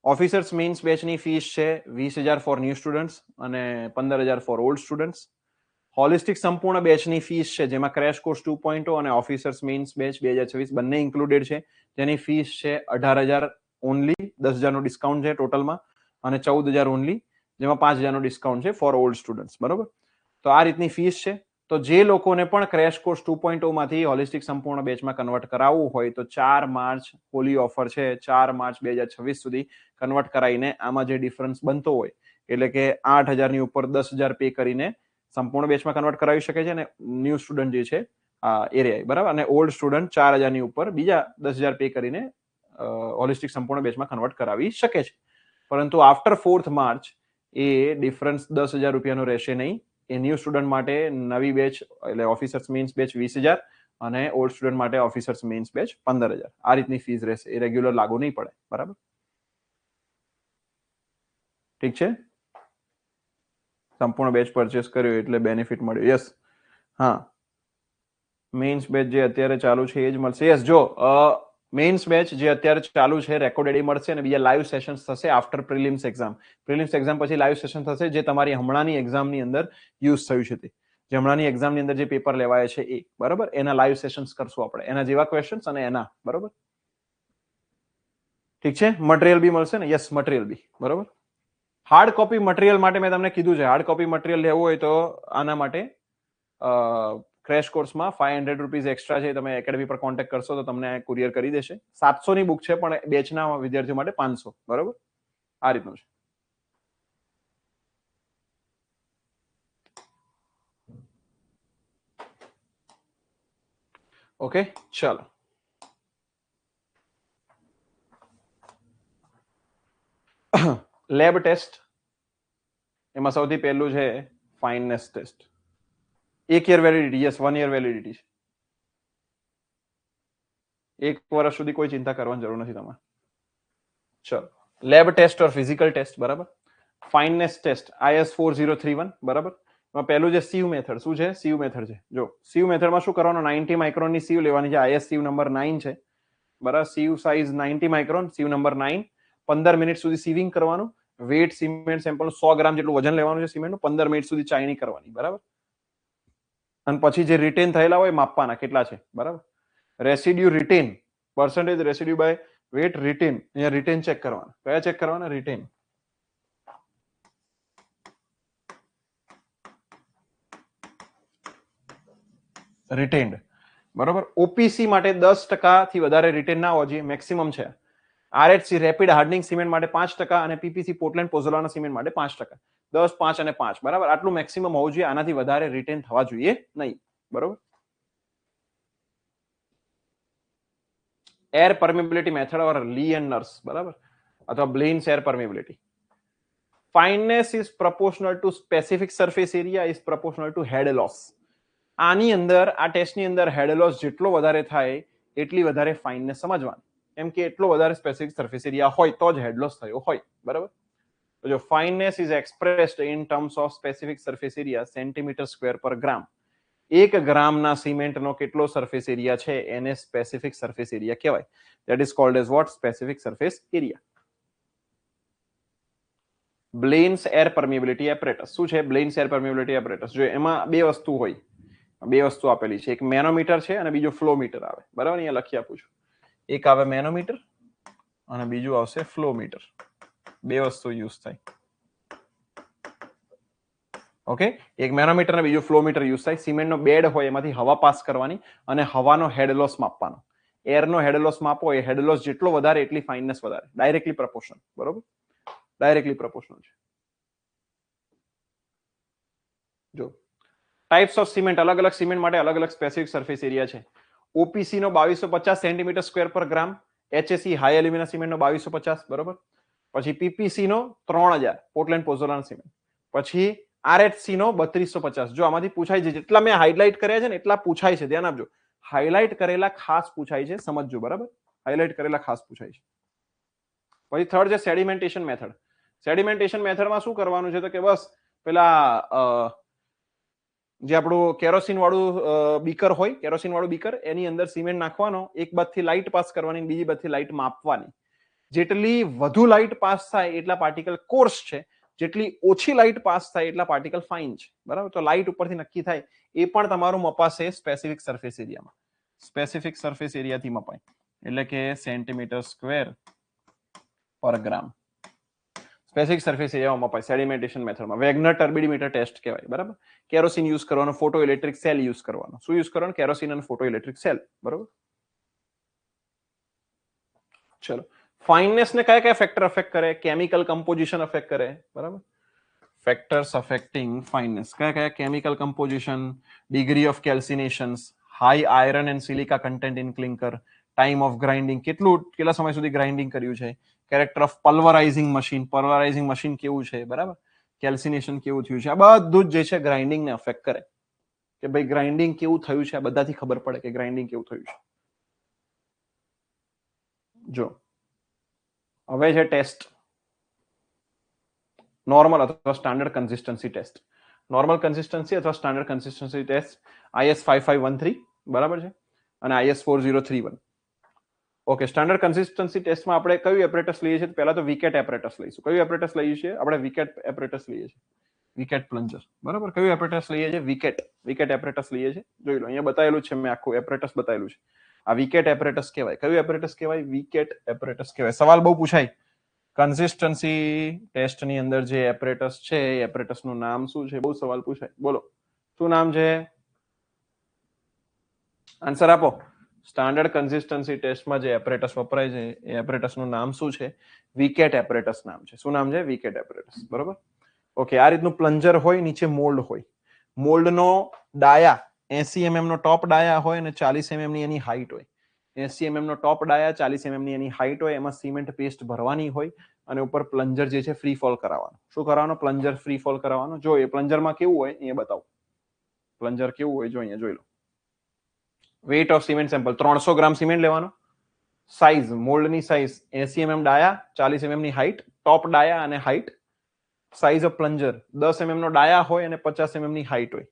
Officers mains બેચની ફીસ છે 20,000 ફોર ન્યૂ સ્ટુડન્ટ્સ અને 15,000 ફોર ઓલ્ડ સ્ટુડન્ટ્સ. હોલિસ્ટિક સંપૂર્ણ બેચની ફીસ છે, જેમાં ક્રેશ કોર્સ 2.0 અને ઓફિસર્સ મેઇન્સ બેચ 2026 બંને ઇન્ક્લુડેડ છે, જેની ફીસ છે 18,000 ઓનલી. 10,000 નું ડિસ્કાઉન્ટ છે ટોટલમાં, અને 14,000 ઓનલી, જેમાં 5,000 નું ડિસ્કાઉન્ટ છે ફોર ઓલ્ડ સ્ટુડન્ટ્સ. બરોબર, તો આ રીતની ફીસ છે. તો જે લોકોને પણ ક્રેશ કોર્સ 2.0 માંથી હોલિસ્ટિક સંપૂર્ણ બેચમાં કન્વર્ટ કરાવવું હોય તો 4 માર્ચ હોલી ઓફર છે, 4 માર્ચ 2026 સુધી કન્વર્ટ કરાવીને આમાં જે ડિફરન્સ બનતો હોય, એટલે કે 8,000 ની ઉપર 10,000 પે કરીને સંપૂર્ણ બેચમાં કન્વર્ટ કરાવી શકે છે, અને ન્યૂ સ્ટુડન્ટ જે છે એરિયા, બરાબર, અને ઓલ્ડ સ્ટુડન્ટ 4,000 ની ઉપર બીજા 10,000 પે કરીને હોલિસ્ટિક સંપૂર્ણ બેચમાં કન્વર્ટ કરાવી શકે છે. પરંતુ આફ્ટર 4th માર્ચ એ ડિફરન્સ 10,000 રૂપિયાનો રહેશે નહીં. એ ન્યૂ સ્ટુડન્ટ માટે નવી બેચ એટલે ઓફિસર્સ મેઇન્સ બેચ 20,000 અને ઓલ્ડ સ્ટુડન્ટ માટે ઓફિસર્સ મેઇન્સ બેચ 15,000. આ રીતની ફીસ રહેશે, એ રેગ્યુલર લાગુ નહીં પડે. બરાબર, ઠીક છે? સંપૂર્ણ બેચ પરચેસ કર્યો એટલે બેનિફિટ મળ્યો. યસ, હા, મેઇન્સ બેચ જે અત્યારે ચાલુ છે એ જ મળશે. યસ, જો મેઇન્સ બેચ જે અત્યારે ચાલુ છે રેકોર્ડેડ એ મળશે, અને બીજા લાઈવ સેશન્સ થશે after prelims exam. Prelims exam પછી લાઈવ સેશન થશે, જે તમારી હમણાંની એક્ઝામની અંદર યુઝ થયું છે તે. જે હમણાંની એક્ઝામની અંદર જે પેપર લેવાય છે એ, બરાબર, એના લાઈવ સેશન્સ કરશું આપણે, એના જેવા ક્વેશ્ચન્સ અને એના, બરાબર, ઠીક છે. મટીરિયલ બી મળશે ને? યસ, મટીરિયલ બી, બરાબર. હાર્ડ કોપી મટીરિયલ માટે મેં તમને કીધું છે, હાર્ડ કોપી મટીરિયલ લેવું હોય તો આના માટે ક્રેશ કોર્સમાં 500 રૂપીઝ એક્સ્ટ્રા છે, તમે એકેડમી પર કોન્ટેક્ટ કરશો તો તમને કુરિયર કરી દેશે. 700 ની બુક છે પણ બેચના વિદ્યાર્થીઓ માટે 500, બરાબર, આ રીતનું છે. ઓકે, ચાલો. લેબ ટેસ્ટ, એમાં સૌથી પહેલું છે fineness test. 1 year validity, yes, 1 year validity છે. 1 વર્ષ સુધી કોઈ ચિંતા કરવાની જરૂર નથી તમારે. ચલો, લેબ ટેસ્ટ ઓર ફિઝિકલ ટેસ્ટ, બરાબર. ફાઇનનેસ ટેસ્ટ IS 4031, બરાબર. એમાં પહેલું છે સીવ મેથડ. શું છે? સીવ મેથડ છે. જો સીવ મેથડમાં શું કરવાનું, 90 માઇક્રોનની સીવ લેવાની છે. IS સીવ નંબર 9 છે, બરાબર. સીવ સાઇઝ 90 માઇક્રોન, સીવ નંબર 9. 15 મિનિટ સુધી સીવિંગ કરવાનું. વેટ સિમેન્ટ સેમ્પલ 100 ગ્રામ જેટલું વજન લેવાનું છે સિમેન્ટનું. 15 મિનિટ સુધી ચાયણી કરવાની, બરાબર. અને પછી જે રિટેન થયેલા હોય માપવાના કેટલા છે, બરાબર. Residue retain, percentage residue by wet retain, અહીંયા રિટેન ચેક કરવાના. કયા ચેક કરવાના? રિટેન. રિટેન્ડ, બરાબર. ઓપીસી માટે 10% થી વધારે રિટેન ના હોવો જોઈએ, મેક્સિમમ છે. આરએચસી રેપિડ હાર્ડનિંગ સિમેન્ટ માટે 5% અને પીપીસી પોર્ટલેન્ડ પોઝોલાના સિમેન્ટ માટે 5%. 10, 5 અને 5, બરાબર. આટલું મેક્સિમમ હોવું જોઈએ, આનાથી વધારે રિટેન થવા જોઈએ નહીં, બરાબર. એર પરમિબિલિટી મેથડ ઓર લી એન્ડ નર્સ, બરાબર, અથવા Blaine's air permeability. Fineness is proportional to specific surface area is proportional to head loss. આની અંદર, આ ટેસ્ટની અંદર હેડ લોસ જેટલો વધારે થાય એટલી વધારે ફાઇનનેસ સમજવાની, કેમ કે એટલો વધારે સ્પેસિફિક સરફેસ એરિયા હોય તો જ હેડ લોસ થયો હોય, બરાબર. તો જો fineness is expressed in terms of specific surface area centimetre square per gram. 1 ગ્રામના સિમેન્ટનો કેટલો સરફેસ એરિયા છે એને સ્પેસિફિક સરફેસ એરિયા કહેવાય. That is called as what? Specific surface area. Blaine's air permeability apparatus. શું છે બ્લેન્સ એર પરમિબિલિટી એપરેટસ? જો એમાં બે વસ્તુ હોય, બે વસ્તુ આપેલી છે, એક મેનોમીટર છે અને બીજો ફ્લો મીટર આવે, બરાબર. અહીંયા લખી આપું છું. એક આવે મેનોમીટર અને બીજું આવશે ફ્લો મીટર. બે વસ્તુ યુઝ થાય, ઓકે. એક મેનોમીટર અને બીજું ફ્લો મીટર યુઝ થાય. સિમેન્ટનો બેડ હોય એમાંથી હવા પાસ કરવાની અને હવાનો હેડ લોસ માપવાનો. એરનો હેડ લોસ માપો, એ હેડ લોસ જેટલો વધારે એટલી ફાઇનનેસ વધારે, ડાયરેક્ટલી પ્રપોર્શનલ, બરોબર. ડાયરેક્ટલી પ્રપોર્શનલ છે. જો ટાઇપ્સ ઓફ સિમેન્ટ, અલગ અલગ સિમેન્ટ માટે અલગ અલગ સ્પેસિફિક સરફેસ એરિયા છે. ઓપીસી નો 2250 સેન્ટીમીટર સ્ક્વેર પર ગ્રામ. એચએસી હાઈ એલ્યુમિના સિમેન્ટ નો 2250, બરોબર. પછી પીપીસી નો 3000, પોર્ટલેન્ડ પોઝોલાના સિમેન્ટ. પછી આરએચસી નો 3250. જો આમાંથી પૂછાય છે, જેટલા મેં હાઇલાઇટ કર્યા છે ને એટલા પૂછાય છે, ધ્યાન આપજો. હાઇલાઇટ કરેલા ખાસ પૂછાય છે, સમજજો, બરાબર. હાઇલાઇટ કરેલા ખાસ પૂછાય છે. પછી થર્ડ છે સેડિમેન્ટેશન મેથડ. સેડિમેન્ટેશન મેથડમાં શું કરવાનું છે તો કે બસ પેલા જે આપણું કેરોસીન વાળું બીકર હોય, કેરોસીન વાળું બીકર, એની અંદર સિમેન્ટ નાખવાનો, એક બાજુથી લાઇટ પાસ કરવાની, બીજી બાજુથી લાઇટ માપવાની. જેટલી વધુ લાઇટ પાસ થાય એટલા પાર્ટિકલ કોર્સ છે, જેટલી ઓછી લાઇટ પાસ થાય એટલા પાર્ટિકલ ફાઇન છે, બરાબર. તો લાઇટ ઉપરથી નક્કી થાય, એ પણ તમારું મપાશે સ્પેસિફિક સરફેસ એરિયામાં. સ્પેસિફિક સરફેસ એરિયાથી મપાય, એટલે કે સેન્ટીમીટર સ્ક્વેર પર ગ્રામ. સ્પેસિફિક સરફેસ એરિયામાં મપાય સેડિમેન્ટેશન મેથડમાં. વેગનર ટર્બિડીમીટર ટેસ્ટ કહેવાય, બરાબર. કેરોસીન યુઝ કરવાનો, ફોટો ઇલેક્ટ્રિક સેલ યુઝ કરવાનો. શું યુઝ કરવાનું? કેરોસીન અને ફોટો ઇલેક્ટ્રિક સેલ, બરાબર. ચલો, ફાઇનનેસ ને કયા કયા ફેક્ટર અફેક્ટ કરે? કેમિકલ કમ્પોઝિશન અફેક્ટ કરે, બરાબર. ફેક્ટર્સ અફેક્ટિંગ ફાઇનનેસ કયા કયા? Chemical composition, degree of calcinations, high iron and silica content in clinker, time of grinding, કેટલા સમય સુધી ગ્રાઇન્ડિંગ કર્યું છે, character of pulverizing machine, pulverizing machine કેવું છે, બરાબર. કેલ્સિનેશન કેવું થયું છે, આ બધું જ જે છે ગ્રાઇન્ડિંગ ને અફેક્ટ કરે. કે ભાઈ ગ્રાઇન્ડિંગ કેવું થયું છે, આ બધાથી ખબર પડે કે ગ્રાઇન્ડિંગ કેવું થયું છે. જો હવે છે ટેસ્ટ, નોર્મલ અથવા standard consistency test. Normal consistency અથવા સ્ટાન્ડર્ડ કન્સિસ્ટન્સી ટેસ્ટ IS 5513, બરાબર છે, અને IS 4031. ઓકે, સ્ટાન્ડર્ડ કન્સિસ્ટન્સી ટેસ્ટમાં આપણે કયું એપરેટસ લઈએ છીએ? પહેલા તો વિકેટ એપરેટસ લઈશું. કયું એપરેટસ લઈએ છીએ આપણે? વિકેટ એપરેટસ લઈએ છીએ. વિકેટ પ્લન્જર, બરાબર. કયું એપરેટસ લઈએ છે? વિકેટ એપરેટસ લઈએ છે. જોઈ લો, અહીંયા બતાવેલું છે, મેં આખું એપરેટસ બતાવેલું છે. આ વિકેટ એપરેટસ કહેવાય. કયું એપરેટસ કહેવાય? વિકેટ એપરેટસ કહેવાય. સવાલ બહુ પૂછાય, કન્સિસ્ટન્સી ટેસ્ટ ની અંદર જે એપરેટસ છે એ એપરેટસ નું નામ શું છે? બહુ સવાલ પૂછાય. બોલો શું નામ છે? આન્સર આપો. સ્ટાન્ડર્ડ કન્સિસ્ટન્સી ટેસ્ટમાં જે એપરેટસ વપરાય છે એ એપરેટસ નું નામ શું છે? વિકેટ એપરેટસ નામ છે. શું નામ છે? વિકેટ એપરેટસ, બરોબર. ઓકે, આ રીતનું પ્લન્જર હોય, નીચે મોલ્ડ હોય. મોલ્ડનો ડાયા 80 mm નો ટોપ ડાયા હોય અને 40 mm ની એની હાઈટ હોય. 80 mm નો ટોપ ડાયા, 40 mm ની એની હાઈટ હોય. એમાં સિમેન્ટ પેસ્ટ ભરવાની હોય અને ઉપર પ્લન્જર જે છે ફ્રી ફોલ કરાવવાનું. શું કરવાનું? પ્લન્જર ફ્રી ફોલ કરાવવાનું. જો એ પ્લન્જરમાં કેવું હોય એ બતાવો. પ્લન્જર કેવું હોય જો અહીંયા જોઈ લો. Weight of cement sample 300 gram cement લેવાનો. સાઇઝ, મોલ્ડની સાઇઝ 80 mm ડાયા, 40 mm ની હાઈટ, ટોપ ડાયા અને height. Size of plunger 10 mm નો ડાયા હોય અને 50 mm ની હાઈટ હોય,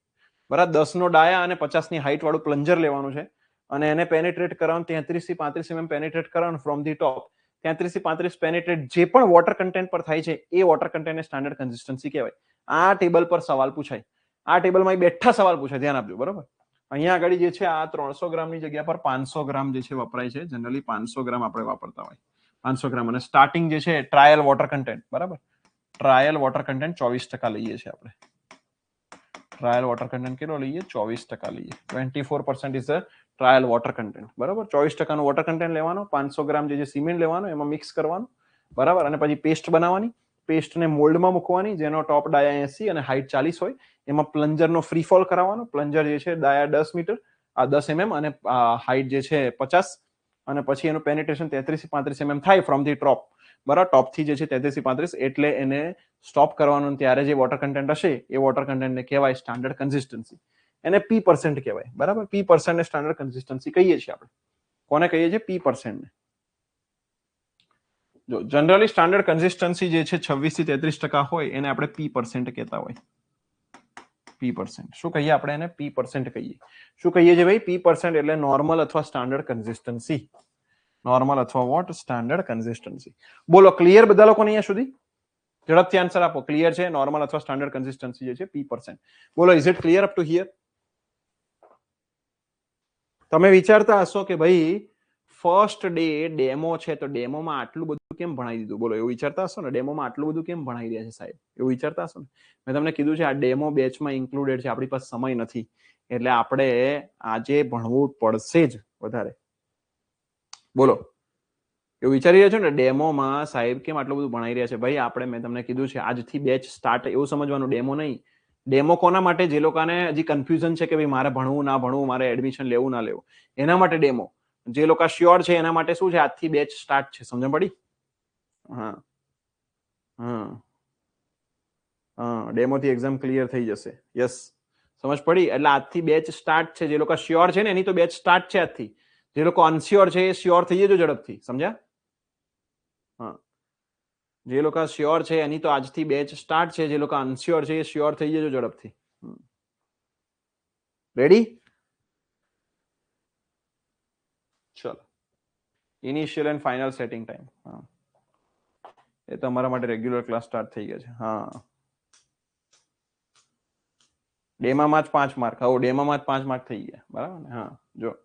બરાબર. 10 નો ડાયા અને 50 ની હાઈટ વાળું પ્લન્જર લેવાનું છે અને એને પેનેટ્રેટ કરવાનું 33 થી 35 mm પેનેટ્રેટ કરવાનું ફ્રોમ ધી ટોપ. 33 થી 35 પેનેટ્રેટ જે પણ વોટર કન્ટેન્ટ પર થાય છે એ વોટર કન્ટેન્ટને સ્ટાન્ડર્ડ કન્સિસ્ટન્સી કહેવાય. આ ટેબલ પર સવાલ પૂછાય. આ ટેબલમાં બેઠા સવાલ પૂછાય, ધ્યાન આપજો, બરાબર. અહીંયા આગળ જે છે આ 300 ગ્રામની જગ્યા પર 500 ગ્રામ જે છે વપરાય છે. જનરલી 500 ગ્રામ આપણે વાપરતા હોય. 500 ગ્રામ અને સ્ટાર્ટિંગ જે છે ટ્રાયલ વોટર કન્ટેન્ટ, બરાબર. ટ્રાયલ વોટર કન્ટેન્ટ 24% લઈએ છીએ આપણે. ટ્રાયલ વોટર કન્ટેન્ટ કેટલો લઈએ? 24% લઈએ. 24% is the trial water content, બરાબર. 24% નું વોટર કન્ટેન્ટ લેવાનો, 500 ગ્રામ જે સિમેન્ટ લેવાનું, એમાં મિક્સ કરવાનું, બરાબર. અને પછી પેસ્ટ બનાવવાની. પેસ્ટને મોલ્ડમાં મૂકવાની, જેનો ટોપ ડાયા 80 અને હાઈટ 40 હોય. એમાં પ્લન્જરનો ફ્રી ફોલ કરાવવાનો. પ્લન્જર જે છે ડાયા 10 મીટર, આ 10 mm અને હાઈટ જે છે 50, અને પછી એનું પેનિટ્રેશન 33 થી 35 mm થાય ફ્રોમ ધી ટોપ, બરાબર. ટોપ થી જે છે 33 થી 35, એટલે એને સ્ટોપ કરવાનું. ત્યારે જે વોટર કન્ટેન્ટ હશે એ વોટર કન્ટેન્ટને કહેવાય સ્ટાન્ડર્ડ કન્સિસ્ટન્સી. એને P% કહેવાય, બરાબર. P% ને સ્ટાન્ડર્ડ કન્સિસ્ટન્સી કહીએ છીએ આપણે. કોને કહીએ છીએ? P%. જો જનરલી સ્ટાન્ડર્ડ કન્સિસ્ટન્સી જે છે 26 થી 33% હોય એને આપણે P% કહેતા હોય. P%. શું કહીએ આપણે એને? P% કહીએ. શું કહીએ છીએ ભાઈ? P% એટલે નોર્મલ અથવા સ્ટાન્ડર્ડ કન્સિસ્ટન્સી. નોર્મલ અથવા વોટ? Standard consistency. બોલો, ક્લિયર બધા લોકો અહીંયા સુધી? ઝડપથી આન્સર આપો. ક્લિયર છે? નોર્મલ અથવા સ્ટાન્ડર્ડ કન્સિસ્ટન્સી જે છે P%. બોલો, is it clear up to here? તમે વિચારતા હશો કે ભાઈ ફર્સ્ટ ડે ડેમો છે તો ડેમોમાં આટલું બધું કેમ ભણાવી દીધું? બોલો, એવું વિચારતા હશો ને? ડેમોમાં આટલું બધું કેમ ભણાવી રહ્યા છે સાહેબ? એવું વિચારતા હશો ને? મેં તમને કીધું છે આ ડેમો બેચમાં ઇન્ક્લુડેડ છે. આપણી પાસે સમય નથી એટલે આપણે આજે ભણવું પડશે જ વધારે. બોલો, એવું વિચારી રહ્યા છો ને ડેમોમાં સાહેબ કેમ આટલું બધું ભણાવી રહ્યા છે? ભાઈ આપણે, મેં તમને કીધું છે આજથી બેચ સ્ટાર્ટ, એવું સમજવાનું. ડેમો નહીં. ડેમો કોના માટે? જે લોકોને હજી કન્ફ્યુઝન છે કે ભાઈ મારે ભણવું ના ભણવું, મારે એડમિશન લેવું ના લેવું, એના માટે ડેમો. જે લોકો શ્યોર છે એના માટે શું છે? આજથી બેચ સ્ટાર્ટ છે. સમજણ પડી? હા હા હા, ડેમો થી એક્ઝામ ક્લિયર થઈ જશે. યસ, સમજ પડી? એટલે આજથી બેચ સ્ટાર્ટ છે. જે લોકો શ્યોર છે ને એની તો બેચ સ્ટાર્ટ છે આજથી. જે લોકો અનશ્યોર છે એ શ્યોર થઈ જજો ઝડપથી. સમજ્યા? હા, જે લોકો શ્યોર છે એની તો આજથી બેચ સ્ટાર્ટ છે. જે લોકો અનશ્યોર છે એ શ્યોર થઈ જજો ઝડપથી. રેડી? ચલો, initial and final setting time. હા, એ તમારા માટે રેગ્યુલર ક્લાસ સ્ટાર્ટ થઈ ગયા છે. હા, ડેમામાં જ 5 માર્ક. હવે ડેમામાં જ 5 માર્ક થઈ ગયા, બરાબર ને? હા, જો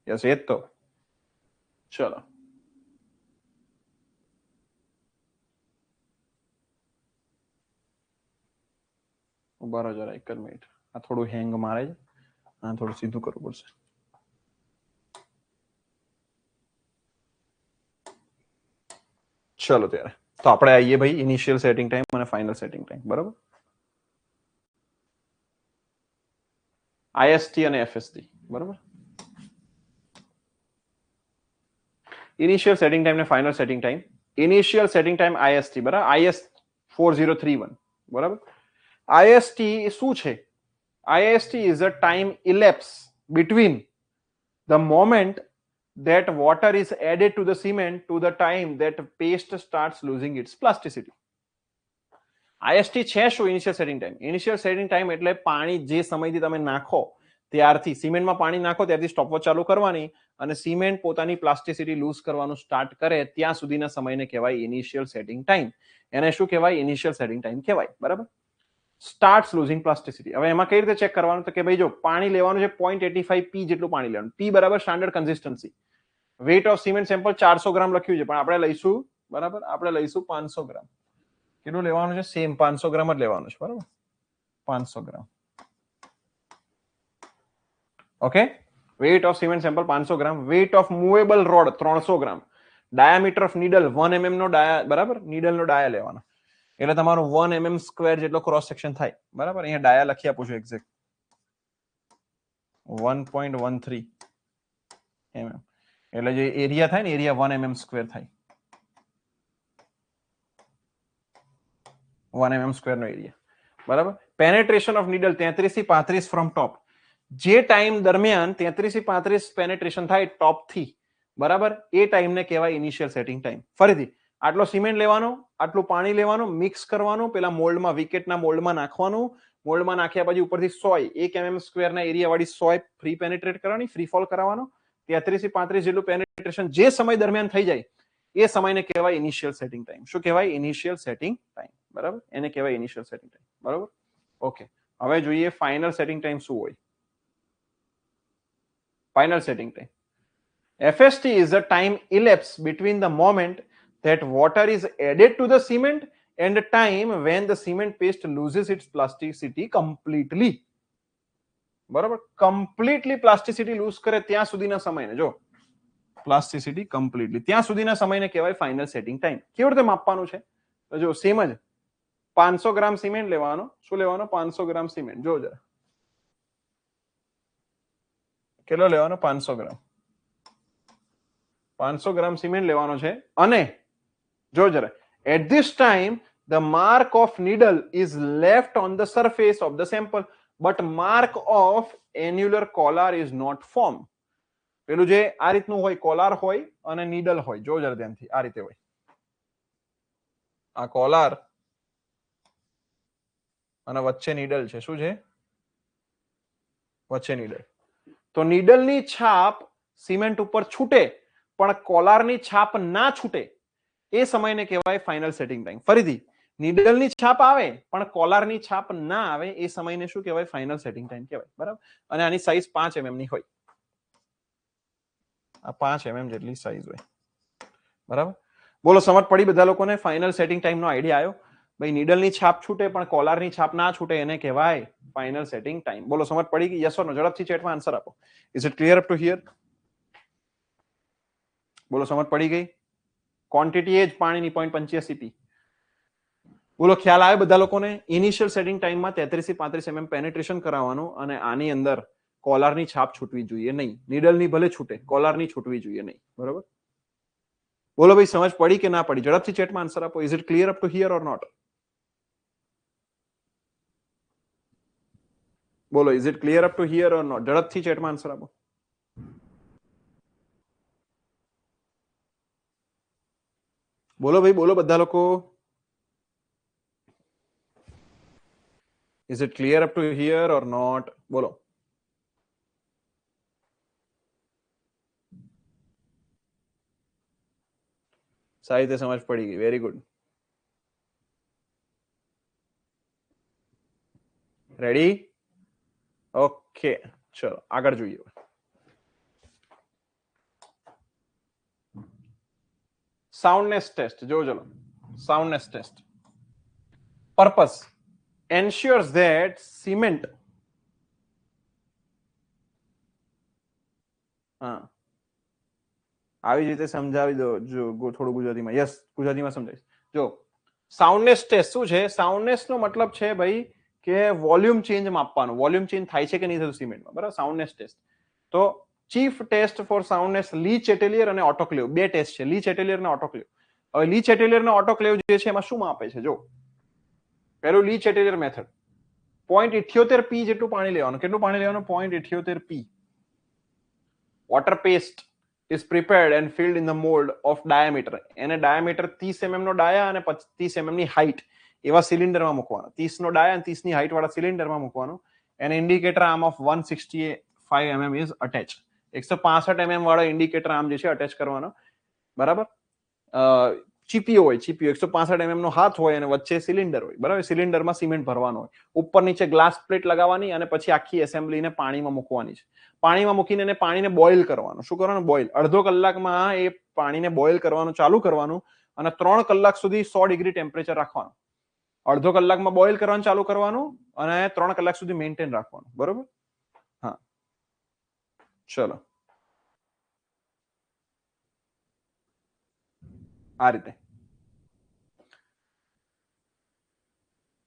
યસ, એ જ તો. ચલો, ઉભા રહો જરા, એક જ મિનિટ. આ થોડું હેંગ મારે છે. આ થોડું સીધું કરવું પડશે. ચલો ત્યારે તો આપણે આવીએ ભાઈ ઇનિશિયલ સેટિંગ ટાઈમ અને ફાઇનલ સેટિંગ ટાઈમ, બરાબર. આઈએસટી અને એફએસટી, બરાબર. ઇનિશિયલ સેટિંગ ટાઈમ ને final setting time. Initial setting time IST, બરાબર. IS 4031, બરાબર. આઈએસટી શું છે? IST is a time elapse between the moment that water is added to the cement to the time that paste starts losing its plasticity. IST છે શું? Initial setting time. Initial setting time એટલે પાણી જે સમયથી તમે નાખો ત્યારથી, સિમેન્ટમાં પાણી નાખો ત્યારથી સ્ટોપવોચ ચાલુ કરવાની અને સિમેન્ટ પોતાની પ્લાસ્ટિસિટી લૂઝ કરવાનું સ્ટાર્ટ કરે ત્યાં સુધીના સમયને કહેવાય ઇનિશિયલ સેટિંગ ટાઈમ. એને શું કહેવાય? ઇનિશિયલ સેટિંગ ટાઈમ કહેવાય. બરાબર. Starts losing plasticity. હવે એમાં કઈ રીતે ચેક કરવાનું? તો કે ભાઈ જો પાણી લેવાનું છે 0.85 પી જેટલું પાણી લેવાનું. પી બરાબર standard consistency. Weight of cement sample 400 gram લખ્યું છે, પણ આપણે લઈશું, બરાબર, આપણે લઈશું 500 ગ્રામ. કેટલું લેવાનું છે? સેમ 500 ગ્રામ જ લેવાનું છે. બરાબર, 500 gram. Okay. Weight of cement sample 500 gram. Weight of movable rod 300 gram. Diameter of needle 1 mm નો ડાયા, બરાબર, નીડલ નો ડાયા લેવાનો એટલે તમારું 1 mm સ્ક્વેર જેટલો ક્રોસ સેક્શન થાય. બરાબર, અહીંયા ડાયા લખી આપું છું એક્ઝેક્ટ 1.13 mm એટલે જે એરિયા થાય ને, એરિયા 1 mm સ્ક્વેર થાય. 1 mm સ્ક્વેર નો એરિયા. બરાબર. પેનેટ્રેશન ઓફ નીડલ 33 થી 35 ફ્રોમ ટોપ. જે ટાઈમ દરમિયાન 33 થી 35 પેનેટ્રેશન થાય ટોપ થી, બરાબર, એ ટાઈમને કહેવાય ઇનિશિયલ સેટિંગ ટાઈમ. ફરીથી આટલો સિમેન્ટ લેવાનો, આટલું પાણી લેવાનું, મિક્સ કરવાનું, પેલા મોલ્ડમાં, વિકેટના મોલ્ડમાં નાખવાનું. મોલ્ડમાં નાખ્યા પછી ઉપરથી સોય 1 mm સ્ક્વેરના એરિયા વાળી સોય ફ્રી પેનેટ્રેટ કરવાની, ફ્રી ફોલ કરાવવાનો. 33 થી 35 જેટલું પેનેટ્રેશન જે સમય દરમિયાન થઈ જાય એ સમયને કહેવાય ઇનિશિયલ સેટિંગ ટાઈમ. શું કહેવાય? Initial setting time. બરાબર, એને કહેવાય ઇનિશિયલ સેટિંગ ટાઈમ. બરાબર. ઓકે, હવે જોઈએ ફાઇનલ સેટિંગ ટાઈમ શું હોય. Final setting time. FST is the time elapsed between the moment that water is added to the cement and the time when the cement paste loses its plasticity completely. બરાબર, completely plasticity loose કરે ત્યાં સુધીના સમયને, જો plasticity completely ત્યાં સુધીના સમયને કહેવાય ફાઇનલ સેટિંગ ટાઈમ. કેવી રીતે માપવાનું છે? તો જો સેમ જ 500 ગ્રામ સિમેન્ટ લેવાનો. શું લેવાનો? 500 ગ્રામ સિમેન્ટ. જો જરા કેટલો લેવાનો? 500 ગ્રામ. 500 ગ્રામ સિમેન્ટ લેવાનો છે અને જો જરા, at this time the mark of needle is left on the surface of the sample but mark of annular collar is not form. પેલું જે આ રીતનું હોય, કોલાર હોય અને નીડલ હોય. જો જરા ધ્યાનથી, આ રીતે હોય. આ કોલાર અને વચ્ચે નીડલ છે. શું છે? વચ્ચે નીડલ. તો નીડલની છાપ સિમેન્ટ ઉપર છૂટે પણ કોલારની છાપ ના છૂટે એ સમયને કહેવાય ફાઇનલ સેટિંગ ટાઈમ. ફરીથી, નીડલની છાપ આવે પણ કોલારની છાપ ના આવે એ સમયને શું કહેવાય? ફાઇનલ સેટિંગ ટાઈમ કહેવાય. બરાબર. અને આની સાઈઝ 5 mm ની હોય. આ 5 mm જેટલી સાઈઝ હોય. બરાબર. બોલો, સમજ પડી બધા લોકોને? ફાઇનલ સેટિંગ ટાઈમ નો આઈડિયા આવ્યો? ભાઈ, નીડલની છાપ છૂટે પણ કોલારની છાપ ના છૂટે એને કહેવાય ફાઇનલ સેટિંગ ટાઈમ. બોલો, સમજ પડી ગઈ? Yes or no? ઝડપથી ચેટમાં આન્સર આપો. Is it clear up to here? બોલો, સમજ પડી ગઈ? ક્વોન્ટિટી એ જ પાણીની 0.85 પી. બોલો, ખ્યાલ આવે બધા લોકોને? ઇનિશિયલ સેટિંગ ટાઈમમાં 33 થી 35 mm પેનેટ્રેશન કરાવવાનું અને આની અંદર કોલારની છાપ છૂટવી જોઈએ નહીં. નીડલની ભલે છૂટે, કોલારની છૂટવી જોઈએ નહીં. બરોબર. બોલો ભાઈ, સમજ પડી કે ના પડી? ઝડપથી ચેટમાં આન્સર આપો. Is it clear up to here or not? બોલો, is it clear up to here or not? ઝડપથી ચેટમાં આન્સર આપો. બોલો ભાઈ, બોલો બધા લોકો. Is it clear up to here or not? બોલો. સારી રીતે સમજ પડી ગઈ. Very good. રેડી? ઓકે, ચલો આગળ જોઈએ. Soundness test. જો ચલો, soundness test. Purpose ensures that cement હા, આવી રીતે સમજાવી દો. જો થોડું ગુજરાતીમાં. યસ, ગુજરાતીમાં સમજાવીશ. જો, સાઉન્ડનેસ ટેસ્ટ શું છે? સાઉન્ડનેસ નો મતલબ છે ભાઈ કે વોલ્યુમ ચેન્જ માપવાનું. વોલ્યુમ ચેન્જ થાય છે કે નહીં થતું સિમેન્ટમાં. બરાબર. Soundness test. તો chief test for soundness Le Chatelier અને ઓટોક્લેવ, બે ટેસ્ટ છે, લી ચેટેલિયર અને ઓટોક્લેવ. હવે લી ચેટેલિયર અને ઓટોક્લેવ જે છે એમાં શું માપે છે? જો, પહેલું લી ચેટેલિયર મેથડ 0.78 પી જેટલું પાણી લેવાનું. કેટલું પાણી લેવાનું? 0.78 P. Water paste is prepared and filled in the mold of diameter. એને ડાયામીટર 30 mm નો ડાયા અને 30 mm ની હાઈટ એવા સિલિન્ડરમાં મૂકવાનો, 30 નો ડાય અને 30 ની હાઈટ વાળા સિલિન્ડરમાં મૂકવાનો. And indicator arm of 165 mm is attach. 165 mm વાળો ઇન્ડિકેટર આર્મ જે છે અટેચ કરવાનો, બરાબર. ચીપીઓ હોય, ચીપીઓ 165 mm નો હાથ હોય અને વચ્ચે સિલિન્ડર હોય, બરાબર. સિલિન્ડરમાં સિમેન્ટ ભરવાનો હોય, ઉપર નીચે ગ્લાસ પ્લેટ લગાવવાની અને પછી આખી એસેમ્બલીને પાણીમાં મૂકવાની છે. પાણીમાં મૂકીને એને પાણીને બોઇલ કરવાનું. શું કરવાનું? બોઇલ. અડધો કલાકમાં એ પાણીને બોઇલ કરવાનું ચાલુ કરવાનું અને 3 કલાક સુધી 100 ડિગ્રી ટેમ્પરેચર રાખવાનું. અડધો કલાકમાં બોઇલ કરવાનું ચાલુ કરવાનું અને 3 કલાક સુધી મેન્ટેન રાખવાનું, બરોબર. હા, ચલો આ રીતે.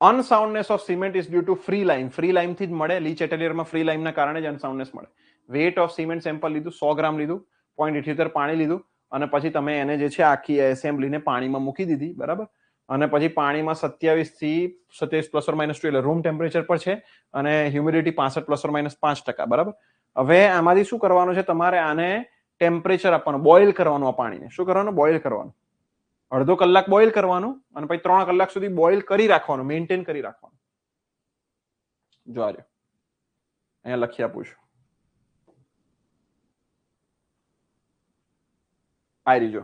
Unsoundness of cement is due to free lime. Free lime થી જ મળે. લીચ એટેલિયરમાં ફ્રી લાઇમના કારણે જ અનસાઉન્ડનેસ મળે. વેટ ઓફ સિમેન્ટ સેમ્પલ લીધું, 100 ગ્રામ લીધું, 0.78 પાણી લીધું અને પછી તમે એને જે છે આખી એસેમ્બલીને પાણીમાં મૂકી દીધી, બરાબર. અને પછી પાણીમાં 27 થી 27 પ્લસ ઓર માઇનસ 2 એટલે રૂમ ટેમ્પરેચર પર છે અને હ્યુમિડિટી 65 પ્લસ ઓર માઇનસ 5%, બરાબર. હવે આમાંથી શું કરવાનું છે? તમારે આને ટેમ્પરેચર આપવાનું, બોઇલ કરવાનું. આ પાણીને શું કરવાનું? બોઇલ કરવાનું. અડધો કલાક બોઇલ કરવાનું અને પછી 3 કલાક સુધી બોઇલ કરી રાખવાનું, મેન્ટેન કરી રાખવાનું. જો આજે અહીંયા લખી આપું છું. આ રીજો.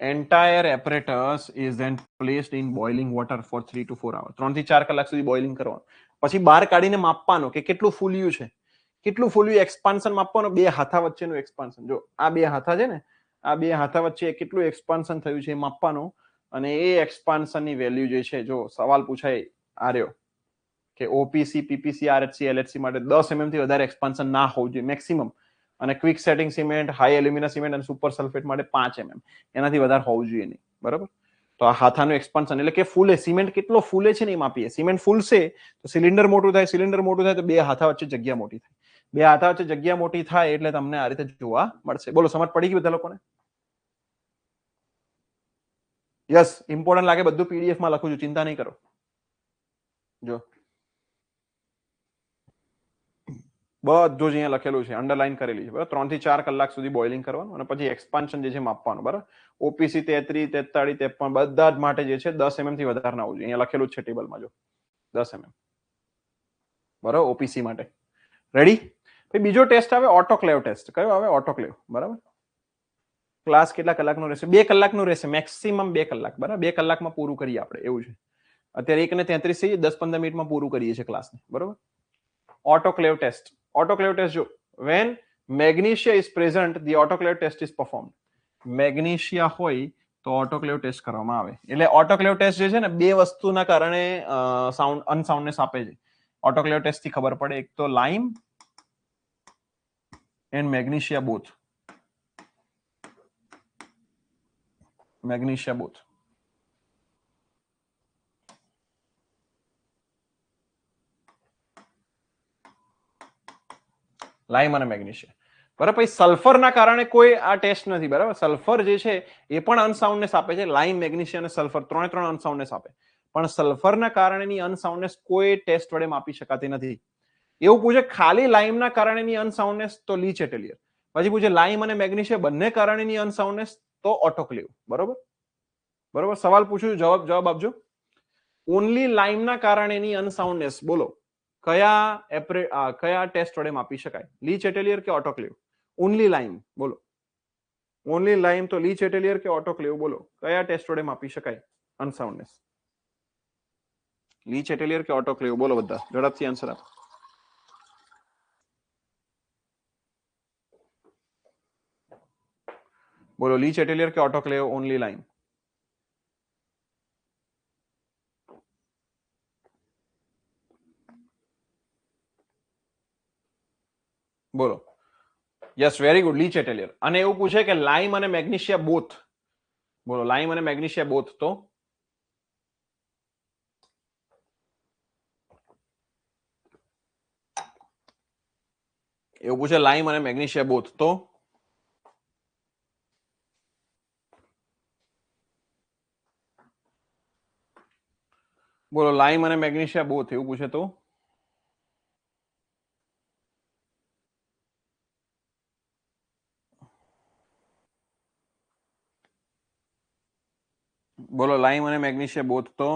Entire apparatus is then placed in boiling water for 3 to 4 hours. 3 થી 4 કલાક સુધી બોઇલિંગ કરવાનું. પછી બહાર કાઢીને માપવાનું કે કેટલું ફૂલ્યું છે, કેટલું ફૂલ્યું. એક્સપાન્શન માપવાનું, બે હાથા વચ્ચેનું એક્સપાન્શન. જો આ બે હાથા છે ને, આ બે હાથા વચ્ચે કેટલું એક્સપાન્શન થયું છે એ માપવાનું અને એ એક્સપાન્શનની વેલ્યુ જે છે, જો સવાલ પૂછાય આ રહ્યો કે ઓપીસી, પીપીસી, આરએચસી, એલએચસી માટે 10 mm થી વધારે એક્સપાન્શન ના હોવું જોઈએ મેક્સિમમ. અને quick setting cement, high alumina cement અને સુપર સલ્ફેટ માટે 5 mm. એનાથી વધારે હોવું જોઈએ નહીં, બરાબર. તો આ હાથાનું એક્સપાન્શન એટલે કે ફૂલે, સિમેન્ટ કેટલો ફૂલે છે ને એ માપીએ. સિમેન્ટ ફૂલશે તો સિલિન્ડર મોટું થાય, સિલિન્ડર મોટું થાય તો બે હાથા વચ્ચે જગ્યા મોટી થાય. બે હાથા વચ્ચે જગ્યા મોટી થાય એટલે તમને આ રીતે જોવા મળશે. બોલો, સમજ પડી ગઈ બધા લોકોને? યસ, ઇમ્પોર્ટન્ટ લાગે બધું પીડીએફ માં લખું છું, ચિંતા નહીં કરો. જો બધું જ અહીંયા લખેલું છે, અંડરલાઈન કરેલી છે, બરાબર. 3 થી 4 કલાક સુધી બોઇલિંગ કરવાનું અને પછી એક્સપાન્શન જે છે માપવાનું, બરાબર. ઓપીસી 33, 43, 53 બધા જ માટે જે છે 10 mm થી વધારે ના હોવું જોઈએ. અહીંયા લખેલું જ છે ટેબલમાં, જો 10 mm, બરાબર. ઓપીસી માટે રેડી. પછી બીજો ટેસ્ટ આવે ઓટોક્લેવ ટેસ્ટ. કયો આવે? ઓટોક્લેવ, બરાબર. ક્લાસ કેટલા કલાકનો રહેશે? 2 કલાકનું રહેશે, મેક્સિમમ 2 કલાક, બરાબર. 2 કલાકમાં પૂરું કરીએ આપણે, એવું છે. અત્યારે 1:33 થઈ, 10-15 મિનિટમાં પૂરું કરીએ છીએ ક્લાસને, બરાબર. Autoclave test. Autoclave test જો when magnesia is present, the autoclave test is performed. Magnesia હોય તો ઓટોક્લેવ ટેસ્ટ કરવામાં આવે. એટલે ઓટોક્લેવ ટેસ્ટ જે છે ને, બે વસ્તુના કારણે સાઉન્ડ અનસાઉન્ડનેસ આપે છે. ઓટોક્લેવ ટેસ્ટ થી ખબર પડે. એક તો lime and magnesia both. Magnesia both. Lime અને મેગ્નેશિયા, બરાબર. પછી સલ્ફરના કારણે કોઈ આ ટેસ્ટ નથી, બરાબર. સલ્ફર જે છે એ પણ અનસાઉન્ડનેસ આપે છે. લાઇમ, મેગ્નેશિયા અને સલ્ફર ત્રણે અનસાઉન્ડનેસ આપે. પણ સલ્ફરના કારણેની અનસાઉન્ડનેસ કોઈ ટેસ્ટ વડે માપી શકાતી નથી. એવું પૂછે ખાલી લાઇમના કારણેની અનસાઉન્ડનેસ તો લીચ એટેલિયર. પછી પૂછે લાઇમ અને મેગ્નેશિયા બંને કારણેની અનસાઉન્ડનેસ તો ઓટોક્લેવ, બરોબર. બરોબર. સવાલ પૂછું, જવાબ આપજો. ઓનલી લાઇમના કારણેની અનસાઉન્ડનેસ બોલો કયા ટેસ્ટ વડે માપી શકાય? લીચ એટેલિયર કે ઓટોક્લેવ? ઓનલી લાઇમ બોલો. ઓનલી લાઇમ તો લીચ એટેલિયર કે ઓટોક્લેવ બોલો, કયા ટેસ્ટ વડે માપી શકાય અનસાઉન્ડનેસ? લીચ એટેલિયર કે ઓટોક્લેવ બોલો, બધા ઝડપથી આન્સર આપો. બોલો, લીચ એટેલિયર કે ઓટોક્લેવ? Only lime. બોલો. Yes, very good, Le Chatelier. અને એવું પૂછે કે લાઇમ અને મેગ્નેશિયા બોથ, બોલો લાઇમ અને મેગ્નેશિયા બોથ તો એવું પૂછે લાઇમ અને મેગ્નેશિયા બોથ તો બોલો લાઇમ અને મેગ્નેશિયા બોથ એવું પૂછે તો બોલો લાઇમ અને મેગ્નેશિયા બોથ તો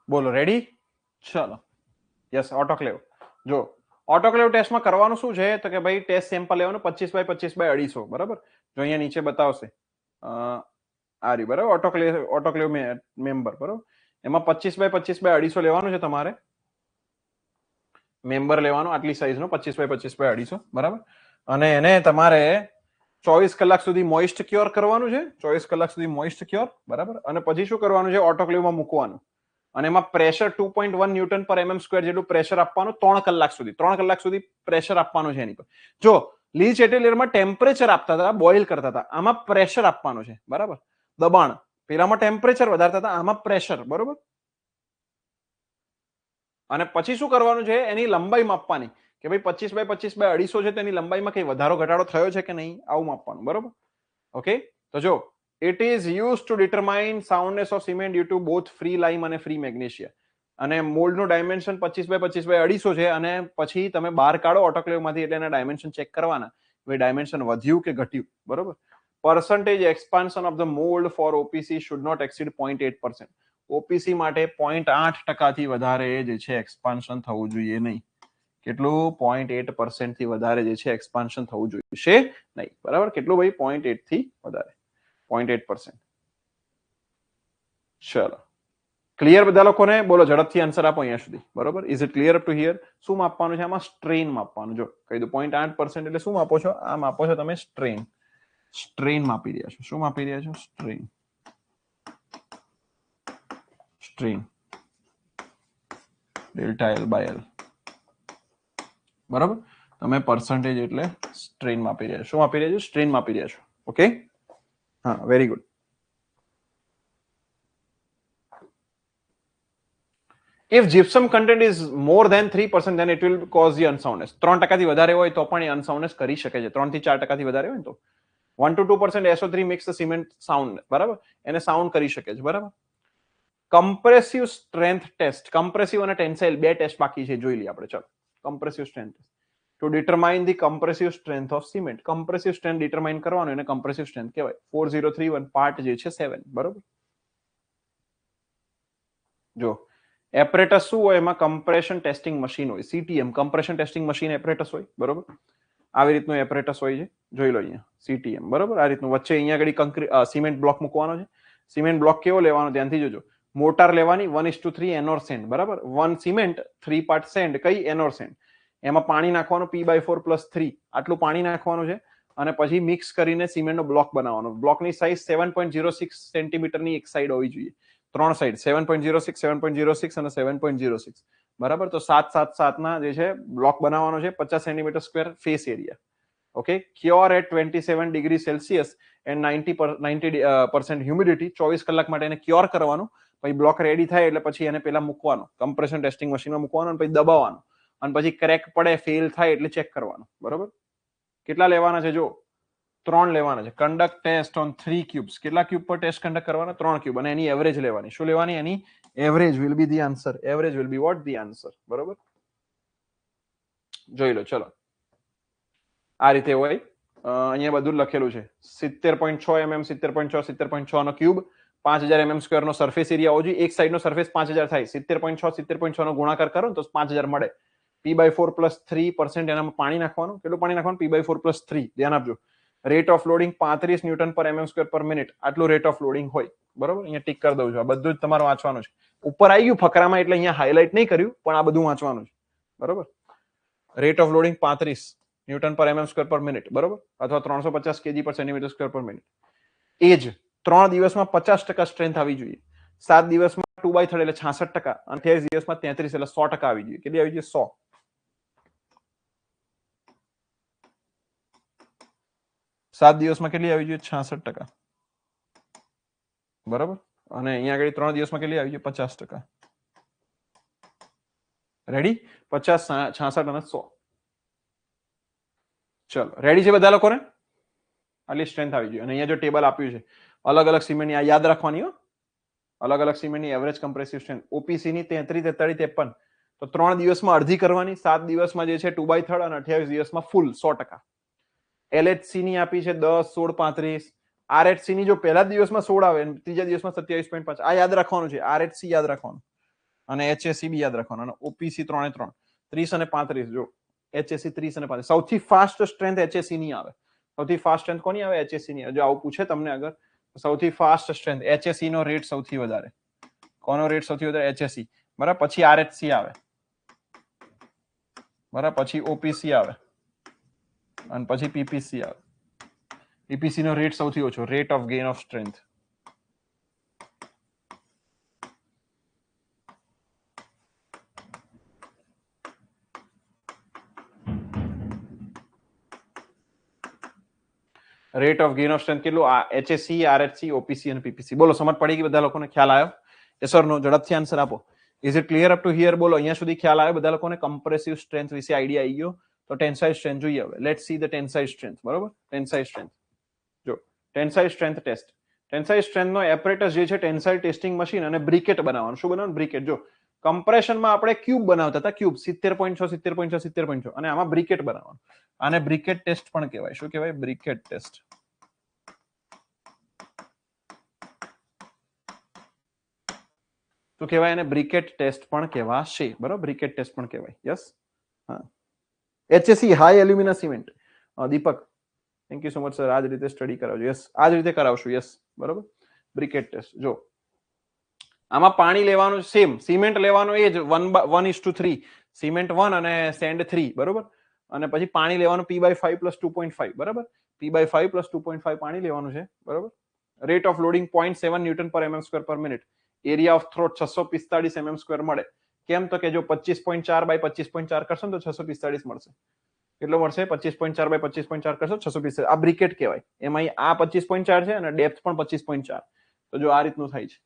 બોલો રેડી ચલો યસ ઓટોક્લેવ જો ઓટોક્લેવ ટેસ્ટમાં કરવાનું શું છે તો કે ભાઈ ટેસ્ટ સેમ્પલ લેવાનું 25 બાય 25 બાય 250 બરાબર જો અહીંયા નીચે બતાવશે આ રહ્યું બરાબર ઓટોક્લેવ મેમ્બર બરાબર એમાં 25 બાય 25 બાય 250 લેવાનું છે તમારે મેમ્બર લેવાનો આટલી સાઈઝનો 25 બાય 25 બાય 250 બરાબર અને એને તમારે 24 કલાક સુધી મોઇસ્ટ ક્યોર કરવાનું છે 24 કલાક સુધી મોઇસ્ટ ક્યોર બરાબર અને પછી શું કરવાનું છે ઓટોક્લેવમાં મૂકવાનું અને એમાં પ્રેશર 2.1 ન્યૂટન પર mm સ્ક્વેર જેટલું પ્રેશર આપવાનું 3 કલાક સુધી પ્રેશર આપવાનું છે એની પર જો લીચ એટેલિયરમાં ટેમ્પરેચર આપતા હતા બોઇલ કરતા હતા આમાં પ્રેશર આપવાનું છે બરાબર દબાણ પેલામાં ટેમ્પરેચર વધારતા હતા આમાં પ્રેશર બરોબર અને પછી શું કરવાનું છે એની લંબાઈ માપવાની કે ભાઈ 25 બાય 25 બાય 250 છે તેની લંબાઈમાં કઈ વધારો ઘટાડો થયો છે કે નહીં આવું માપવાનું બરોબર ઓકે તો જો it is used to determine soundness of cement due to both free lime અને free magnesia અને મોલ્ડ નું ડાયમેન્શન 25 બાય 25 બાય 250 છે અને પછી તમે બહાર કાઢો ઓટોક્લેવ માંથી એટલે એના ડાયમેન્શન ચેક કરવાના ભાઈ ડાયમેન્શન વધ્યું કે ઘટ્યું બરોબર percentage expansion of the mold for OPC should not exceed 0.8%. OPC માટે 0.8% થી વધારે જે છે એક્સપાન્શન થવું જોઈએ નહીં કેટલું 0.8% થી વધારે જે છે એક્સપાન્શન થવું જોઈએ નહીં બરાબર કેટલું ભાઈ 0.8 થી વધારે 0.8%. ચલો ક્લિયર બધા લોકોને બોલો ઝડપથી આન્સર આપો અહીંયા સુધી બરોબર is it clear up to here શું માપવાનું છે આમાં સ્ટ્રેન માપવાનું જો કહી દો 0.8% એટલે શું માપો છો આ માપો છો તમે સ્ટ્રેન માપી રહ્યા છો શું માપી રહ્યા છો strain delta L by L બરાબર તમે પર્સન્ટેજ એટલે સ્ટ્રેન માપી રહ્યા છો શું માપી રહ્યા છો સ્ટ્રેન માપી રહ્યા છો ઓકે હા very good if gypsum content is more than 3% then it will cause the unsoundness 3% થી વધારે હોય તો પણ એ unsoundness કરી શકે છે 3 થી 4% થી વધારે હોય ને તો 1 to 2% SO3 makes the cement sound બરાબર એને સાઉન્ડ કરી શકે છે બરાબર કમ્પ્રેસિવ સ્ટ્રેન્થ ટેસ્ટ કમ્પ્રેસિવ અને ટેન્સાઇલ બે ટેસ્ટ બાકી છે જોઈ લઈએ આપણે ચલો compressive strength two determine the compressive strength of cement compressive strength determine કરવાનું એને કમ્પ્રેસિવ સ્ટ્રેન્થ કહેવાય 4031 પાર્ટ જે છે 7 બરાબર જો એપરેટસ શું હોય એમાં કમ્પ્રેશન ટેસ્ટિંગ મશીન હોય CTM compression testing machine apparatus હોય બરોબર આવી રીતનું એપરેટસ હોય છે જોઈ લો અહીંયા CTM બરોબર આ રીતનું વચ્ચે અહીંયા આગળ સિમેન્ટ બ્લોક મૂકવાનો છે સિમેન્ટ બ્લોક કેવો લેવાનો ધ્યાનથી જોજો મોટાર લેવાની 1:3 એનોર સેન્ડ બરાબર 1 સિમેન્ટ 3 પાર્ટ સેન્ડ કઈ એનોર સેન્ડ એમાં પાણી નાખવાનું P/4+3 આટલું પાણી નાખવાનું છે અને પછી મિક્સ કરીને સિમેન્ટનો બ્લોક બનાવવાનો બ્લોકની સાઈઝ 7.06 સેન્ટીમીટરની એક સાઈડ હોવી જોઈએ ત્રણ સાઈડ 7.06 7.06 અને 7.06 બરાબર તો 7 ના જે છે બ્લોક બનાવવાનો છે 50 centimetre square face area okay cure at 27 degree Celsius and 90% humidity 24 કલાક માટે એને ક્યોર કરવાનું પછી બ્લોક રેડી થાય એટલે પછી એને પેલા મૂકવાનો કમ્પ્રેશન ટેસ્ટિંગ મશીનમાં મૂકવાનો અને પછી દબાવવાનો અને પછી ક્રેક પડે ફેલ થાય એટલે ચેક કરવાનું બરોબર કેટલા લેવાના છે જો 3 લેવાના છે કન્ડક્ટ ટેસ્ટ ઓન 3 ક્યુબ્સ કેટલા ક્યુબ પર ટેસ્ટ કન્ડક્ટ કરવાના 3 ક્યુબ અને એની એવરેજ લેવાની શું લેવાની એની average will be the answer average will be what the answer બરોબર જોઈ લો ચલો આ રીતે હોય અહીંયા બધું લખેલું છે 70.6 mm 70.6 70.6 નો ક્યુબ 5000 mm સ્ક્વેર નો સરફેસ એરિયા હોવો જોઈએ એક સાઈડ નો સરફેસ 5000 થાય 70.6 70.6 નો ગુણાકાર કરો તો 5000 મળે P/4+3% એનામાં પાણી નાખવાનું કેટલું પાણી નાખવાનું P/4+3 ધ્યાન આપજો રેટ ઓફ લોડિંગ 35 ન્યૂટન પર mm સ્ક્વેર પર મિનિટ આટલું રેટ ઓફ લોડિંગ હોય બરોબર અહીંયા ટિક કરી દઉં છું આ બધું જ તમારે વાંચવાનું છે ઉપર આવી ગયું ફકરામાં એટલે અહીંયા હાઇલાઇટ નહીં કર્યું પણ આ બધું વાંચવાનું છે બરોબર રેટ ઓફ લોડિંગ 35 ન્યૂટન પર mm સ્ક્વેર પર મિનિટ, બરોબર, અથવા 350 kg પર સેન્ટીમીટર સ્ક્વેર પર મિનિટ. એ જ 3 દિવસમાં 50% સ્ટ્રેન્થ આવી જોઈએ, 7 દિવસમાં 2/3 એટલે 66%, અને 28 દિવસમાં 33 એટલે 100% આવી જોઈએ. કેટલી આવી જોઈએ? 100. 7 દિવસમાં કેટલી આવી જોઈએ? 66%, બરાબર. અને અહીંયા આગળ 3 દિવસમાં કેટલી આવી જોઈએ? 50%. રેડી? 50, 66 અને 100. ચલો, રેડી છે બધા લોકોને? આટલી સ્ટ્રેન્થ આવી જોઈએ. અને અહીંયા જો ટેબલ આપ્યું છે અલગ અલગ સિમેન્ટની, આ યાદ રાખવાની હો. અલગ અલગ સિમેન્ટની એવરેજ કમ્પ્રેસિવ સ્ટ્રેન્થ. ઓપીસી ની 33, 43, 53. તો 3 દિવસમાં અડધી કરવાની, 7 દિવસમાં જે છે 2/3 અને 28 દિવસમાં ફૂલ 100%. એલએચસી ની આપી છે 10, 16, 35. આરએચસી ની જો પહેલા દિવસમાં 16 આવે, ત્રીજા દિવસમાં 27.5. આ યાદ રાખવાનું છે. આરએચસી યાદ રાખવાનું, અને એચએસસી બી યાદ રાખવાનું, અને ઓપીસી 3 3, 30 અને 35. જો એચએસસી 30 અને 35. સૌથી ફાસ્ટ સ્ટ્રેન્થ એચએસસી ની આવે. સૌથી ફાસ્ટ સ્ટ્રેન્થ કોની આવે? એચએસસી ની. જો આવું પૂછે તમને આગળ, સૌથી ફાસ્ટ સ્ટ્રેન્થ એચએસસી નો રેટ સૌથી વધારે. કોનો રેટ સૌથી વધારે? એચએસસી, બરાબર. પછી આરએચસી આવે, બરાબર. પછી ઓપીસી આવે, અને પછી પીપીસી આવે. પીપીસી નો રેટ સૌથી ઓછો, rate of gain of strength. Rate of gain of strength કેટલું? એચએસસી, આરએચસી, ઓપીસી અને પીપીસી. બોલો, સમજ પડી ગઈ બધા લોકોને? ખ્યાલ આવ્યો? Yes or no? ઝડપથી આન્સર આપો. Is it clear up to here? બોલો, અહીંયા સુધી ખ્યાલ આવ્યો બધા લોકોને? કમ્પ્રેસિવ સ્ટ્રેન્થ વિશે આઈડિયા આવી ગયો? તો ટેન્સાઇલ સ્ટ્રેન્થ જોઈએ હવે. Let's see the tensile strength, બરોબર. ટેન્સાઇલ સ્ટ્રેન્થ જો, tensile strength test. Tensile સ્ટ્રેન્થનો apparatus જે છે ટેન્સાઇલ ટેસ્ટિંગ મશીન અને બ્રિકેટ બનાવવાનું. શું બનાવવાનું? બ્રિકેટ. જો કમ્પ્રેશનમાં આપણે ક્યુબ બનાવતા હતા, ક્યુબ 70.6, 70.6, 70.6, અને આમાં બ્રિકેટ બનાવવાનું. આને બ્રિકેટ ટેસ્ટ પણ કહેવાય. શું કહેવાય? Briquette test. શું કહેવાય એને? બ્રિકેટ ટેસ્ટ પણ કહેવાશે, બરોબર. બ્રિકેટ ટેસ્ટ પણ કહેવાય. યસ. હા. HSC high alumina cement. Deepak, thank you so much sir. આ જ રીતે સ્ટડી કરાવજો. યસ, આ જ રીતે કરાવશું. યસ, બરોબર. Briquette test. જો આમાં પાણી લેવાનું સેમ, સિમેન્ટ લેવાનું એ જ 1:3. સિમેન્ટ 1 અને સેન્ડ 3, બરોબર. અને પછી પાણી લેવાનું P/5 + 2.5, બરાબર. P/5 + 2.5 પાણી લેવાનું છે, બરોબર. રેટ ઓફ લોડિંગ 0.7 ન્યૂટન પર mm સ્ક્વેર પર minute. Area of throat 645 mm square મળે. કેમ? તો કે જો 25.4 / 25.4 કરશો ને તો 645 મળશે. કેટલો મળશે? 25.4 / 25.4 કરશો 645. આ બ્રિકેટ કહેવાય. એમાં આ 25.4 છે અને ડેપ્થ પણ 25.4. તો જો આ રીતનું થાય છે.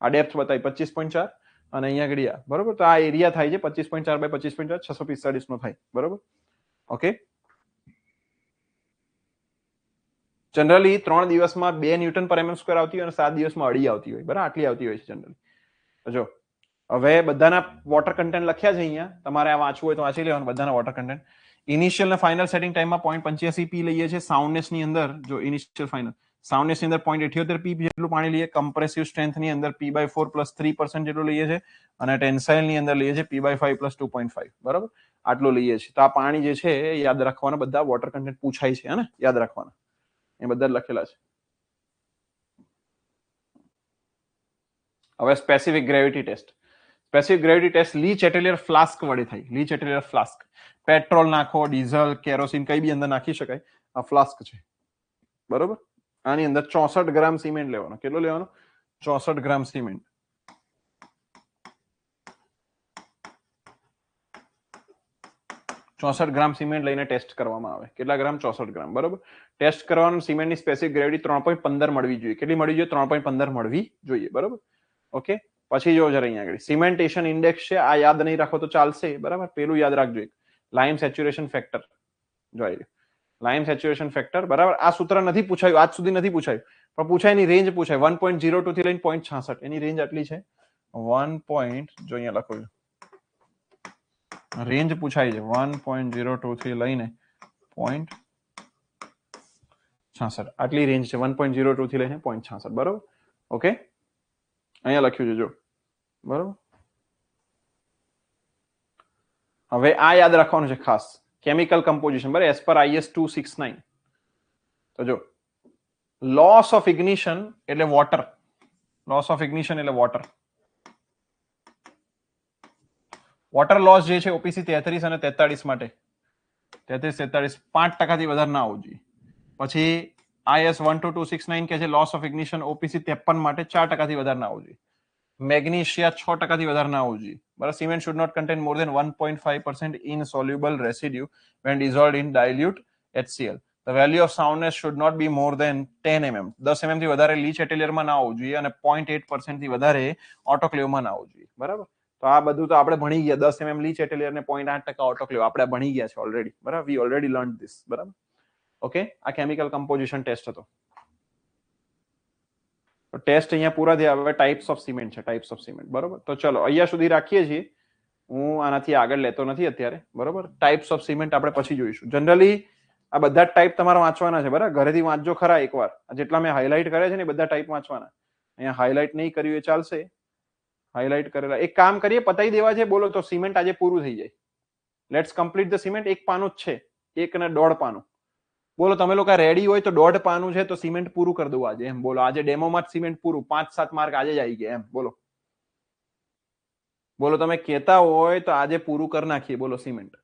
આ ડેપ્થ બતાવી 25.4 અને અહીંયા ઘડિયા, બરોબર. તો આ એરિયા થાય છે 25.4 / 25.4, 645 નો થાય, બરોબર. ઓકે. જનરલી 3 દિવસમાં 2 ન્યૂટન પર mm સ્ક્વેર આવતી હોય અને 7 દિવસમાં અઢી આવતી હોય, બરાબર. આટલી આવતી હોય છે જનરલી. જો હવે બધાના વોટર કન્ટેન્ટ લખ્યા છે અહીંયા. તમારે આ વાંચવું હોય તો વાંચી લેવાનું બધાના વોટર કન્ટેન્ટ. ઇનિશિયલ અને ફાઇનલ સેટિંગ ટાઈમમાં 0.85 પી લઈએ છીએ. સાઉન્ડનેસ ની અંદર જો ઇનિશિયલ ફાઇનલ સાઉન્ડનેસ ની અંદર 0.78 પી જેટલું પાણી લઈએ. કમ્પ્રેસિવ સ્ટ્રેન્થ ની અંદર P/4 + 3% જેટલું લઈએ છીએ, અને ટેન્સાઇલ ની અંદર લઈએ છીએ P/5 + 2.5, બરાબર. આટલું લઈએ છીએ. તો આ પાણી જે છે એ યાદ રાખવાના. બધા વોટર કન્ટેન્ટ પૂછાય છે, હે ને? યાદ રાખવાના. એ બધા લખેલા છે. હવે specific gravity test. Specific gravity test Le Chatelier flask વડે થાય. Le Chatelier flask. પેટ્રોલ નાખો, ડીઝલ, કેરોસીન કઈ બી અંદર નાખી શકાય. આ ફ્લાસ્ક છે, બરોબર. આની અંદર 64 ગ્રામ સિમેન્ટ લેવાનો. કેટલો લેવાનો? 64 ગ્રામ સિમેન્ટ. 64 ગ્રામ સિમેન્ટ લઈને ટેસ્ટ કરવામાં આવે. કેટલા ગ્રામ? 64 ગ્રામ, બરોબર. ટેસ્ટ કરવાનું. સિમેન્ટની સ્પેસિફિક ગ્રેવિટી 3.15 મળવી જોઈએ. કેટલી મળવી જોઈએ? 3.15 મળવી જોઈએ, બરોબર. ઓકે. પછી જો જરા અહીંયા આગળ સિમેન્ટેશન ઇન્ડેક્સ છે. આ યાદ નહીં રાખો તો ચાલશે, બરાબર. પેલું યાદ રાખજો, એક લાઇમ સેચ્યુરેશન ફેક્ટર. જોઈ લાઇમ સેચ્યુરેશન ફેક્ટર, બરાબર. આ સૂત્ર નથી પૂછાયું, આજ સુધી નથી પૂછાયું, પણ પૂછાય એની રેન્જ પૂછાય. 1.02 થી લઈને 0.66. એની રેન્જ આટલી છે. 1. જો અહીંયા લખો છો, રેન્જ પૂછાય છે 1.02 થી લઈને 0.66. આટલી રેન્જ છે. 1.02 થી લઈને 0.66, બરોબર. ઓકે, અહીંયા લખ્યું છે જો, બરોબર. હવે આ યાદ રાખવાનું છે ખાસ. કેમિકલ કમ્પોઝિશન, બરાબર, એઝ પર IS 269. તો જો લોસ ઓફ ઇગ્નિશન એટલે વોટર. લોસ ઓફ ઇગ્નિશન એટલે વોટર. વોટર લોસ જે છે ઓપીસી 33 અને 43 માટે 33 43 5% થી વધારે ના આવવું જોઈએ. પછી IS 12269 કે છે લોસ ઓફ ઇગ્નિશન ઓપીસી 53 માટે 4% થી વધારે ના આવવું જોઈએ. મેગ્નેશિયા 6% થી વધારે ના આવવું જોઈએ. બરાબર. Cement should not contain more than 1.5% insoluble residue when dissolved in dilute HCl. The value of soundness should not be more than 10 mm. 10 mm થી વધારે લીચ એટેલિયરમાં ના આવવું જોઈએ અને 0.8% થી વધારે ઓટોક્લેવમાં ના આવવું જોઈએ. બરાબર. તો આ બધું તો આપણે ભણી ગયા. 10 mm લીચ એટેલિયર ને 0.8% ઓટોક્લેવ આપણે ભણી ગયા છે ઓલરેડી. બરાબર. વી ઓલરેડી લર્ન્ડ ધીસ. બરાબર. ઓકે, આ કેમિકલ કમ્પોઝિશન ટેસ્ટ હતો. તો ટેસ્ટ અહીંયા પૂરા થયા. હવે ટાઈપ્સ ઓફ સિમેન્ટ છે, ટાઈપ્સ ઓફ સિમેન્ટ. બરોબર. તો ચલો અહીંયા સુધી રાખીએ છીએ. હું આનાથી આગળ લેતો નથી અત્યારે. બરોબર. ટાઈપ્સ ઓફ સિમેન્ટ આપણે પછી જોઈશું. જનરલી આ બધા જ ટાઈપ તમારે વાંચવાના છે. બરાબર. ઘરેથી વાંચજો ખરા એકવાર. જેટલા મેં હાઇલાઇટ કર્યા છે ને બધા ટાઈપ વાંચવાના. અહીંયા હાઇલાઇટ નહીં કર્યું એ ચાલશે. હાઇલાઇટ કરેલા એક કામ કરીએ, પતાઈ દેવા છે. બોલો તો સિમેન્ટ આજે પૂરું થઈ જાય. Let's complete the cement. એક પાનું જ છે, 1 અને 1.5 પાનું. બોલો તમે લોકો રેડી હોય તો 1.5 પાનું છે તો સિમેન્ટ પૂરું કરી દઉં આજે. એમ બોલો. આજે ડેમોમાં જ સિમેન્ટ પૂરું. 5-7 માર્ક આજે જ આવી ગયા. એમ બોલો. બોલો તમે કહેતા હોય તો આજે પૂરું કરી નાખીએ. બોલો સિમેન્ટ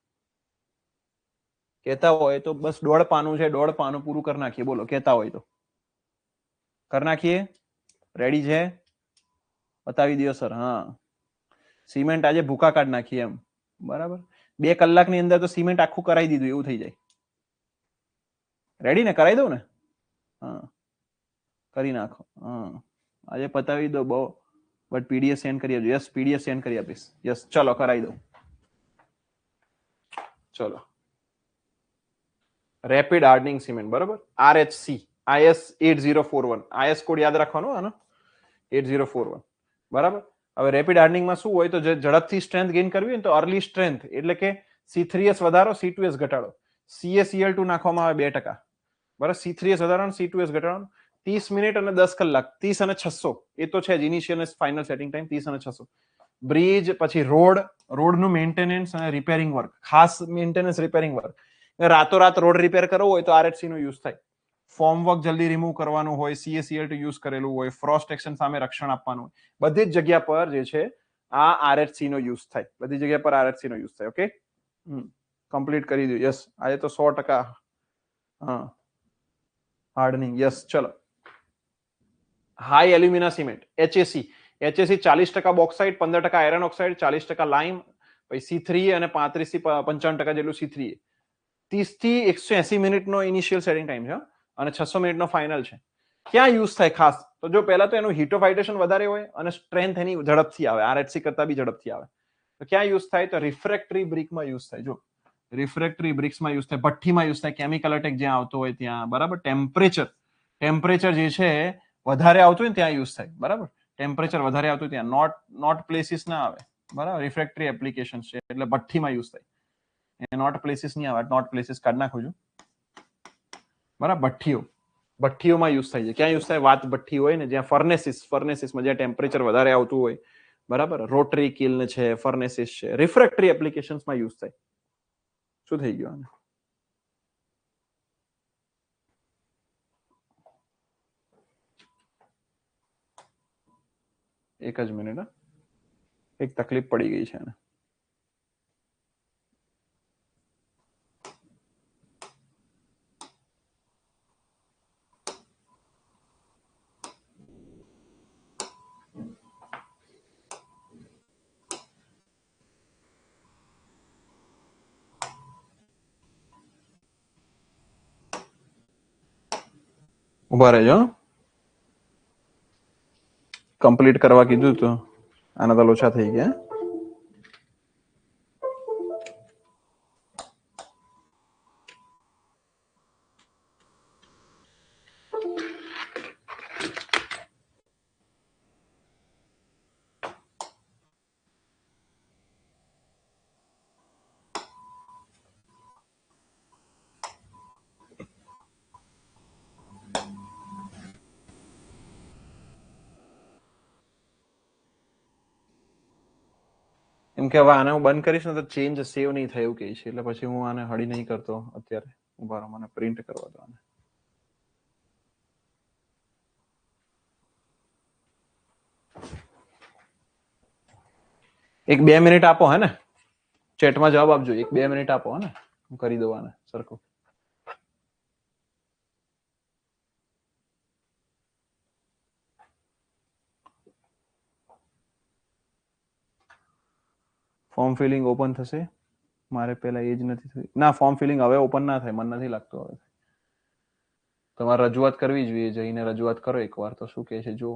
કહેતા હોય તો બસ 1.5 પાનું છે, 1.5 પાનું પૂરું કરી નાખીએ. બોલો કહેતા હોય તો કરી નાખીએ. રેડી છે? બતાવી દો સર. હા, સિમેન્ટ આજે ભૂકા કાઢ નાખીએ. એમ બરાબર. 2 કલાકની અંદર તો સિમેન્ટ આખું કરાવી દીધું એવું થઈ જાય. રેડી ને? કરાવી દઉં ને? હા, કરી નાખો. હા, આજે પતાવી દો. બહુ બટ પીડીએફ સેન્ડ કરી આપજો. યસ, પીડીએફ સેન્ડ કરી આપીશ. યસ, ચલો કરાવી દઉં. ચલો, રેપિડ હાર્ડનિંગ સિમેન્ટ. બરોબર. RHC IS 8041. IS કોડ યાદ રાખવાનો આનો 8041. બરાબર. હવે રેપિડ હાર્ડનિંગમાં શું હોય તો જે ઝડપથી સ્ટ્રેન્થ ગેઇન કરવી હોય તો અર્લી સ્ટ્રેન્થ એટલે કે C3S વધારો, C2S ઘટાડો. CaCl2 નાખવામાં આવે 2%. બરાબર. C3S વધારો, C2S ઘટાડો. 30 મિનિટ અને 10 કલાક. 30 અને 600 એ તો છે જ. ઇનિશિયલ અને ફાઇનલ સેટિંગ ટાઈમ 30 અને 600. બ્રિજ, પછી રોડનું મેન્ટેનન્સ અને રિપેરિંગ વર્ક. ખાસ મેન્ટેનન્સ રિપેરિંગ વર્ક. રાતોરાત રોડ રિપેર કરવો હોય તો RHC નો યુઝ થાય. ફોર્મ વર્ક જલ્દી રિમૂવ કરવાનું હોય, CaCl2 યુઝ કરેલું હોય, ફ્રોસ્ટ એક્શન સામે રક્ષણ આપવાનું હોય, બધી જ જગ્યા પર જે છે આ RHC નો યુઝ થાય. બધી જગ્યા પર RHC નો યુઝ થાય. ઓકે, કમ્પ્લીટ કરી દો. યસ, આજે તો 100%. હા, હાર્ડનિંગ. યસ, ચલો. High alumina cement HAC 40% bauxite, 15% iron oxide, 40% લાઇમ, પછી C3 અને 35 થી 55% જેટલું C3. 30 થી 180 મિનિટનો ઇનિશિયલ સેટિંગ ટાઈમ છે અને 600 મિનિટનો ફાઇનલ છે. ક્યાં યુઝ થાય ખાસ તો જો પહેલા તો એનું હીટ ઓફ હાઇડ્રેશન વધારે હોય અને સ્ટ્રેન્થ એની ઝડપથી આવે, RHC કરતા બી ઝડપથી આવે. તો ક્યાં યુઝ થાય તો રિફ્રેક્ટરી બ્રિકમાં યુઝ થાય. જો રિફ્રેક્ટરી બ્રિક્સમાં યુઝ થાય, ભઠ્ઠીમાં યુઝ થાય, કેમિકલ અટેક જ્યાં આવતો હોય ત્યાં. બરાબર. ટેમ્પરેચર જે છે વધારે આવતું હોય ને ત્યાં યુઝ થાય. બરાબર. ટેમ્પરેચર વધારે આવતું ત્યાં નોટ પ્લેસીસ ના આવે. બરાબર. રિફ્રેક્ટરી એપ્લિકેશન છે એટલે ભઠ્ઠીમાં યુઝ થાય. નોટ પ્લેસીસ નહીં આવે. નોટ પ્લેસીસ કાઢી નાખું છું. બરાબર. ભઠ્ઠીઓમાં યુઝ થાય છે. ક્યાં યુઝ થાય? વાત ભઠ્ઠી હોય ને જ્યાં ફર્નેસીસમાં જ્યાં ટેમ્પરેચર વધારે આવતું હોય. બરાબર. રોટરી કિલ્ન છે, ફર્નેસીસ છે, રિફ્રેક્ટરી એપ્લિકેશન્સમાં યુઝ થાય. શું થઈ ગયું આને? એક જ મિનિટ. એક તકલીફ પડી ગઈ છે એને. ઉભા રહેજો. કમ્પ્લીટ કરવા કીધું તો આના તો લોચા થઈ ગયા. એમ કે હવે આને હું બંધ કરીશ ને તો ચેન્જ સેવ નહીં થાય એવું કહે છે એટલે પછી હું આને હળી નહીં કરતો અત્યારે. ઉભા રહો, મને પ્રિન્ટ કરવા દો આને. એક 2 મિનિટ આપો. હે ને? ચેટમાં જવાબ આપજો, 1-2 મિનિટ આપો ને, હું કરી દઉં આને સરખું. ફોર્મ ફિલિંગ ઓપન થશે મારે, પેલા એ જ નથી થયું. ના, ફોર્મ ફિલિંગ હવે ઓપન ના થાય, મને નથી લાગતું હવે. તમારે રજૂઆત કરવી જોઈએ, જઈને રજૂઆત કરો એકવાર તો શું કહે છે જો.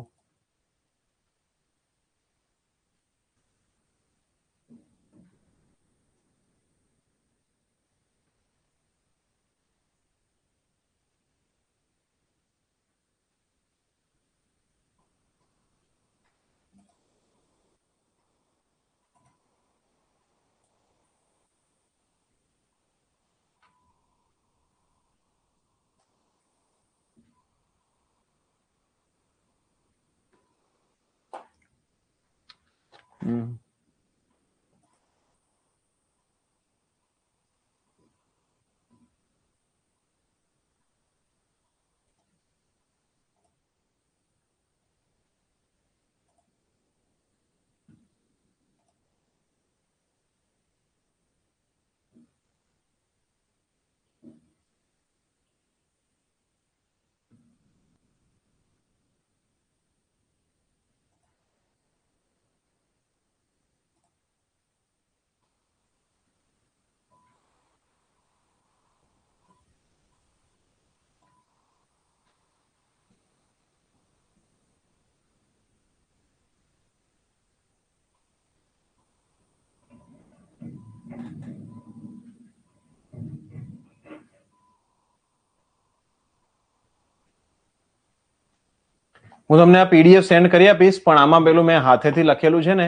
હું તમને આ પીડીએફ સેન્ડ કરી આપીશ, પણ આમાં પેલું મેં હાથેથી લખેલું છે ને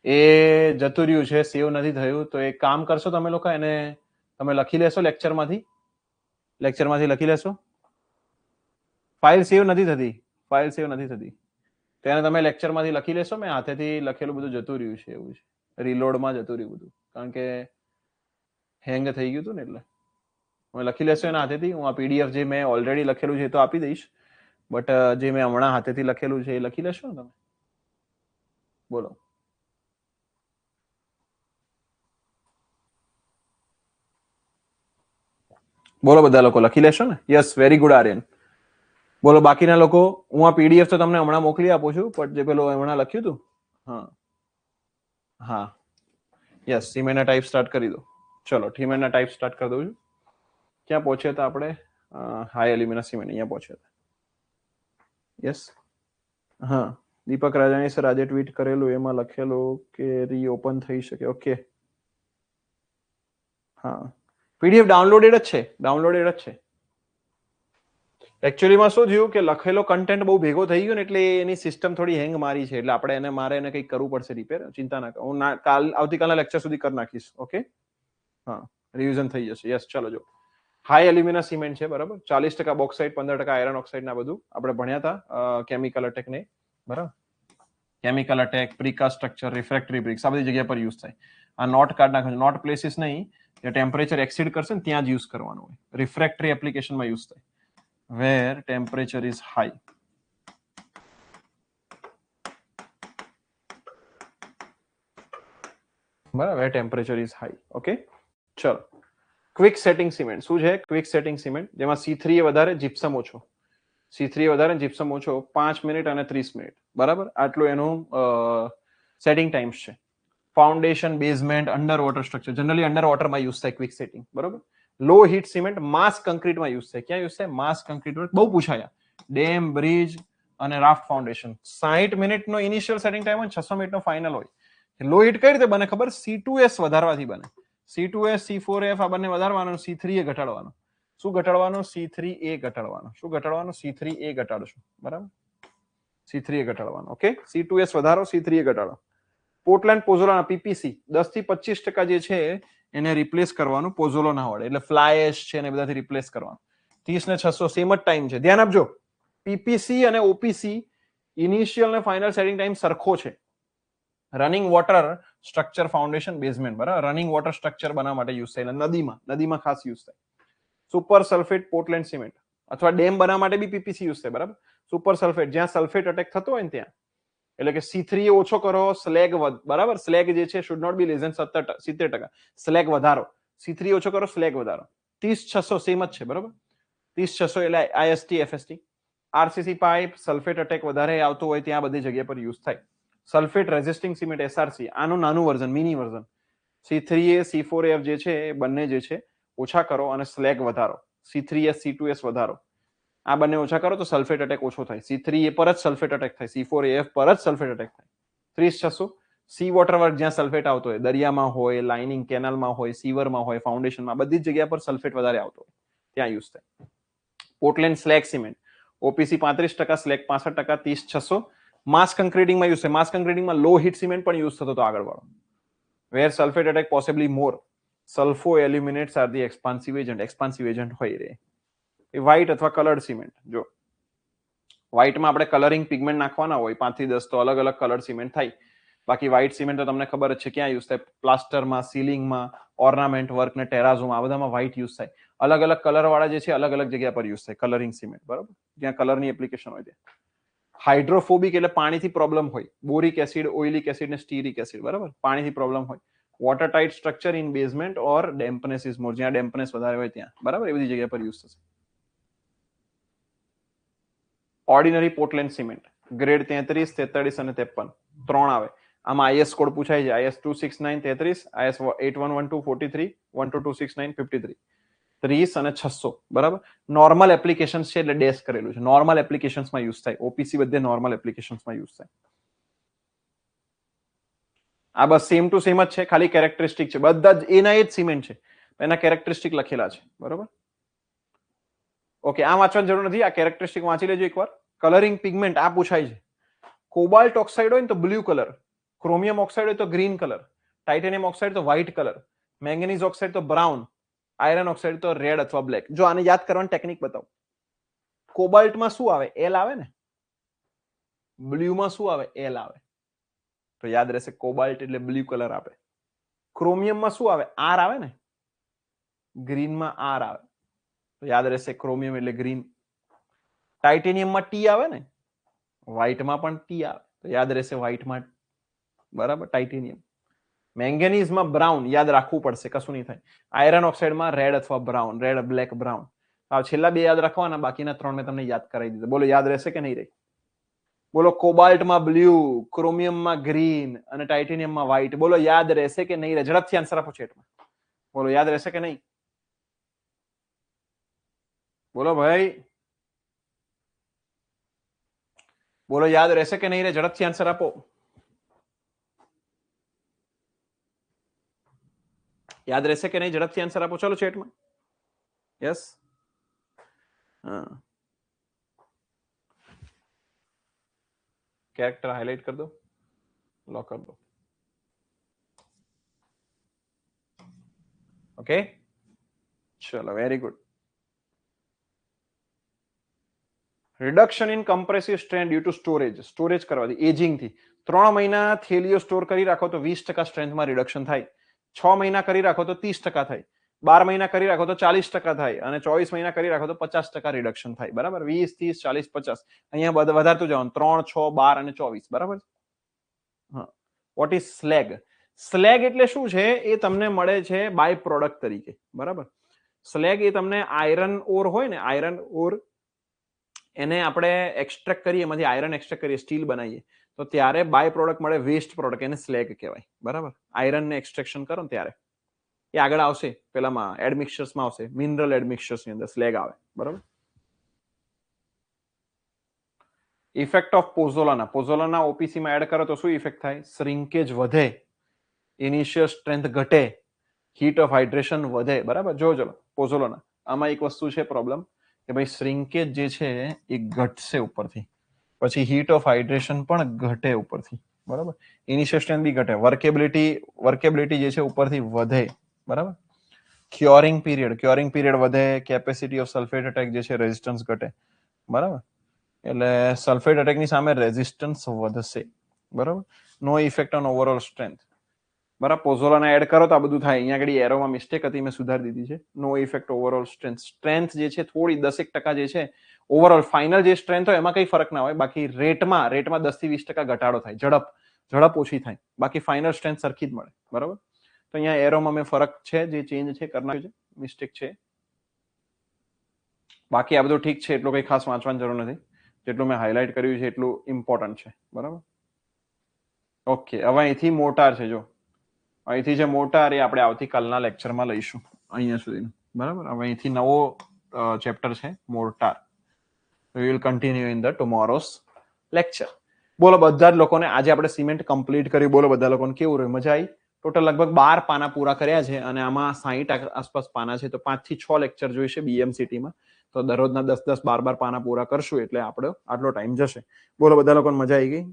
એ જતું રહ્યું છે, સેવ નથી થયું. તો એક કામ કરશો તમે લોકો, એને તમે લખી લેશો લેક્ચરમાંથી લખી લેશો. ફાઇલ સેવ નથી થતી, તેને તમે લેક્ચરમાંથી લખી લેશો. મેં હાથેથી લખેલું બધું જતું રહ્યું છે, એવું છે, રીલોડમાં જતું રહ્યું બધું, કારણ કે હેંગ થઈ ગયું હતું ને. એટલે તમે લખી લેશો એના હાથેથી. હું આ પીડીએફ જે મેં ઓલરેડી લખેલું છે તો આપી દઈશ, બટ જે મેં હમણાં હાથેથી લખેલું છે એ લખી લેશો ને તમે. બોલો બોલો બધા લોકો લખી લેશો ને? Yes, very good Aryan. બોલો બાકીના લોકો. હું આ પીડીએફ તો તમને હમણાં મોકલી આપું છું, પણ જે પેલું હમણાં લખ્યું હતું. હા હા, યસ, થીમેના ટાઈપ સ્ટાર્ટ કરી દો. ચલો, થીમેના ટાઈપ સ્ટાર્ટ કરી દઉં છું. ક્યાં પહોંચ્યા હતા આપણે? હાઈ એલિમેના સિમેન્ટ, અહીંયા પહોંચ્યા હતા. યસ, હા. દીપક રાજાણી સર આજે ટ્વીટ કરેલું, એમાં લખેલું કે રીઓપન થઈ શકે. ઓકે, હા, પીડીએફ ડાઉનલોડેડ જ છે. એકચ્યુઅલીમાં શું થયું કે લખેલો કન્ટેન્ટ બહુ ભેગો થઈ ગયો ને, એટલે એની સિસ્ટમ થોડી હેંગ મારી છે, એટલે આપણે મારે એને કંઈક કરવું પડશે રિપેર. ચિંતા ના કરો, હું આવતીકાલના લેક્ચર સુધી કરી નાખીશ. ઓકે, હા, રિવિઝન થઈ જશે. યસ, ચલો જો. હાઈ એલ્યુમિના સિમેન્ટ છે, બરાબર. 40% બોક્સાઇટ, 15% આયરન ઓક્સાઇડ ના બધું આપણે ભણ્યા હતા. કેમિકલ અટેક ને, બરાબર. Chemical attack, precast structure, refractory bricks, આ બધી જગ્યા પર યુઝ થાય. આ નોટ કાર્ડ નાખો, નોટ પ્લેસીસ નહીં, જે ટેમ્પરેચર એક્સીડ કરશે ને ત્યાં જ યુઝ કરવાનું હોય. રિફ્રેક્ટરી એપ્લિકેશનમાં યુઝ થાય, where temperature is high. બરાબર, where temperature is high. Okay, ચલો. ક્વિક સેટિંગ સિમેન્ટ શું છે? ક્વિક સેટિંગ સિમેન્ટ જેમાં C3 એ વધારે, જીપ્સમ ઓછો. C3 વધારે, જીપ્સમ ઓછો. 5 મિનિટ અને 30 મિનિટ, બરાબર. આટલું એનું સેટિંગ ટાઈમ્સ છે. Foundation, basement, under water structure, generally under વોટરમાં યુઝ થાય ક્વિક સેટિંગ, બરાબર. લો હીટ સિમેન્ટ માસ કોન્ક્રીટમાં યુઝ થાય. ક્યાં યુઝ થાય? Mass concrete. બહુ પૂછાયા. ડેમ, બ્રિજ અને રાફ્ટ ફાઉન્ડેશન. 60 મિનિટનો ઇનિશિયલ સેટિંગ ટાઈમ હોય, 600 મિનિટનો ફાઇનલ હોય. લો હીટ કઈ રીતે બને ખબર? C2S વધારવાથી બને. C2S, C4F આ બંને વધારવાનો, C3 એ ઘટાડવાનો. શું ઘટાડવાનો? C3A ઘટાડવાનો. શું ઘટાડવાનો? C3A ઘટાડશું, બરાબર. C3A ઘટાડવાનો. ઓકે, C2S વધારો, C3A ઘટાડો. પોર્ટલેન્ડ પોઝોલાના PPC 10 થી 25% જે છે એને રિપ્લેસ કરવાનું પોઝોલોના વડે, એટલે ફ્લાય એશ છે ને બધાથી રિપ્લેસ કરવાનું. 30 ને 600 સેમ જ ટાઈમ છે. ધ્યાન આપજો, PPC અને OPC ઇનિશિયલ ને ફાઇનલ સેટિંગ ટાઈમ સરખો છે. Running water structure, foundation, basement, બરાબર. રનિંગ વોટર સ્ટ્રક્ચર બનાવવા માટે યુઝ થાય, નદીમાં ખાસ યુઝ થાય. સુપર સલ્ફેટ પોર્ટલેન્ડ સિમેન્ટ અથવા ડેમ બનાવવા માટે બી PPC યુઝ થાય, બરાબર. સુપર સલ્ફેટ, જ્યાં સલ્ફેટ અટેક થતો હોય ને ત્યાં એટલે કે C3 ઓછો કરો, સ્લેગ બરાબર, સ્લેગ જે છે should not be less than 70%. Slag વધારો, C3 ઓછો કરો, સ્લેગ વધારો. 30600 સેમ જ છે બરાબર. 30600 એટલે IST FST. RCC pipe sulphate attack વધારે આવતો હોય ત્યાં બધી જગ્યા પર યુઝ થાય. સલ્ફેટ રેઝિસ્ટિંગ સિમેન્ટ SRC, આનું નાનું version, mini version. C3A C4AF જે છે એ બંને જે છે ઓછા કરો અને સ્લેગ વધારો. C3S C2S વધારો. આ બંને ઓછા કરો તો સલ્ફેટ અટેક ઓછો થાય. C3A પર જ સલ્ફેટ અટેક થાય, C4AF પર જ સલ્ફેટ અટેક થાય. 30600 સી વોટર વર્ક જ્યાં સલ્ફેટ આવતો હોય, દરિયામાં હોય, લાઇનિંગ કેનાલમાં હોય, સીવરમાં હોય, ફાઉન્ડેશનમાં, બધી જ જગ્યા પર સલ્ફેટ વધારે આવતો હોય ત્યાં યુઝ થાય. Portland slag cement OPC 35%, slag 65%, 30600. Mass કન્ક્રીટિંગમાં યુઝ થાય. માસ કન્ક્રીટિંગમાં લો હીટ સિમેન્ટ પણ યુઝ થતો હતો આગળ વાળો. Where sulphate attack possibly more. Sulpho aluminates are the expansive agent હોય રે. એ વ્હાઇટ અથવા કલર્ડ સિમેન્ટ. જો વ્હાઇટમાં આપણે કલરિંગ પિગમેન્ટ નાખવાના હોય 5 થી 10 તો અલગ અલગ કલર સિમેન્ટ થાય. બાકી વ્હાઇટ સિમેન્ટ તો તમને ખબર જ છે ક્યાં યુઝ થાય, પ્લાસ્ટરમાં, સીલિંગમાં, ઓર્નામેન્ટ વર્ક ને ટેરાઝોમાં, આ બધામાં વ્હાઇટ યુઝ થાય. અલગ અલગ કલર વાળા જે છે અલગ અલગ જગ્યા પર યુઝ થાય કલરિંગ સિમેન્ટ બરાબર, જ્યાં કલરની એપ્લિકેશન હોય ત્યાં. હાઇડ્રોફોબિક એટલે પાણીથી પ્રોબ્લેમ હોય, બોરિક એસિડ, ઓઇલિક એસિડ ને સ્ટીરિક એસિડ બરાબર, પાણીથી પ્રોબ્લેમ હોય. Water tight structure in basement or dampness is more, જ્યાં ડેમ્પનેસ વધારે હોય ત્યાં બરાબર, એ બધી જગ્યા પર યુઝ થશે. ઓર્ડિનરી પોર્ટલેન્ડ સિમેન્ટ ગ્રેડ 33, 43 અને 53 ત્રણ આવે. આમાં IS કોડ પૂછાય છે, IS 269 33, IS 8112 43, 12269 53. 30 અને 600 બરાબર. નોર્મલ એપ્લિકેશન્સ છે એટલે ડેશ કરેલું છે, નોર્મલ એપ્લિકેશન્સમાં યુઝ થાય. OPC બધે નોર્મલ એપ્લિકેશન્સમાં યુઝ થાય. આ બસ સેમ ટુ સેમ જ છે, ખાલી કેરેક્ટરિસ્ટિક છે, બધા જ એના એ જ સિમેન્ટ છે, એના કેરેક્ટરિસ્ટિક લખેલા છે બરાબર. ઓકે, આ વાંચવાની જરૂર નથી, આ કેરેક્ટરિસ્ટિક વાંચી લેજો એકવાર. કલરિંગ પિગમેન્ટ આ પૂછાય છે. કોબાલ્ટ ઓક્સાઇડ હોય ને તો બ્લુ કલર, ક્રોમિયમ ઓક્સાઇડ હોય તો ગ્રીન કલર, ટાઇટેનિયમ ઓક્સાઇડ તો વ્હાઇટ કલર, મેંગેનીઝ ઓક્સાઇડ તો બ્રાઉન, આયરન ઓક્સાઇડ તો રેડ અથવા બ્લેક. જો આને યાદ કરવાની ટેકનિક બતાવું. કોબાલ્ટમાં શું આવે? L આવે ને. બ્લુમાં શું આવે? L આવે. તો યાદ રહેશે કોબાલ્ટ એટલે બ્લુ કલર આપે. ક્રોમિયમમાં શું આવે? R આવે ને. ગ્રીનમાં R આવે તો યાદ રહેશે ક્રોમિયમ એટલે ગ્રીન. ટાઇટેનિયમમાં T આવે ને, વ્હાઇટમાં પણ T આવે તો યાદ રહેશે વ્હાઇટમાં બરાબર ટાઇટેનિયમ. મેંગેનીઝમાં બ્રાઉન યાદ રાખવું પડશે, કશું નહીં થાય. આયરન ઓક્સાઇડમાં રેડ અથવા બ્રાઉન, રેડ બ્લેક બ્રાઉન. આ છેલ્લા બે યાદ રાખવાના, બાકીના ત્રણ મેં તમને યાદ કરાવી દીધા. બોલો યાદ રહેશે કે નહીં રહે? બોલો કોબાલ્ટમાં બ્લુ, ક્રોમિયમમાં ગ્રીન અને ટાઇટેનિયમમાં વ્હાઇટ. બોલો યાદ રહેશે કે નહીં રહે? ઝડપથી આન્સર આપો ચેટમાં. બોલો યાદ રહેશે કે નહીં? બોલો ભાઈ, બોલો યાદ રહેશે કે નહીં રહે? ઝડપથી આન્સર આપો. યાદ રહેશે કે નહીં? ઝડપથી આન્સર આપો ચલો ચેટમાં. યસ, હા, कैरेक्टर हाईलाइट कर दो, लॉक कर दो. ओके, चलो very good. Reduction in compressive strength due to storage. Storage करवाથી એજિંગ થી 3 મહિના થેલીઓ સ્ટોર કરી રાખો તો 20% સ્ટ્રેન્થમાં રિડક્શન થાય. 6 મહિના કરી રાખો તો 30% થાય. 12 મહિના કરી રાખો તો 40% થાય અને 24 મહિના કરી રાખો તો 50% રિડક્શન થાય બરાબર. 20, 30, 40, 50 અહીંયા વધારતું જવાનું. 3, 6, 12 અને 24 બરાબર. હા, વોટ ઇઝ સ્લેગ? સ્લેગ એટલે શું છે? એ તમને મળે છે બાય પ્રોડક્ટ તરીકે બરાબર. સ્લેગ એ તમને આયરન ઓર હોય ને, આયરન ઓર એને આપણે એક્સટ્રેક્ટ કરીએ, એમાંથી આયરન એક્સટ્રેક્ટ કરીએ, સ્ટીલ બનાવીએ તો ત્યારે બાય પ્રોડક્ટ મળે, વેસ્ટ પ્રોડક્ટ, એને સ્લેગ કહેવાય બરાબર. આયરન ને એક્સટ્રેક્શન કરો ને ત્યારે એ આગળ આવશે, પેલામાં એડમિક્સચર્સમાં આવશે, મિનરલ એડમિક્સચર્સની અંદર સ્લેગ આવે બરાબર. Effect of pozzolana. પોઝોલાના ઓપીસીમાં એડ કરો તો શું ઇફેક્ટ થાય? શ્રિંકેજ વધે, ઇનિશિયલ સ્ટ્રેન્થ ઘટે, હીટ ઓફ હાઇડ્રેશન વધે બરાબર. જો ચલો પોઝોલાના આમાં એક વસ્તુ છે પ્રોબ્લેમ કે ભાઈ શ્રિંકેજ જે છે એ ઘટશે ઉપરથી, પછી હીટ ઓફ હાઇડ્રેશન પણ ઘટે ઉપરથી બરાબર. ઇનિશિયલ સ્ટ્રેન્થ બી ઘટે, વર્કેબિલિટી જે છે ઉપરથી વધે બરાબર. ક્યોરિંગ પીરિયડ વધે, કેપેસિટી ઓફ સલ્ફેટ અટેક જે છે રેઝિસ્ટન્સ ઘટે બરાબર. એટલે સલ્ફેટ અટેકની સામે રેઝિસ્ટન્સ વધશે બરાબર. નો ઇફેક્ટ ઓન ઓવરઓલ સ્ટ્રેન્થ બરાબર. પોઝોલાને એડ કરો તો આ બધું થાય. અહીંયા આગળ એરોમાં મિસ્ટેક હતી, મેં સુધારી દીધી છે. નો ઇફેક્ટ ઓવરઓલ સ્ટ્રેન્થ. સ્ટ્રેન્થ જે છે થોડી 10% જે છે ઓવરઓલ ફાઇનલ જે સ્ટ્રેન્થ હોય એમાં કઈ ફરક ના હોય, બાકી રેટમાં 10 થી 20% ઘટાડો થાય, ઝડપ ઓછી થાય, બાકી ફાઇનલ સ્ટ્રેન્થ સરખી જ મળે. બરાબર, તો અહીંયા એરોમાં મેં ફરક છે જે ચેન્જ છે કરનાર છે, મિસ્ટેક છે. બાકી આ બધું ઠીક છે, એટલું કઈ ખાસ વાંચવાની જરૂર નથી. જેટલું મેં હાઇલાઇટ કર્યું છે એટલું ઇમ્પોર્ટન્ટ છે. બરાબર, ઓકે. હવે અહીંથી મોટાર છે, જો અહીંથી જે મોટાર એ આપણે આવતીકાલના લેક્ચરમાં લઈશું અહીંયા સુધીનું. બરાબર, હવે અહીંથી નવો ચેપ્ટર છે mortar. We will continue in the tomorrow's lecture. બોલો બધા જ લોકોને આજે આપણે સિમેન્ટ કમ્પ્લીટ કર્યું. બોલો બધા લોકોને કેવું રહ્યું? મજા આવી? ટોટલ લગભગ 12 પાના પૂરા કર્યા છે અને આમાં 60 આસપાસ પાના છે, તો 5 થી 6 લેક્ચર જોઈશે BMCT માં. તો દરરોજના 10 10 12 12 પાના પૂરા કરશું એટલે આપણો આટલો ટાઈમ જશે. બોલો બધા લોકોને મજા આવી ગઈ?